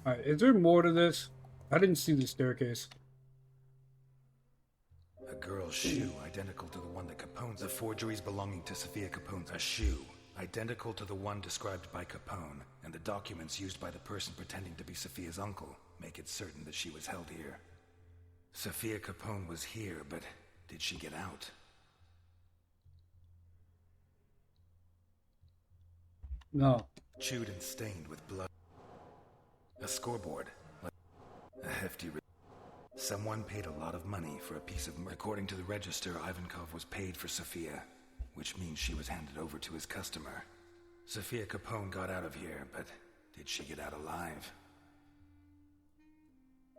Alright, is there more to this? I didn't see the staircase. A girl's shoe identical to the one that Capone's. The forgeries belonging to Sophia Capone's. A shoe identical to the one described by Capone, and the documents used by the person pretending to be Sophia's uncle make it certain that she was held here. Sophia Capone was here, but did she get out? No. Chewed and stained with blood. A scoreboard. A hefty... Someone paid a lot of money for a piece of... According to the register, Ivankov was paid for Sophia, which means she was handed over to his customer. Sophia Capone got out of here, but did she get out alive?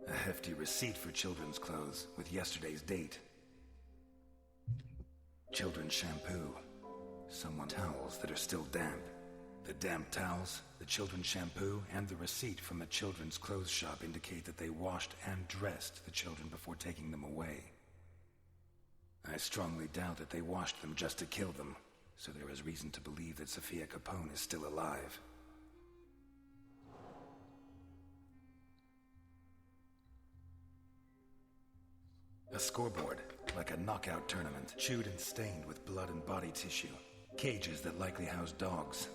A hefty receipt for children's clothes with yesterday's date. Children's shampoo. Someone towels that are still damp. The damp towels, the children's shampoo, and the receipt from a children's clothes shop indicate that they washed and dressed the children before taking them away. I strongly doubt that they washed them just to kill them, so there is reason to believe that Sophia Capone is still alive. A scoreboard, like a knockout tournament, chewed and stained with blood and body tissue. Cages that likely house dogs.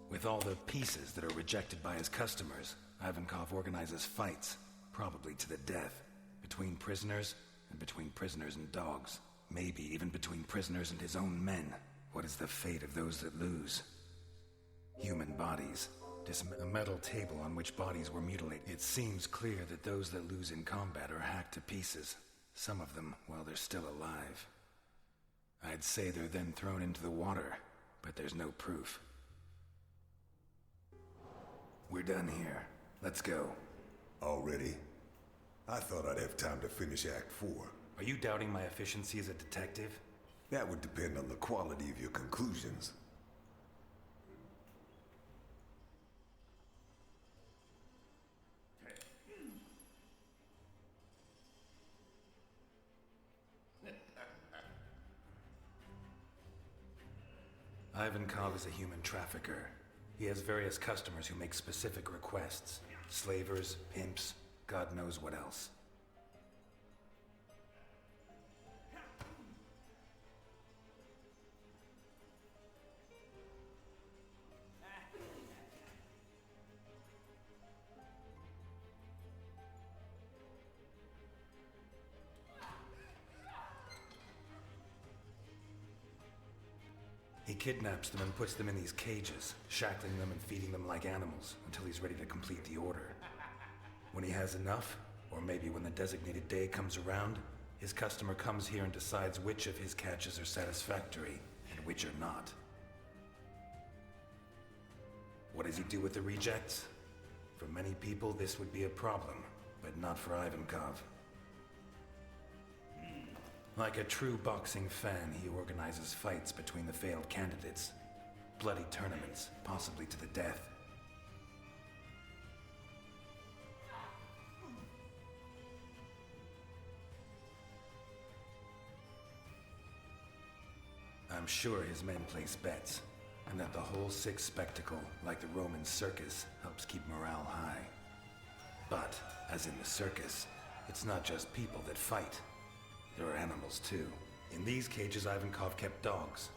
With all the pieces that are rejected by his customers, Ivankov organizes fights, probably to the death, between prisoners and between prisoners and dogs. Maybe even between prisoners and his own men. What is the fate of those that lose? Human bodies. A metal table on which bodies were mutilated. It seems clear that those that lose in combat are hacked to pieces. Some of them while they're still alive. I'd say they're then thrown into the water, but there's no proof. We're done here. Let's go. Already? I thought I'd have time to finish Act 4. Are you doubting my efficiency as a detective? That would depend on the quality of your conclusions. Ivankov is a human trafficker. He has various customers who make specific requests. Slavers, pimps, God knows what else. He kidnaps them and puts them in these cages, shackling them and feeding them like animals until he's ready to complete the order. When he has enough, or maybe when the designated day comes around, his customer comes here and decides which of his catches are satisfactory and which are not. What does he do with the rejects? For many people, this would be a problem, but not for Ivankov. Like a true boxing fan, he organizes fights between the failed candidates. Bloody tournaments, possibly to the death. I'm sure his men place bets, and that the whole sick spectacle, like the Roman circus, helps keep morale high. But, as in the circus, it's not just people that fight. There are animals too. In these cages, Ivankov kept dogs.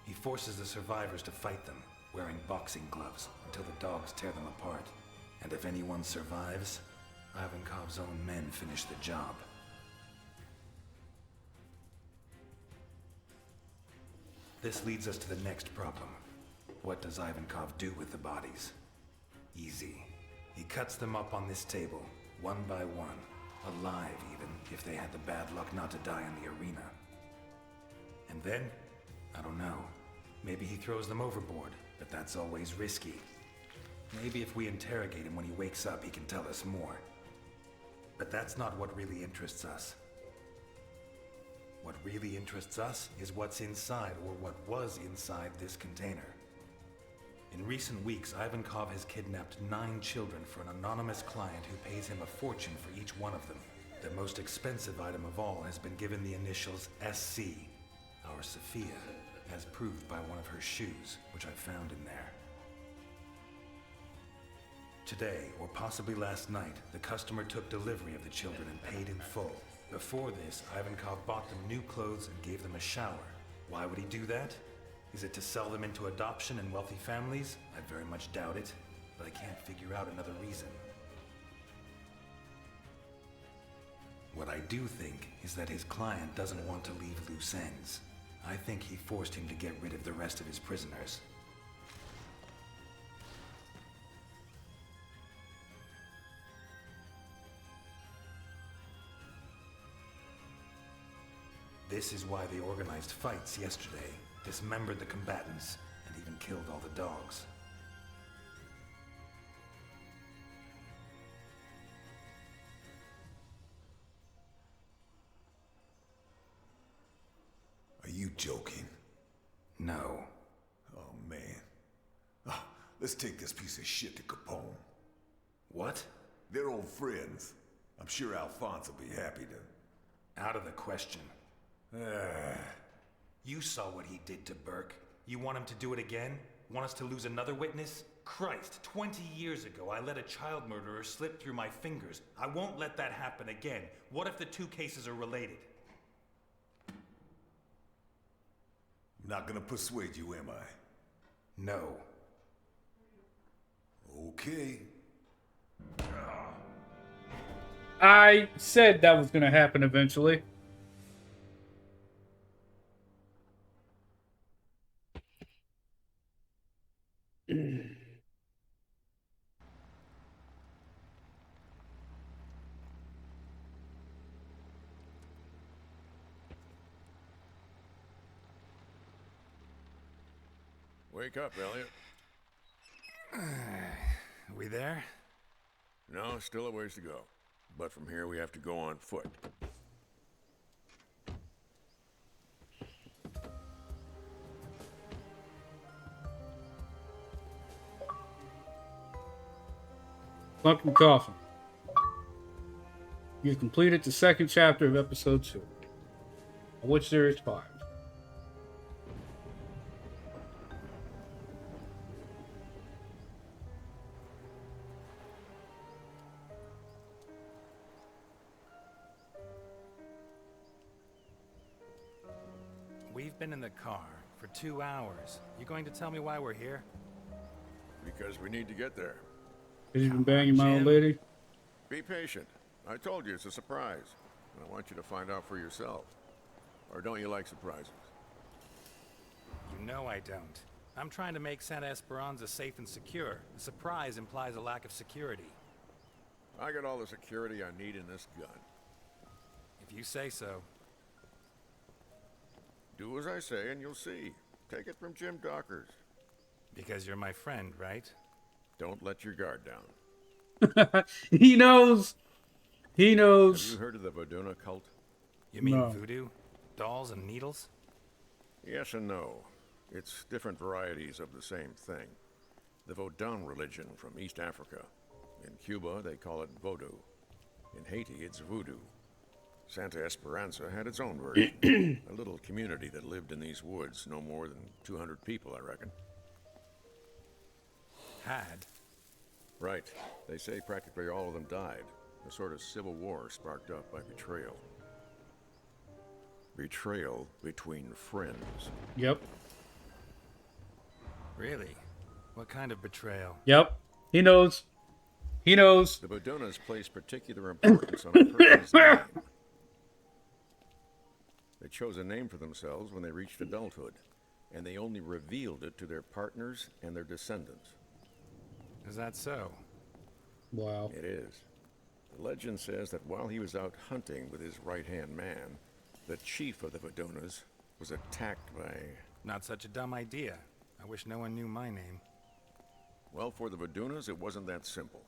He forces the survivors to fight them, wearing boxing gloves, until the dogs tear them apart. And if anyone survives, Ivankov's own men finish the job. This leads us to the next problem. What does Ivankov do with the bodies? Easy. He cuts them up on this table, one by one, alive even, if they had the bad luck not to die in the arena. And then, I don't know, maybe he throws them overboard, but that's always risky. Maybe if we interrogate him when he wakes up, he can tell us more. But that's not what really interests us. What really interests us is what's inside, or what was inside this container. In recent weeks, Ivankov has kidnapped 9 children for an anonymous client who pays him a fortune for each one of them. The most expensive item of all has been given the initials SC, our Sophia, as proved by one of her shoes, which I found in there. Today, or possibly last night, the customer took delivery of the children and paid in full. Before this, Ivankov bought them new clothes and gave them a shower. Why would he do that? Is it to sell them into adoption in wealthy families? I very much doubt it, but I can't figure out another reason. What I do think is that his client doesn't want to leave loose ends. I think he forced him to get rid of the rest of his prisoners. This is why they organized fights yesterday, dismembered the combatants, and even killed all the dogs. Are you joking? No. Oh, man. Ah, let's take this piece of shit to Capone. What? They're old friends. I'm sure Alphonse will be happy to... Out of the question. You saw what he did to Burke. You want him to do it again? Want us to lose another witness? Christ, 20 years ago, I let a child murderer slip through my fingers. I won't let that happen again. What if the 2 cases are related? I'm not gonna persuade you, am I? No. Okay. I said that was gonna happen eventually. Wake up, Elliot. We there? No, still a ways to go. But from here, we have to go on foot. Sunken Coffin. You've completed the 2nd chapter of episode 2, of which there is 5. We've been in the car for 2 hours. You going to tell me why we're here? Because we need to get there. Have you been banging my old lady? Be patient. I told you it's a surprise. And I want you to find out for yourself. Or don't you like surprises? You know I don't. I'm trying to make Santa Esperanza safe and secure. A surprise implies a lack of security. I got all the security I need in this gun. If you say so. Do as I say and you'll see. Take it from Jim Dockers. Because you're my friend, right? Don't let your guard down. He knows. He knows. Have you heard of the Voduna cult? You mean No. voodoo? Dolls and needles? Yes and no. It's different varieties of the same thing. The Vodun religion from East Africa. In Cuba, they call it Vodou. In Haiti, it's voodoo. Santa Esperanza had its own version. A little community that lived in these woods, no more than 200 people, I reckon. Had? Right. They say practically all of them died. A sort of civil war sparked up by betrayal. Betrayal between friends. Yep. Really? What kind of betrayal? Yep. He knows. He knows. The Bodonas place particular importance on a person's name. They chose a name for themselves when they reached adulthood, and they only revealed it to their partners and their descendants. Is that so? Wow. It is. The legend says that while he was out hunting with his right-hand man, the chief of the Bodonas was attacked by... Not such a dumb idea. I wish no one knew my name. Well, for the Bodonas, it wasn't that simple.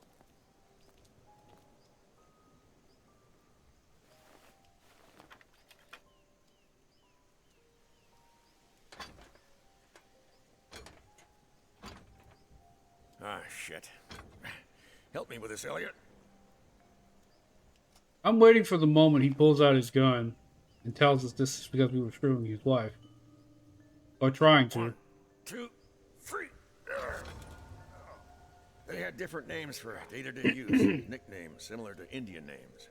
Ah, shit. Help me with this, Elliot. I'm waiting for the moment he pulls out his gun and tells us this is because we were screwing his wife. Or trying to. 1, 2, 3. They had different names for day-to-day use, nicknames similar to Indian names.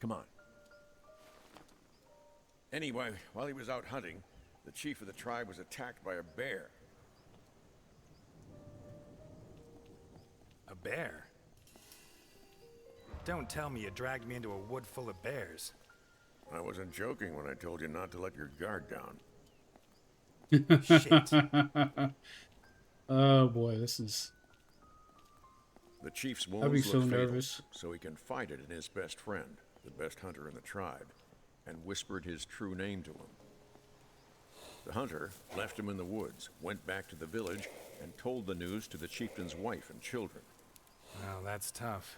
Come on. Anyway, while he was out hunting, the chief of the tribe was attacked by a bear. A bear? Don't tell me you dragged me into a wood full of bears. I wasn't joking when I told you not to let your guard down. Shit. Oh boy, this is... The chief's I'd be wounds so look fatal, nervous. so he confided in his best friend, the best hunter in the tribe, and whispered his true name to him. The hunter left him in the woods, went back to the village, and told the news to the chieftain's wife and children. Well, that's tough.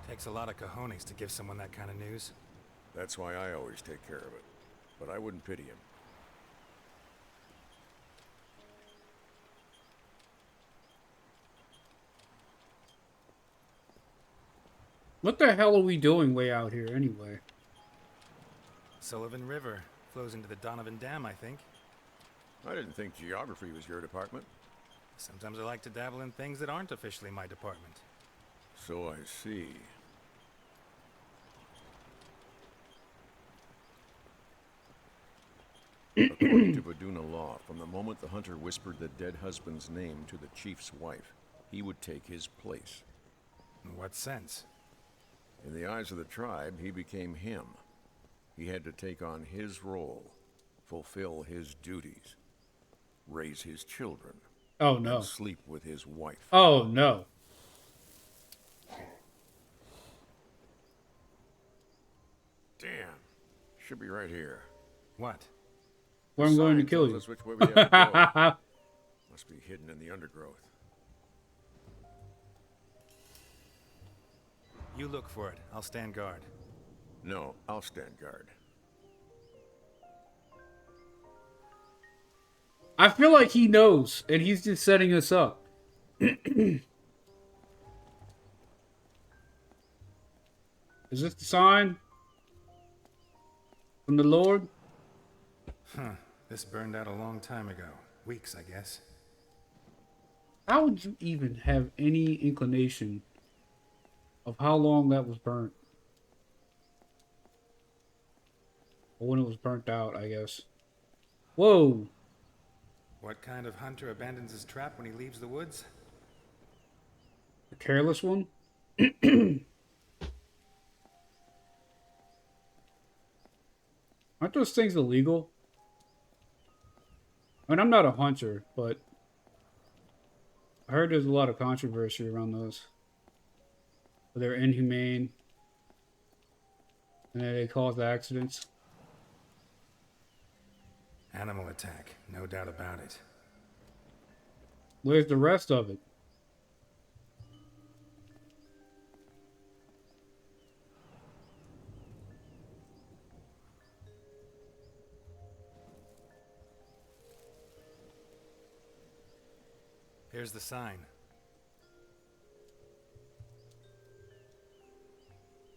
Takes a lot of cojones to give someone that kind of news. That's why I always take care of it. But I wouldn't pity him. What the hell are we doing way out here anyway? Sullivan River flows into the Donovan Dam, I think. I didn't think geography was your department. Sometimes I like to dabble in things that aren't officially my department. So I see. According to Vaduna law, from the moment the hunter whispered the dead husband's name to the chief's wife, he would take his place. In what sense? In the eyes of the tribe, he became him. He had to take on his role, fulfill his duties, raise his children. Oh no. And sleep with his wife. Oh no. Damn. Should be right here. What? Where I'm going to Sign kill tells you. us which way we have to go. Must be hidden in the undergrowth. You look for it. I'll stand guard. No, I'll stand guard. I feel like he knows, and he's just setting us up. Is this the sign from the Lord? Huh. This burned out a long time ago. Weeks, I guess. How would you even have any inclination of how long that was burnt? Or when it was burnt out, I guess. Whoa! What kind of hunter abandons his trap when he leaves the woods? A careless one? Aren't those things illegal? I mean, I'm not a hunter, but I heard there's a lot of controversy around those. They're inhumane, and they cause accidents. Animal attack, no doubt about it. Where's the rest of it? There's the sign.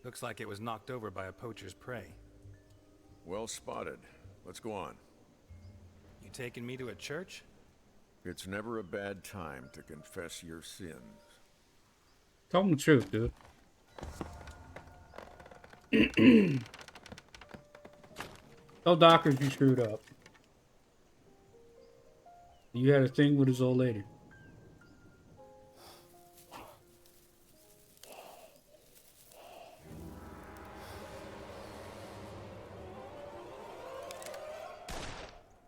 Looks like it was knocked over by a poacher's prey. Well spotted. Let's go on. You taking me to a church? It's never a bad time to confess your sins. Tell them the truth, dude. Tell Dockers you screwed up. You had a thing with his old lady.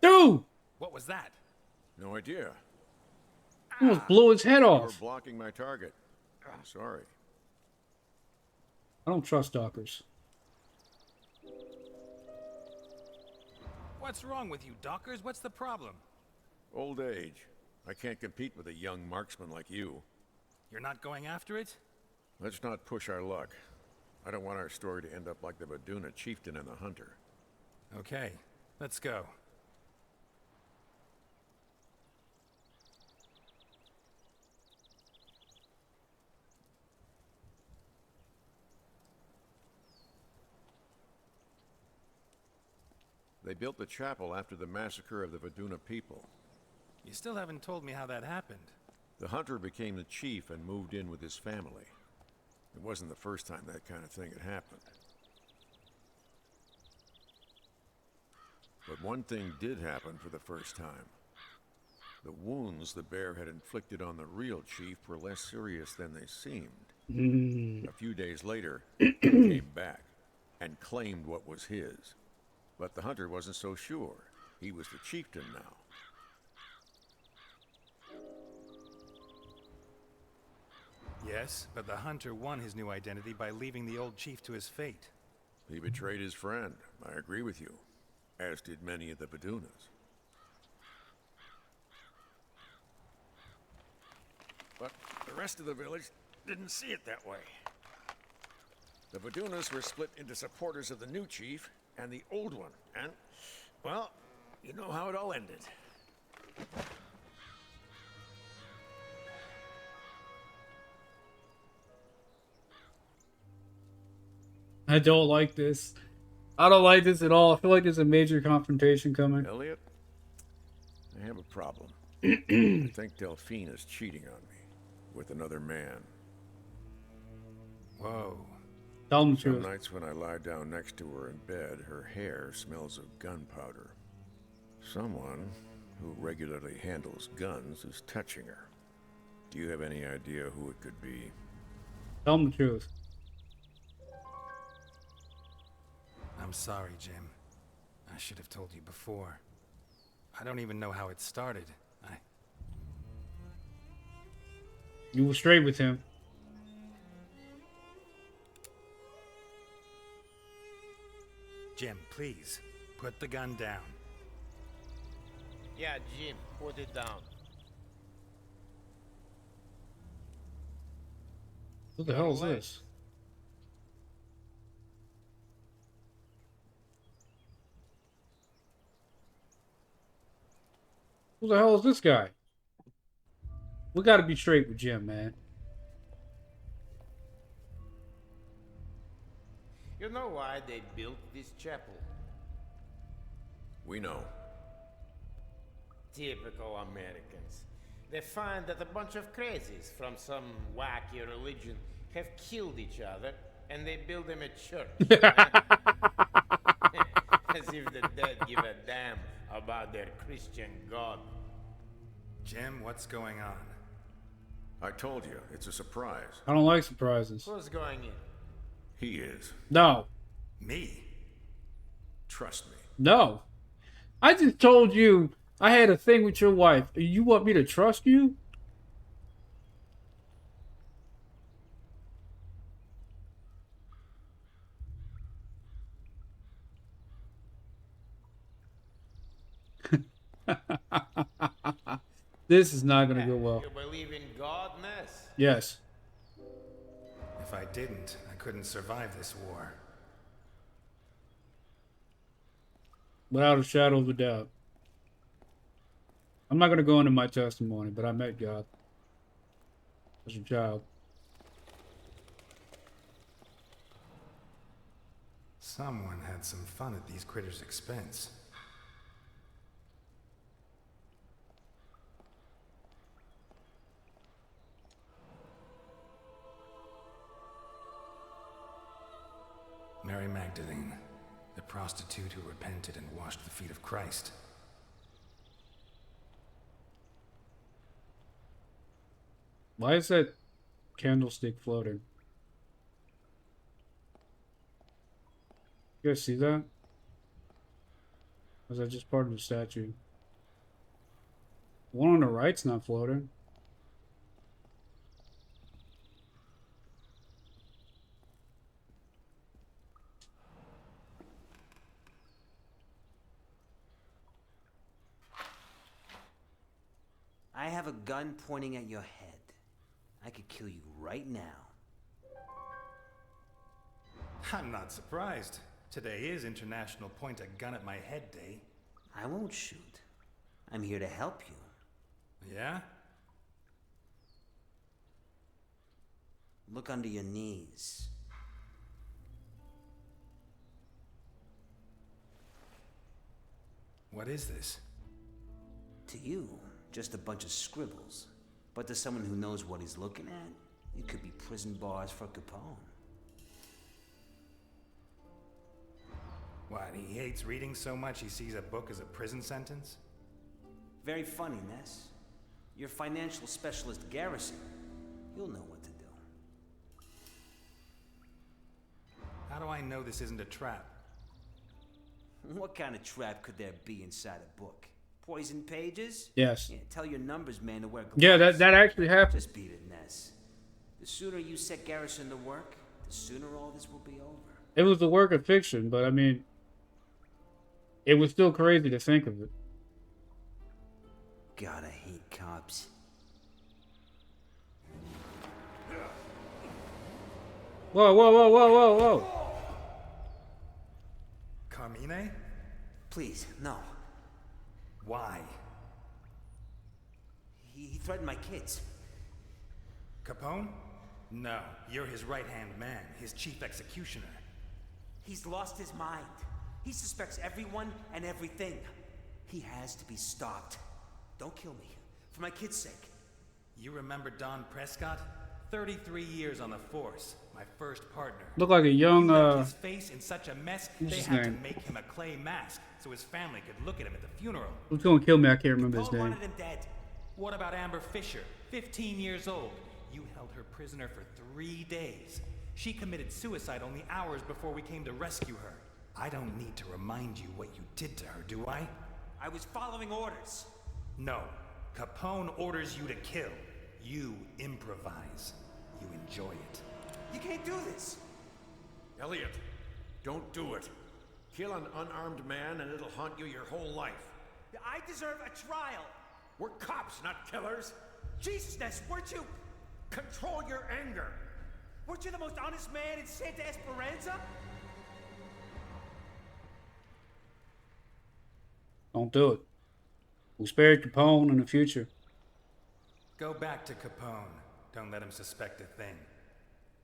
Dude! What was that? No idea. Almost blew his head You were off. blocking my target. Sorry. I don't trust Dockers. What's wrong with you, Dockers? What's the problem? Old age. I can't compete with a young marksman like you. You're not going after it? Let's not push our luck. I don't want our story to end up like the Vaduna chieftain and the hunter. Okay, let's go. They built the chapel after the massacre of the Vaduna people. You still haven't told me how that happened. The hunter became the chief and moved in with his family. It wasn't the first time that kind of thing had happened. But one thing did happen for the first time. The wounds the bear had inflicted on the real chief were less serious than they seemed. A few days later, he came back and claimed what was his. But the hunter wasn't so sure. He was the chieftain now. Yes, but the hunter won his new identity by leaving the old chief to his fate. He betrayed his friend. I agree with you. As did many of the Vadunas. But the rest of the village didn't see it that way. The Vadunas were split into supporters of the new chief and the old one. And, well, you know how it all ended. I don't like this. I don't like this at all. I feel like there's a major confrontation coming. Elliot, I have a problem. I think Delphine is cheating on me with another man. Whoa. Tell them the Some truth. nights when I lie down next to her in bed, her hair smells of gunpowder. Someone who regularly handles guns is touching her. Do you have any idea who it could be? Tell them the truth. I'm sorry, Jim. I should have told you before. I don't even know how it started. You were straight with him. Jim, please, put the gun down. Yeah, Jim, put it down. What the hell is this? Who the hell is this guy? We gotta be straight with Jim, man. You know why they built this chapel? We know. Typical Americans. They find that a bunch of crazies from some wacky religion have killed each other, and they build them a church. As if the dead give a damn about their Christian God. Jim, what's going on? I told you, it's a surprise. I don't like surprises. Who's going in? He is. No. Me? Trust me. No. I just told you I had a thing with your wife. You want me to trust you? This is not going to go well. You believe in God, Ness? Yes. If I didn't, I couldn't survive this war. Without a shadow of a doubt. I'm not going to go into my testimony, but I met God. as a child. Someone had some fun at these critters' expense. Mary Magdalene, the prostitute who repented and washed the feet of Christ. Why is that candlestick floating? You guys see that? Or is that just part of the statue? The one on the right's not floating. I have a gun pointing at your head. I could kill you right now. I'm not surprised. Today is International Point a Gun at My Head Day. I won't shoot. I'm here to help you. Yeah? Look under your knees. What is this? To you, just a bunch of scribbles. But to someone who knows what he's looking at, it could be prison bars for Capone. What, he hates reading so much he sees a book as a prison sentence? Very funny, Ness. Your financial specialist, Garrison. You'll know what to do. How do I know this isn't a trap? What kind of trap could there be inside a book? Poison pages? Yes. Yeah, tell your numbers man to wear gloves. Yeah, that actually happened. Just beat it, Ness. The sooner you set Garrison to work, the sooner all this will be over. It was a work of fiction, but I mean, it was still crazy to think of it. God, I hate cops. Whoa, whoa, whoa, whoa, whoa, whoa. Carmine? Please, no. Why? He threatened my kids. Capone? No, you're his right-hand man, his chief executioner. He's lost his mind. He suspects everyone and everything. He has to be stopped. Don't kill me. For my kids' sake. You remember Don Prescott? 33 years on the force. My first partner. Looked like a young, He left his face in such a mess, what's they his had name? to make him a clay mask so his family could look at him at the funeral. Who's gonna kill me? I can't remember his Capone name. wanted him dead. What about Amber Fisher, 15 years old? You held her prisoner for 3 days. She committed suicide only hours before we came to rescue her. I don't need to remind you what you did to her, do I? I was following orders. No. Capone orders you to kill. You improvise. You enjoy it. You can't do this. Elliot, don't do it. Kill an unarmed man and it'll haunt you your whole life. I deserve a trial. We're cops, not killers. Jesus, Ness, weren't you... Control your anger. Weren't you the most honest man in Santa Esperanza? Don't do it. We'll spare Capone in the future. Go back to Capone. Don't let him suspect a thing.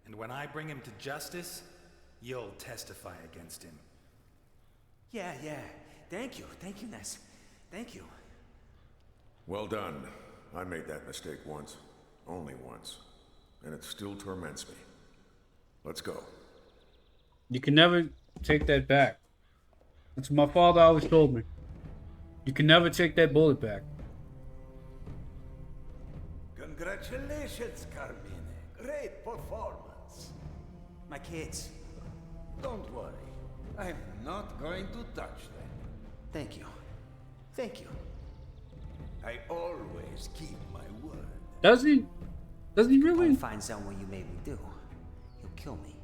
And when I bring him to justice, you'll testify against him. Yeah. Thank you, Ness. Thank you. Well done. I made that mistake once. Only once. And it still torments me. Let's go. You can never take that back. That's what my father always told me. You can never take that bullet back. Congratulations, Carmine. Great performance. My kids. Don't worry. I'm not going to touch them. Thank you. I always keep my word. Does he? Does he really? Capone finds out what you made me do. He'll kill me.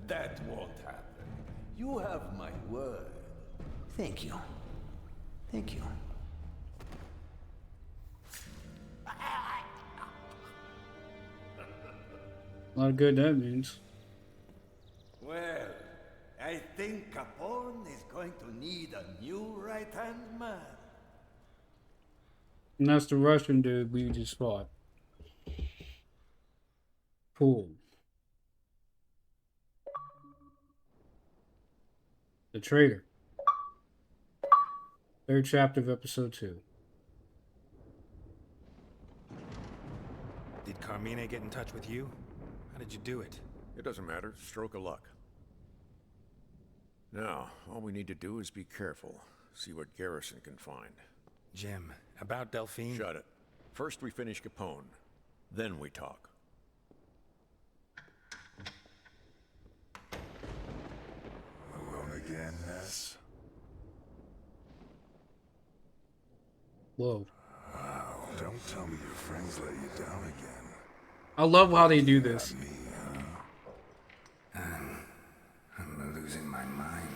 That won't happen. You have my word. Thank you. A lot of good that means. Well, I think Capone is going to need a new right-hand man. And that's the Russian dude we just fought. Cool. The Traitor. Third chapter of episode 2. Did Carmine get in touch with you? How did you do it? It doesn't matter. Stroke of luck. Now, all we need to do is be careful. See what Garrison can find. Jim, about Delphine? Shut it. First we finish Capone. Then we talk. Alone again, Ness? Whoa. Wow, don't tell me your friends let you down again. I love how they do this. Me, huh? I'm losing my mind.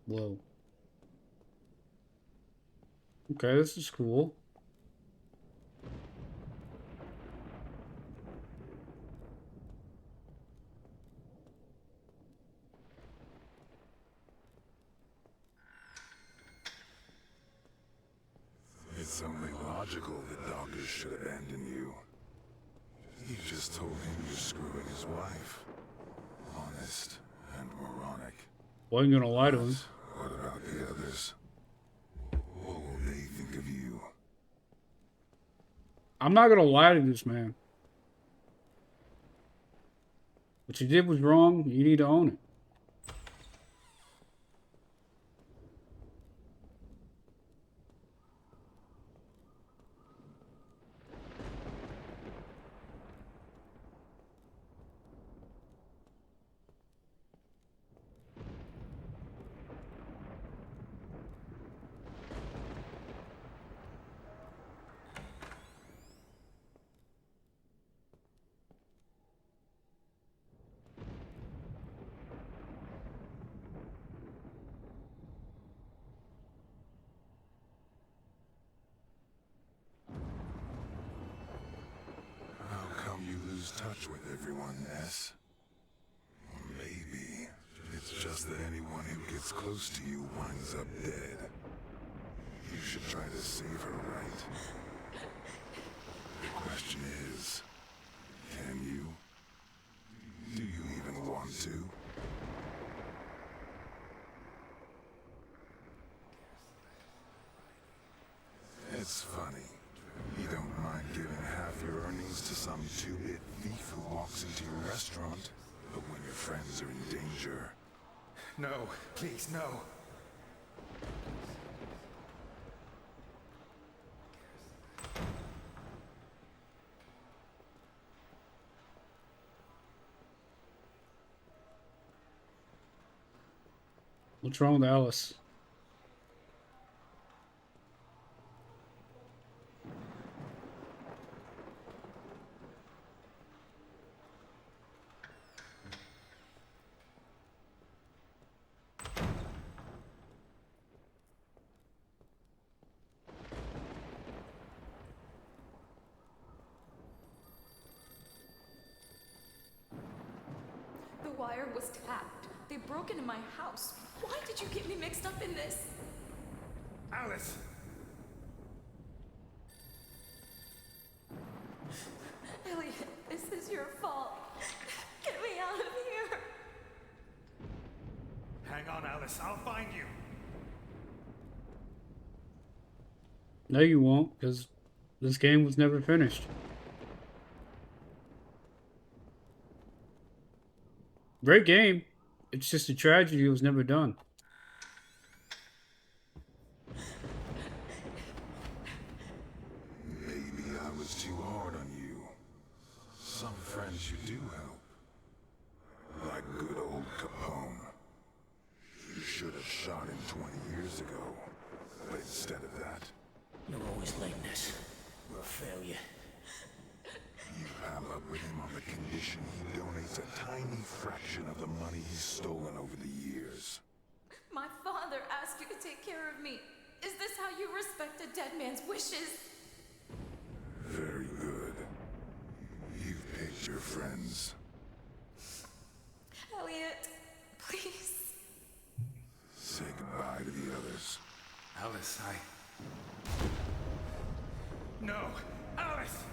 Whoa. Okay, this is cool. It's only logical that Dawkins should abandon you. You just told him you're screwing his wife. Honest and moronic. Wasn't gonna lie to him. What about the others? What will they think of you? I'm not gonna lie to this man. What you did was wrong. You need to own it. How come you lose touch with everyone, Ness? Maybe it's just that anyone who gets close to you winds up dead. You should try to save her, right? The question is, can you? Do you even want to? It's funny. You don't mind giving half your earnings to some two-bit thief who walks into your restaurant, but when your friends are in danger... No, please, no. What's wrong with Alice? The wire was tapped. They broke into my house. Why did you get me mixed up in this? Alice! Elliot, this is your fault. Get me out of here. Hang on, Alice. I'll find you. No, you won't, because this game was never finished. Great game. It's just a tragedy it was never done. Maybe I was too hard on you. Some friends you do help. Like good old Capone. You should have shot him 20 years ago. But instead of that, You're always late, Ness. We're a failure. you pal up with him on the condition he donates a tiny fraction of the money he's stolen over the years. My father asked you to take care of me. Is this how you respect a dead man's wishes? Very good. You've picked meet your friends. Elliot, please. Say goodbye to the others. Alice, No! Alice!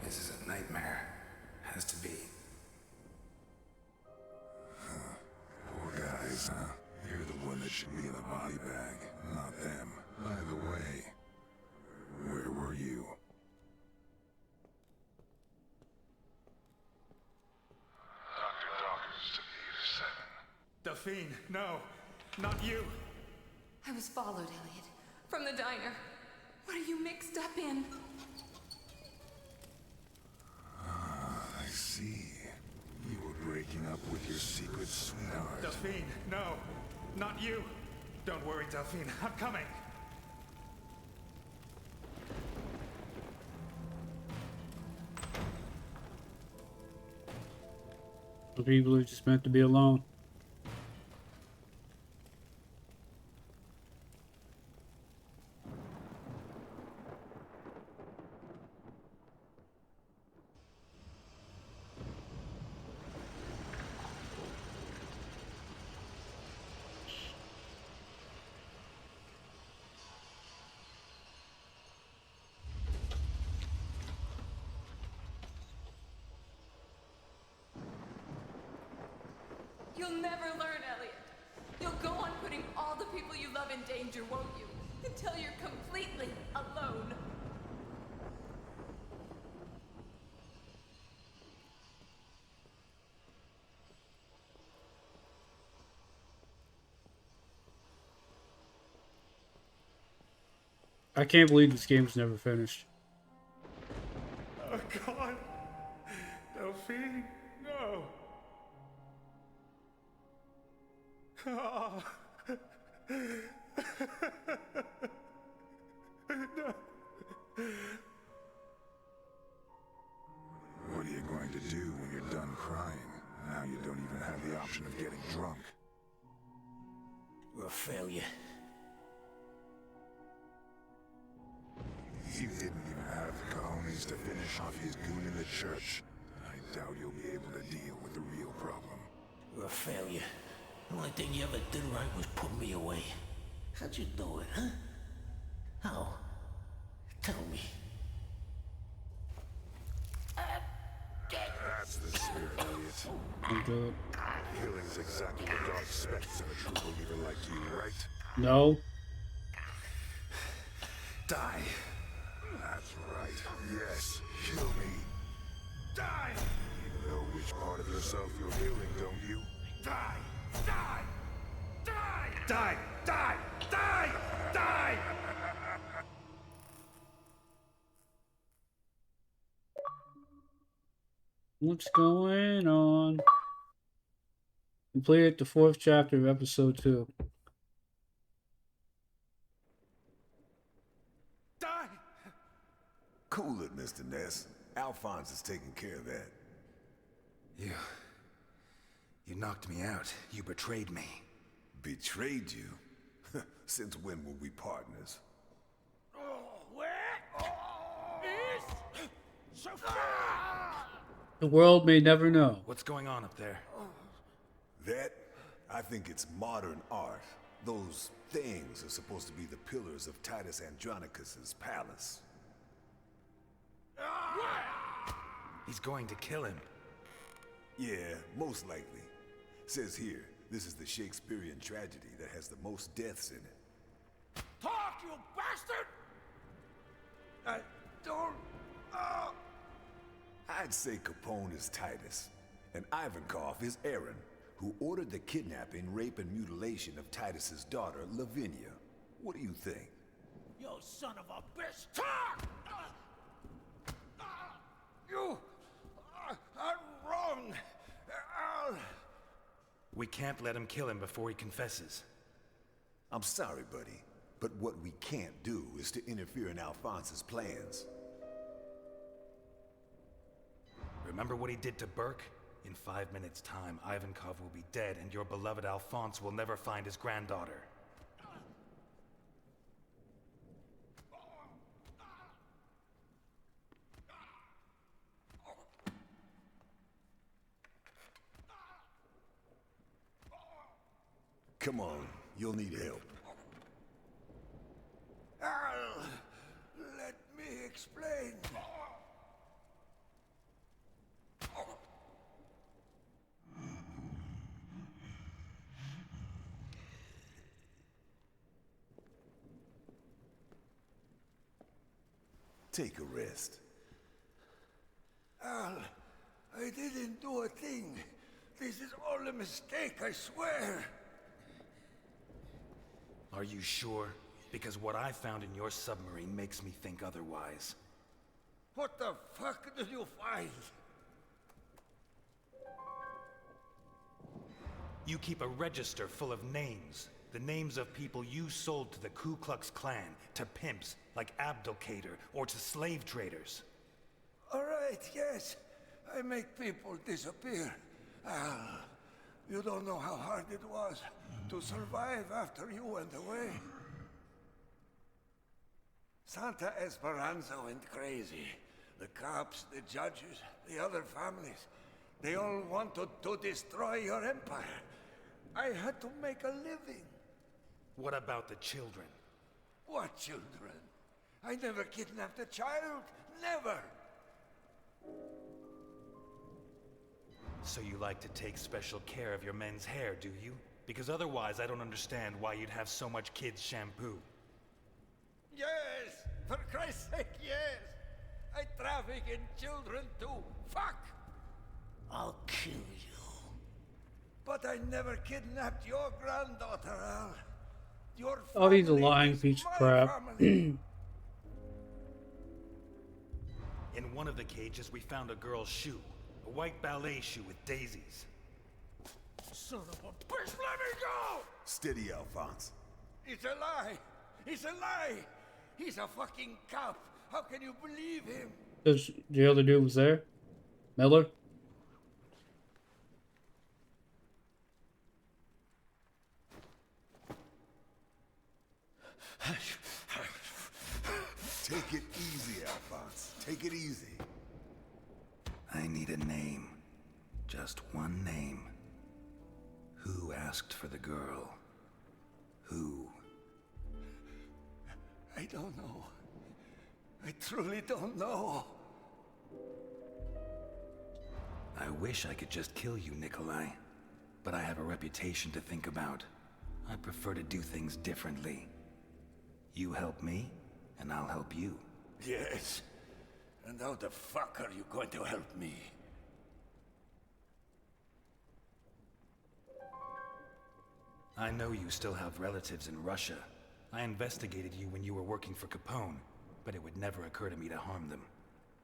This is a nightmare. Has to be. Poor guys, huh? You're the one that should be in the body bag, not them. By the way, where were you? Dr. Dawkins took you to 7. Delphine, no! Not you! I was followed, Elliot. From the diner. What are you mixed up in? I see. You were breaking up with your secret sweetheart. Delphine, no! Not you! Don't worry, Delphine. I'm coming! The people are just meant to be alone. You'll never learn, Elliot. You'll go on putting all the people you love in danger, won't you? Until you're completely alone. I can't believe this game's never finished. Oh, God! Delphine, no! Oh. No. What are you going to do when you're done crying? Now you don't even have the option of getting drunk. We're a failure. You didn't even have the cojones to finish off his goon in the church. I doubt you'll be able to deal with the real problem. We're a failure. The only thing you ever did right was put me away. How'd you do it, huh? How? Tell me. That's the spirit, Elliot. Don't do it. Killing's exactly what God expects of a true believer like you, right? No. Die. That's right. Yes, kill me. Die! You know which part of yourself you're healing, don't you? Die! Die! Die! Die! Die! Die! Die! What's going on? Completed the 4th chapter of episode 2. Die! Cool it, Mr. Ness. Alphonse is taking care of that. You knocked me out. You betrayed me. Betrayed you? Since when were we partners? The world may never know. What's going on up there? That? I think it's modern art. Those things are supposed to be the pillars of Titus Andronicus's palace. He's going to kill him. Yeah, most likely. Says here, this is the Shakespearean tragedy that has the most deaths in it. Talk, you bastard! I don't... I'd say Capone is Titus, and Ivankov is Aaron, who ordered the kidnapping, rape, and mutilation of Titus's daughter, Lavinia. What do you think? You son of a bitch! Talk! You are wrong. We can't let him kill him before he confesses. I'm sorry, buddy, but what we can't do is to interfere in Alphonse's plans. Remember what he did to Burke? In 5 minutes' time, Ivankov will be dead, and your beloved Alphonse will never find his granddaughter. Come on, you'll need help. Al, let me explain. Take a rest. Al, I didn't do a thing. This is all a mistake, I swear. Are you sure? Because what I found in your submarine makes me think otherwise. What the fuck did you find? You keep a register full of names. The names of people you sold to the Ku Klux Klan, to pimps like Abdulkader, or to slave traders. All right, yes. I make people disappear. Al, you don't know how hard it was to survive after you went away. Santa Esperanza went crazy. The cops, the judges, the other families, they all wanted to destroy your empire. I had to make a living. What about the children? What children? I never kidnapped a child. Never. So you like to take special care of your men's hair, do you? Because otherwise I don't understand why you'd have so much kids' shampoo. Yes! For Christ's sake, yes! I traffic in children too. Fuck! I'll kill you. But I never kidnapped your granddaughter, Al. Your Oh, he's a family lying is piece of my crap. family. In one of the cages we found a girl's shoe. A white ballet shoe with daisies. Son of a bitch, let me go! Steady, Alphonse. It's a lie! It's a lie! He's a fucking cop! How can you believe him? Does the other dude was there? Miller? Take it easy, Alphonse. Take it easy. I need a name. Just one name. Who asked for the girl? Who? I don't know. I truly don't know. I wish I could just kill you, Nikolai. But I have a reputation to think about. I prefer to do things differently. You help me, and I'll help you. Yes. And how the fuck are you going to help me? I know you still have relatives in Russia. I investigated you when you were working for Capone, but it would never occur to me to harm them.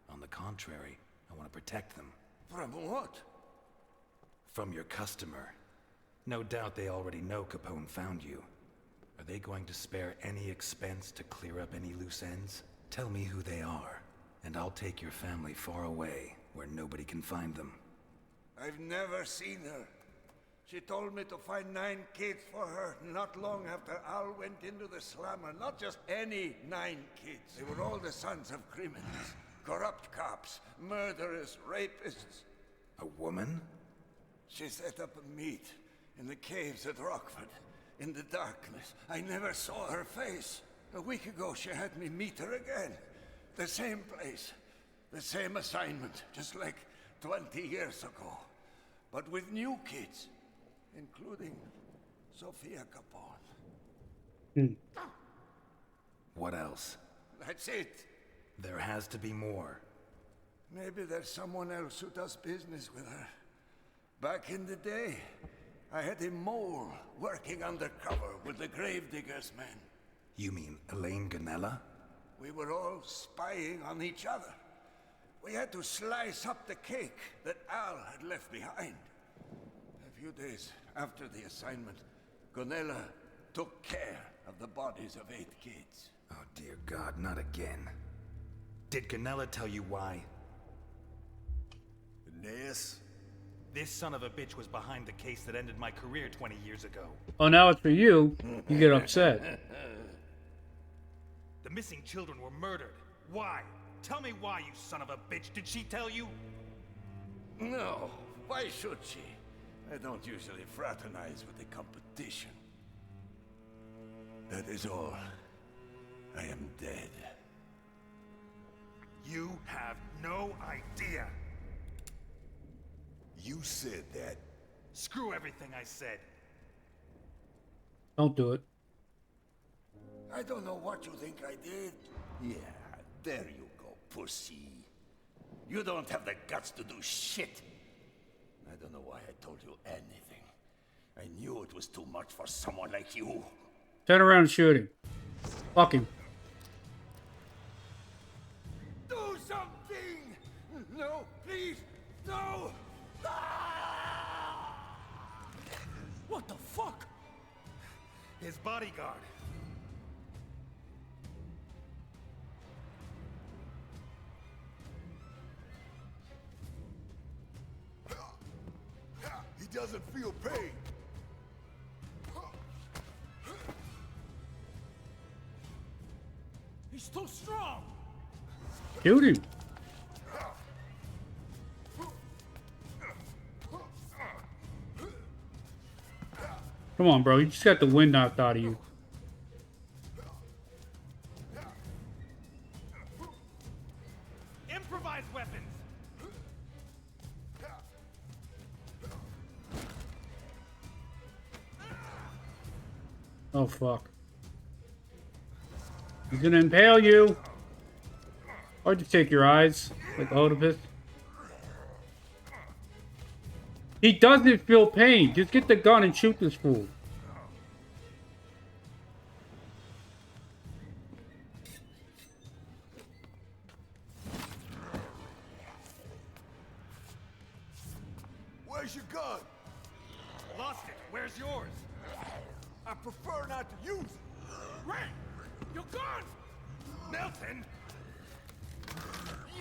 On the contrary, I want to protect them. From what? From your customer. No doubt they already know Capone found you. Are they going to spare any expense to clear up any loose ends? Tell me who they are, and I'll take your family far away, where nobody can find them. I've never seen her. She told me to find 9 kids for her not long after Al went into the slammer. Not just any 9 kids. They were all the sons of criminals. Corrupt cops, murderers, rapists. A woman? She set up a meet in the caves at Rockford. In the darkness. I never saw her face. A week ago she had me meet her again. The same place. The same assignment. Just like 20 years ago. But with new kids. Including Sophia Capone. What else? That's it. There has to be more. Maybe there's someone else who does business with her. Back in the day, I had a mole working undercover with the Gravediggers men. You mean Elaine Ganella? We were all spying on each other. We had to slice up the cake that Al had left behind. A few days after the assignment, Ganella took care of the bodies of 8 kids. Oh dear God, not again. Did Ganella tell you why? Ness? This son of a bitch was behind the case that ended my career 20 years ago. Oh, now it's for you. You get upset. The missing children were murdered. Why? Tell me why, you son of a bitch. Did she tell you? No. Why should she? I don't usually fraternize with the competition. That is all. I am dead. You have no idea. You said that. Screw everything I said. Don't do it. I don't know what you think I did. Yeah, there you go, pussy. You don't have the guts to do shit. I don't know why I told you anything. I knew it was too much for someone like you. Turn around and shoot him. Fuck him. Do something! No, please, no! What the fuck? His bodyguard. He doesn't feel pain. He's too strong. Shoot him. Come on, bro. You just got the wind knocked out of you. Improvised weapons. Oh, fuck. He's gonna impale you. Or just take your eyes, like Oedipus. He doesn't feel pain. Just get the gun and shoot this fool. Where's your gun? Lost it. Where's yours? I prefer not to use it. Ray! You're gone! Milton!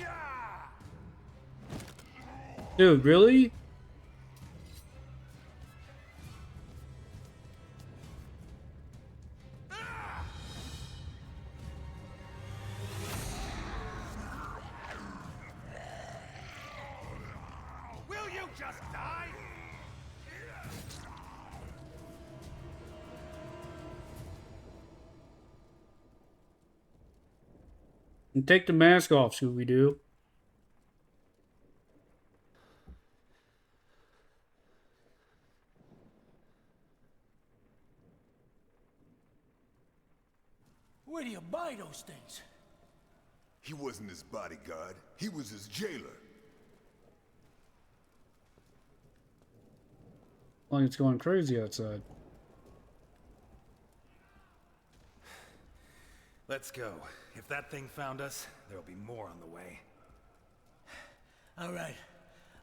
Yeah! Dude, really? Will you just die? And take the mask off, Scooby-Doo. Where do you buy those things? He wasn't his bodyguard. He was his jailer. Like it's going crazy outside. Let's go. If that thing found us, there'll be more on the way. All right.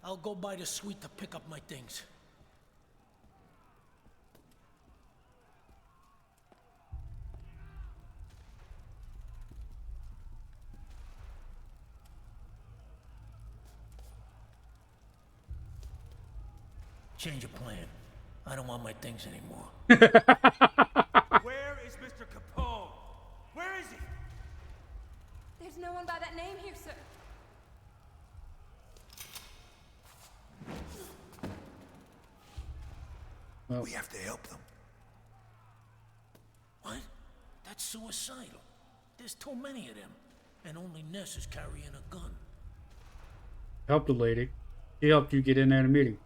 I'll go by the suite to pick up my things. Change of plan. I don't want my things anymore. Where is Mr. Capone? Where is he? There's no one by that name here, sir. Well, We have to help them. What? That's suicidal. There's too many of them. And only Ness is carrying a gun. help the lady. He helped you get in at a meeting.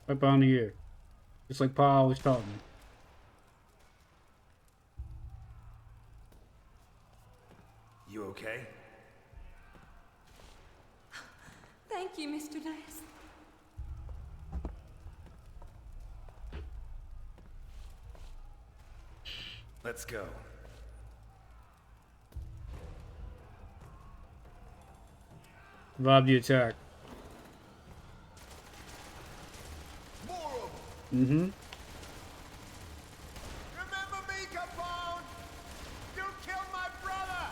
Right behind the ear. Just like Pa always taught me. You okay? Thank you, Mr. Ness. Let's go. Survive the attack. More of them. Mm-hmm. Remember me, Capone? You killed my brother!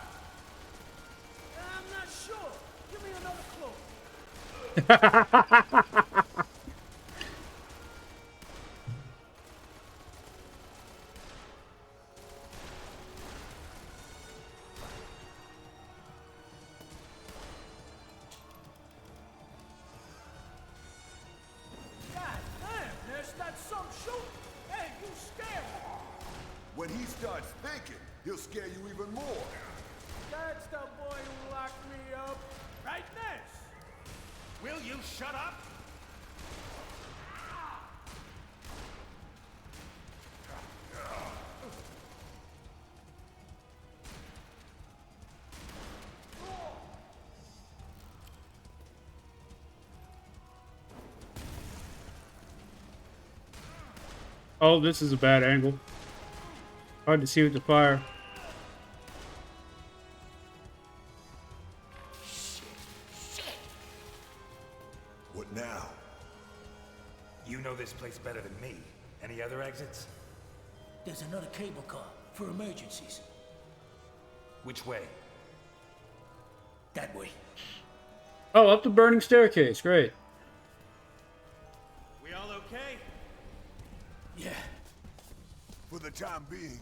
I'm not sure. Give me another clue. shooting. Hey, you scared. When he starts thinking, he'll scare you even more. That's the boy who locked me up. Right, Ness? Will you shut up? Oh, this is a bad angle. Hard to see with the fire. What now? You know this place better than me. Any other exits? There's another cable car for emergencies. Which way? That way. Oh, up the burning staircase. Great. We all okay? Yeah. For the time being.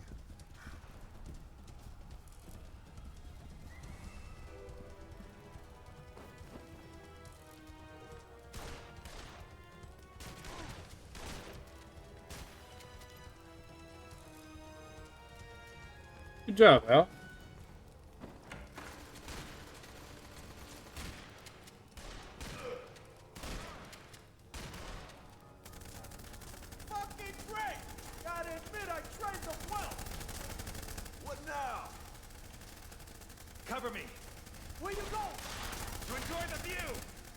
Good job, Al. Fucking great. Gotta admit, I trained them well. What now? Cover me. Where you go? To enjoy the view.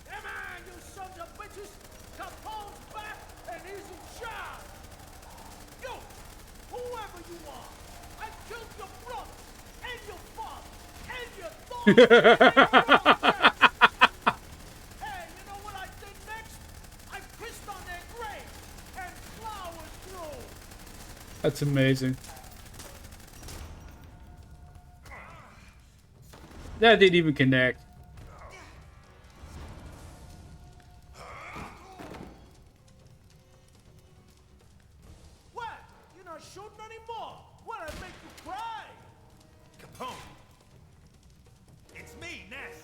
Come on, you sons of bitches. Capone's back, and he's in charge. You, whoever you are, I killed your brother, and your father, and your daughter. Hey, you know what I did next? I pissed on their grave, and flowers grew. That's amazing. That didn't even connect. What? You're not shooting anymore? What, I make you cry? Capone. It's me, Ness.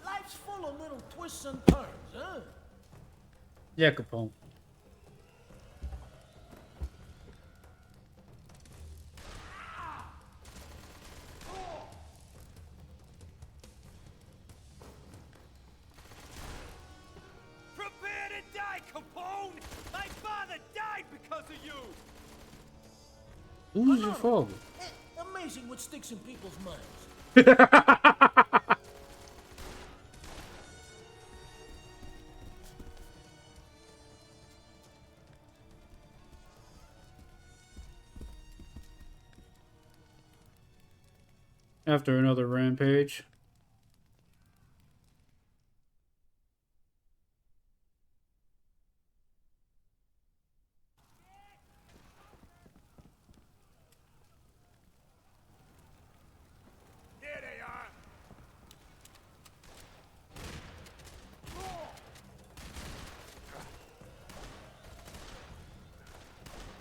Life's full of little twists and turns, huh? Yeah, Capone. Prepare to die, Capone! My father died because of you! Who's your father? Amazing what sticks in people's minds. After another rampage. Here they are!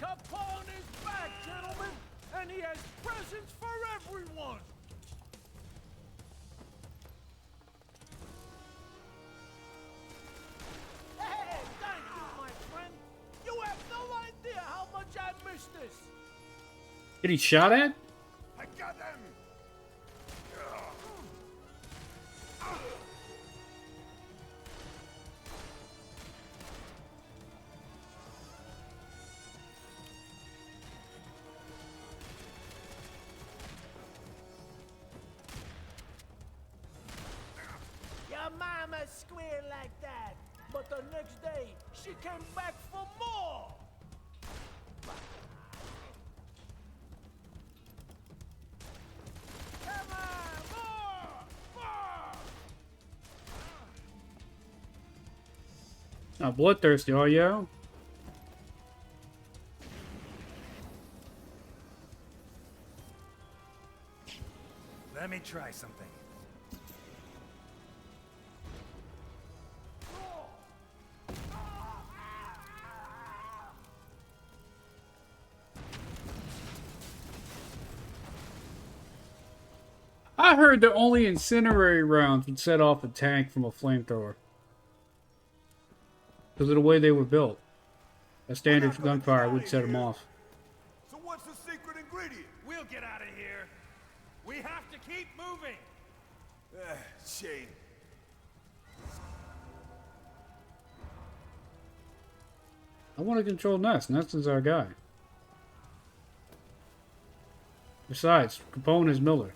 Capone is back, gentlemen, and he has presents for everyone. Hey, thank you, my friend. You have no idea how much I miss this. Get he shot at? I got them! Your mama squealed like that, but the next day she came back for more. Come on, more! Not bloodthirsty, are you? Let me try something. I heard that only incendiary rounds would set off a tank from a flamethrower. Because of the way they were built. A standard gunfire would set him off. So what's the secret ingredient? We'll get out of here. We have to keep moving. Shame. I want to control Ness. Ness is our guy. Besides, Capone is Miller.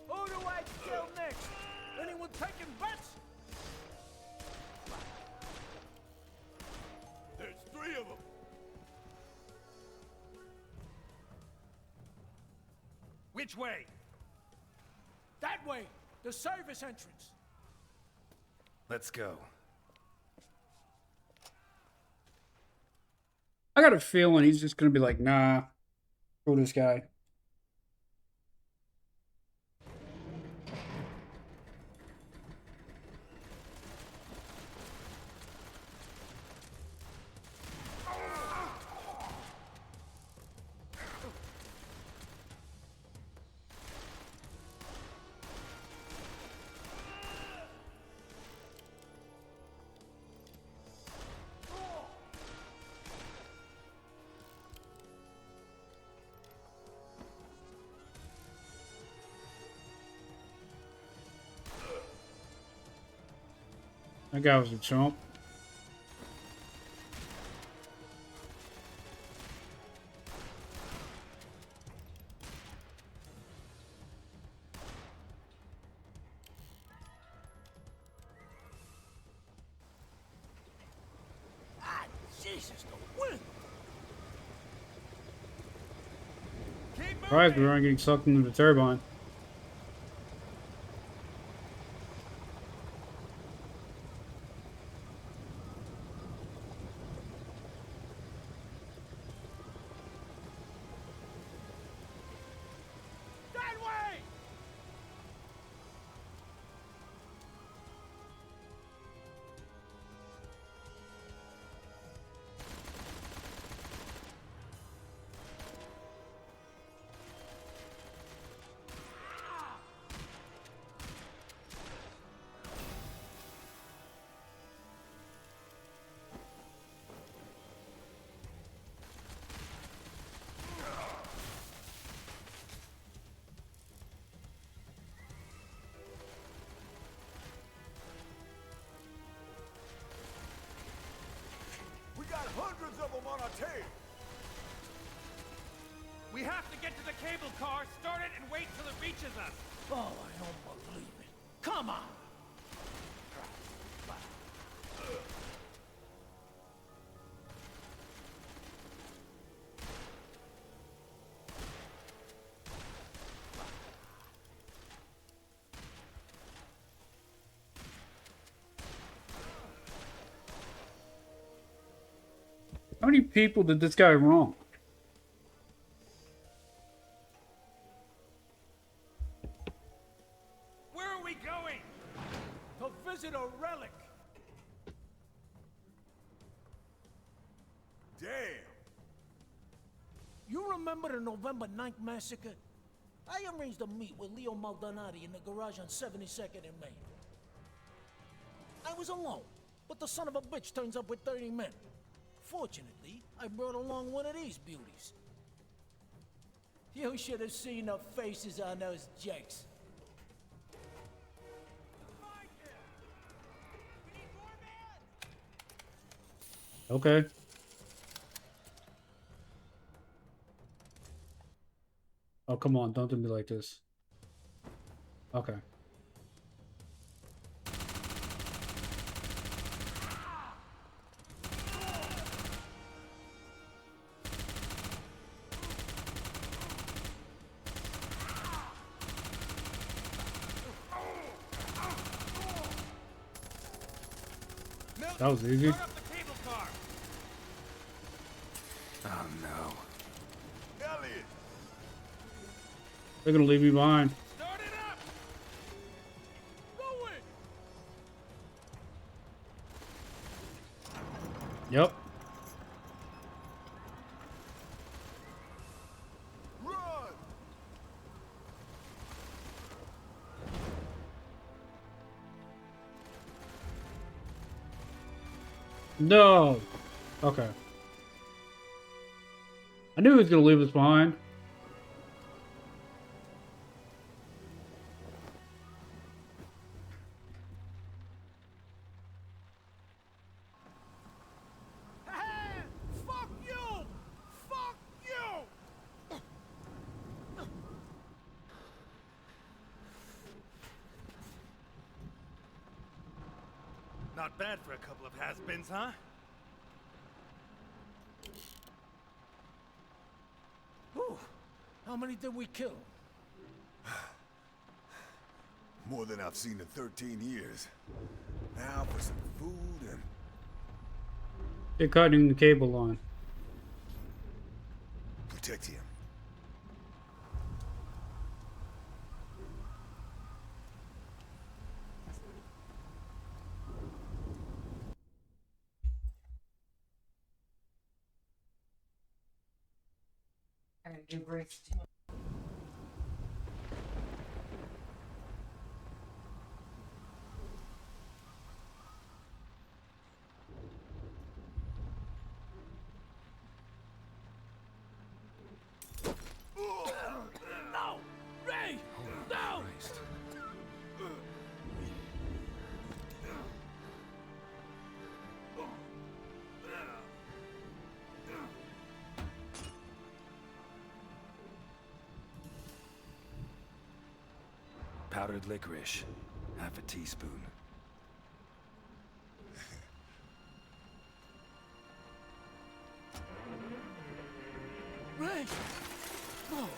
Who do I kill next? Anyone taking bets? There's 3 of them. Which way? That way, the service entrance. Let's go. I got a feeling he's just gonna be like, nah, screw this guy. That guy was a chump. Ah, Jesus, the wind. Surprised we aren't getting sucked into the turbine. That way! We got hundreds of them on our tail. We have to get to the cable car, start it, and wait till it reaches us. Oh, I don't believe it. Come on! How many people did this guy wrong? Where are we going? To visit a relic. Damn. You remember the November 9th massacre? I arranged a meet with Leo Maldonati in the garage on 72nd and Main. I was alone, but the son of a bitch turns up with 30 men. Fortunately, I brought along one of these beauties. You should have seen the faces on those jakes. Okay. Oh, come on. Don't do me like this. Okay. That was easy. Start up the cable car. Oh no. Elliot, They're gonna leave me behind. Start it up! Go it! Yep. No. Okay. I knew he was gonna leave us behind. Fuck you! Fuck you! Not bad for a couple of has-beens, huh? Whew. How many did we kill? More than I've seen in 13 years. Now for some food and... They're cutting the cable line. Protect him. I gotta do breaks. No! Ray! No! Powdered licorice, half a teaspoon. Ray! No!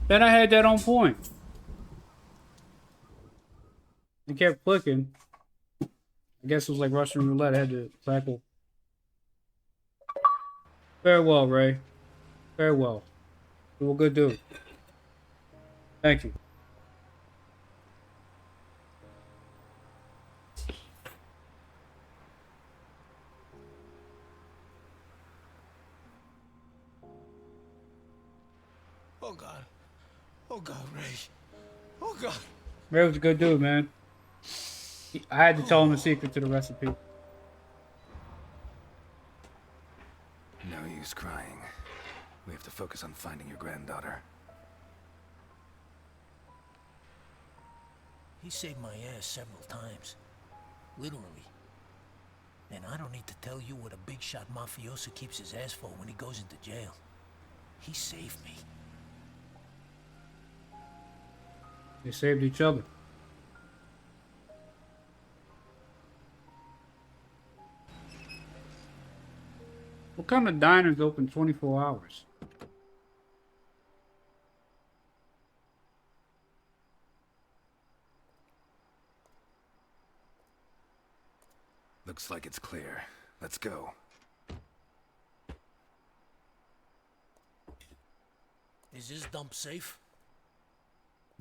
Then I had that on point. It kept clicking. I guess it was like Russian roulette. I had to tackle. Farewell, Ray. Farewell. You were a good dude. Thank you. Oh God. Oh God, Ray. Oh God. Ray was a good dude, man. I had to tell him the secret to the recipe. No use crying. We have to focus on finding your granddaughter. He saved my ass several times. Literally. And I don't need to tell you what a big shot mafioso keeps his ass for when he goes into jail. He saved me. They saved each other. What kind of diner's open 24 hours? Looks like it's clear. Let's go. Is this dump safe?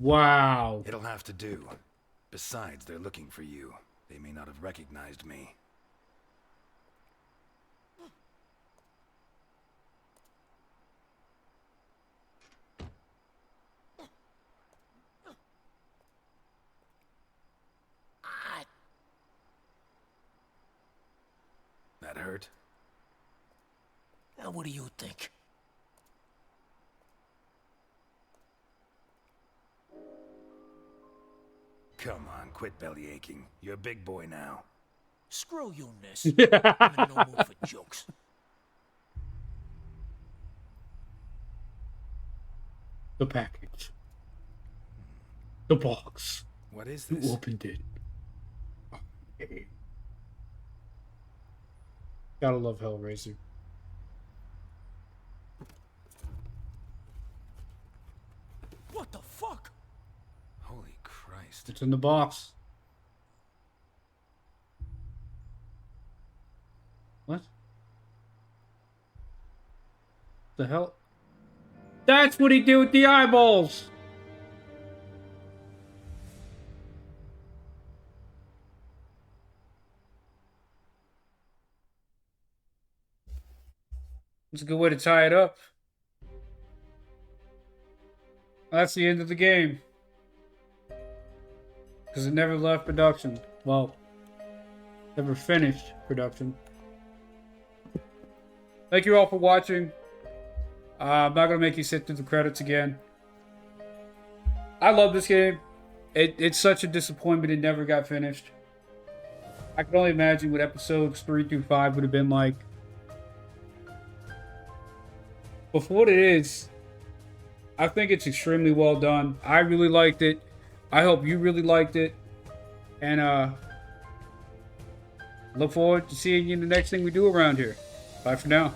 Wow. It'll have to do. Besides, they're looking for you. They may not have recognized me. That hurt? Now what do you think? Come on, quit belly aching. You're a big boy now. Screw you, Ness. I'm in no mood for jokes. The package. The box. What is You this? opened it. Okay. Gotta love Hellraiser. What the fuck? Holy Christ. It's in the box. What? The hell? That's what he did with the eyeballs! It's a good way to tie it up. That's the end of the game. Because it never left production. Well, never finished production. Thank you all for watching. I'm not going to make you sit through the credits again. I love this game. It's such a disappointment it never got finished. I can only imagine what episodes 3 through 5 would have been like. But for what it is, I think it's extremely well done. I really liked it. I hope you really liked it. And look forward to seeing you in the next thing we do around here. Bye for now.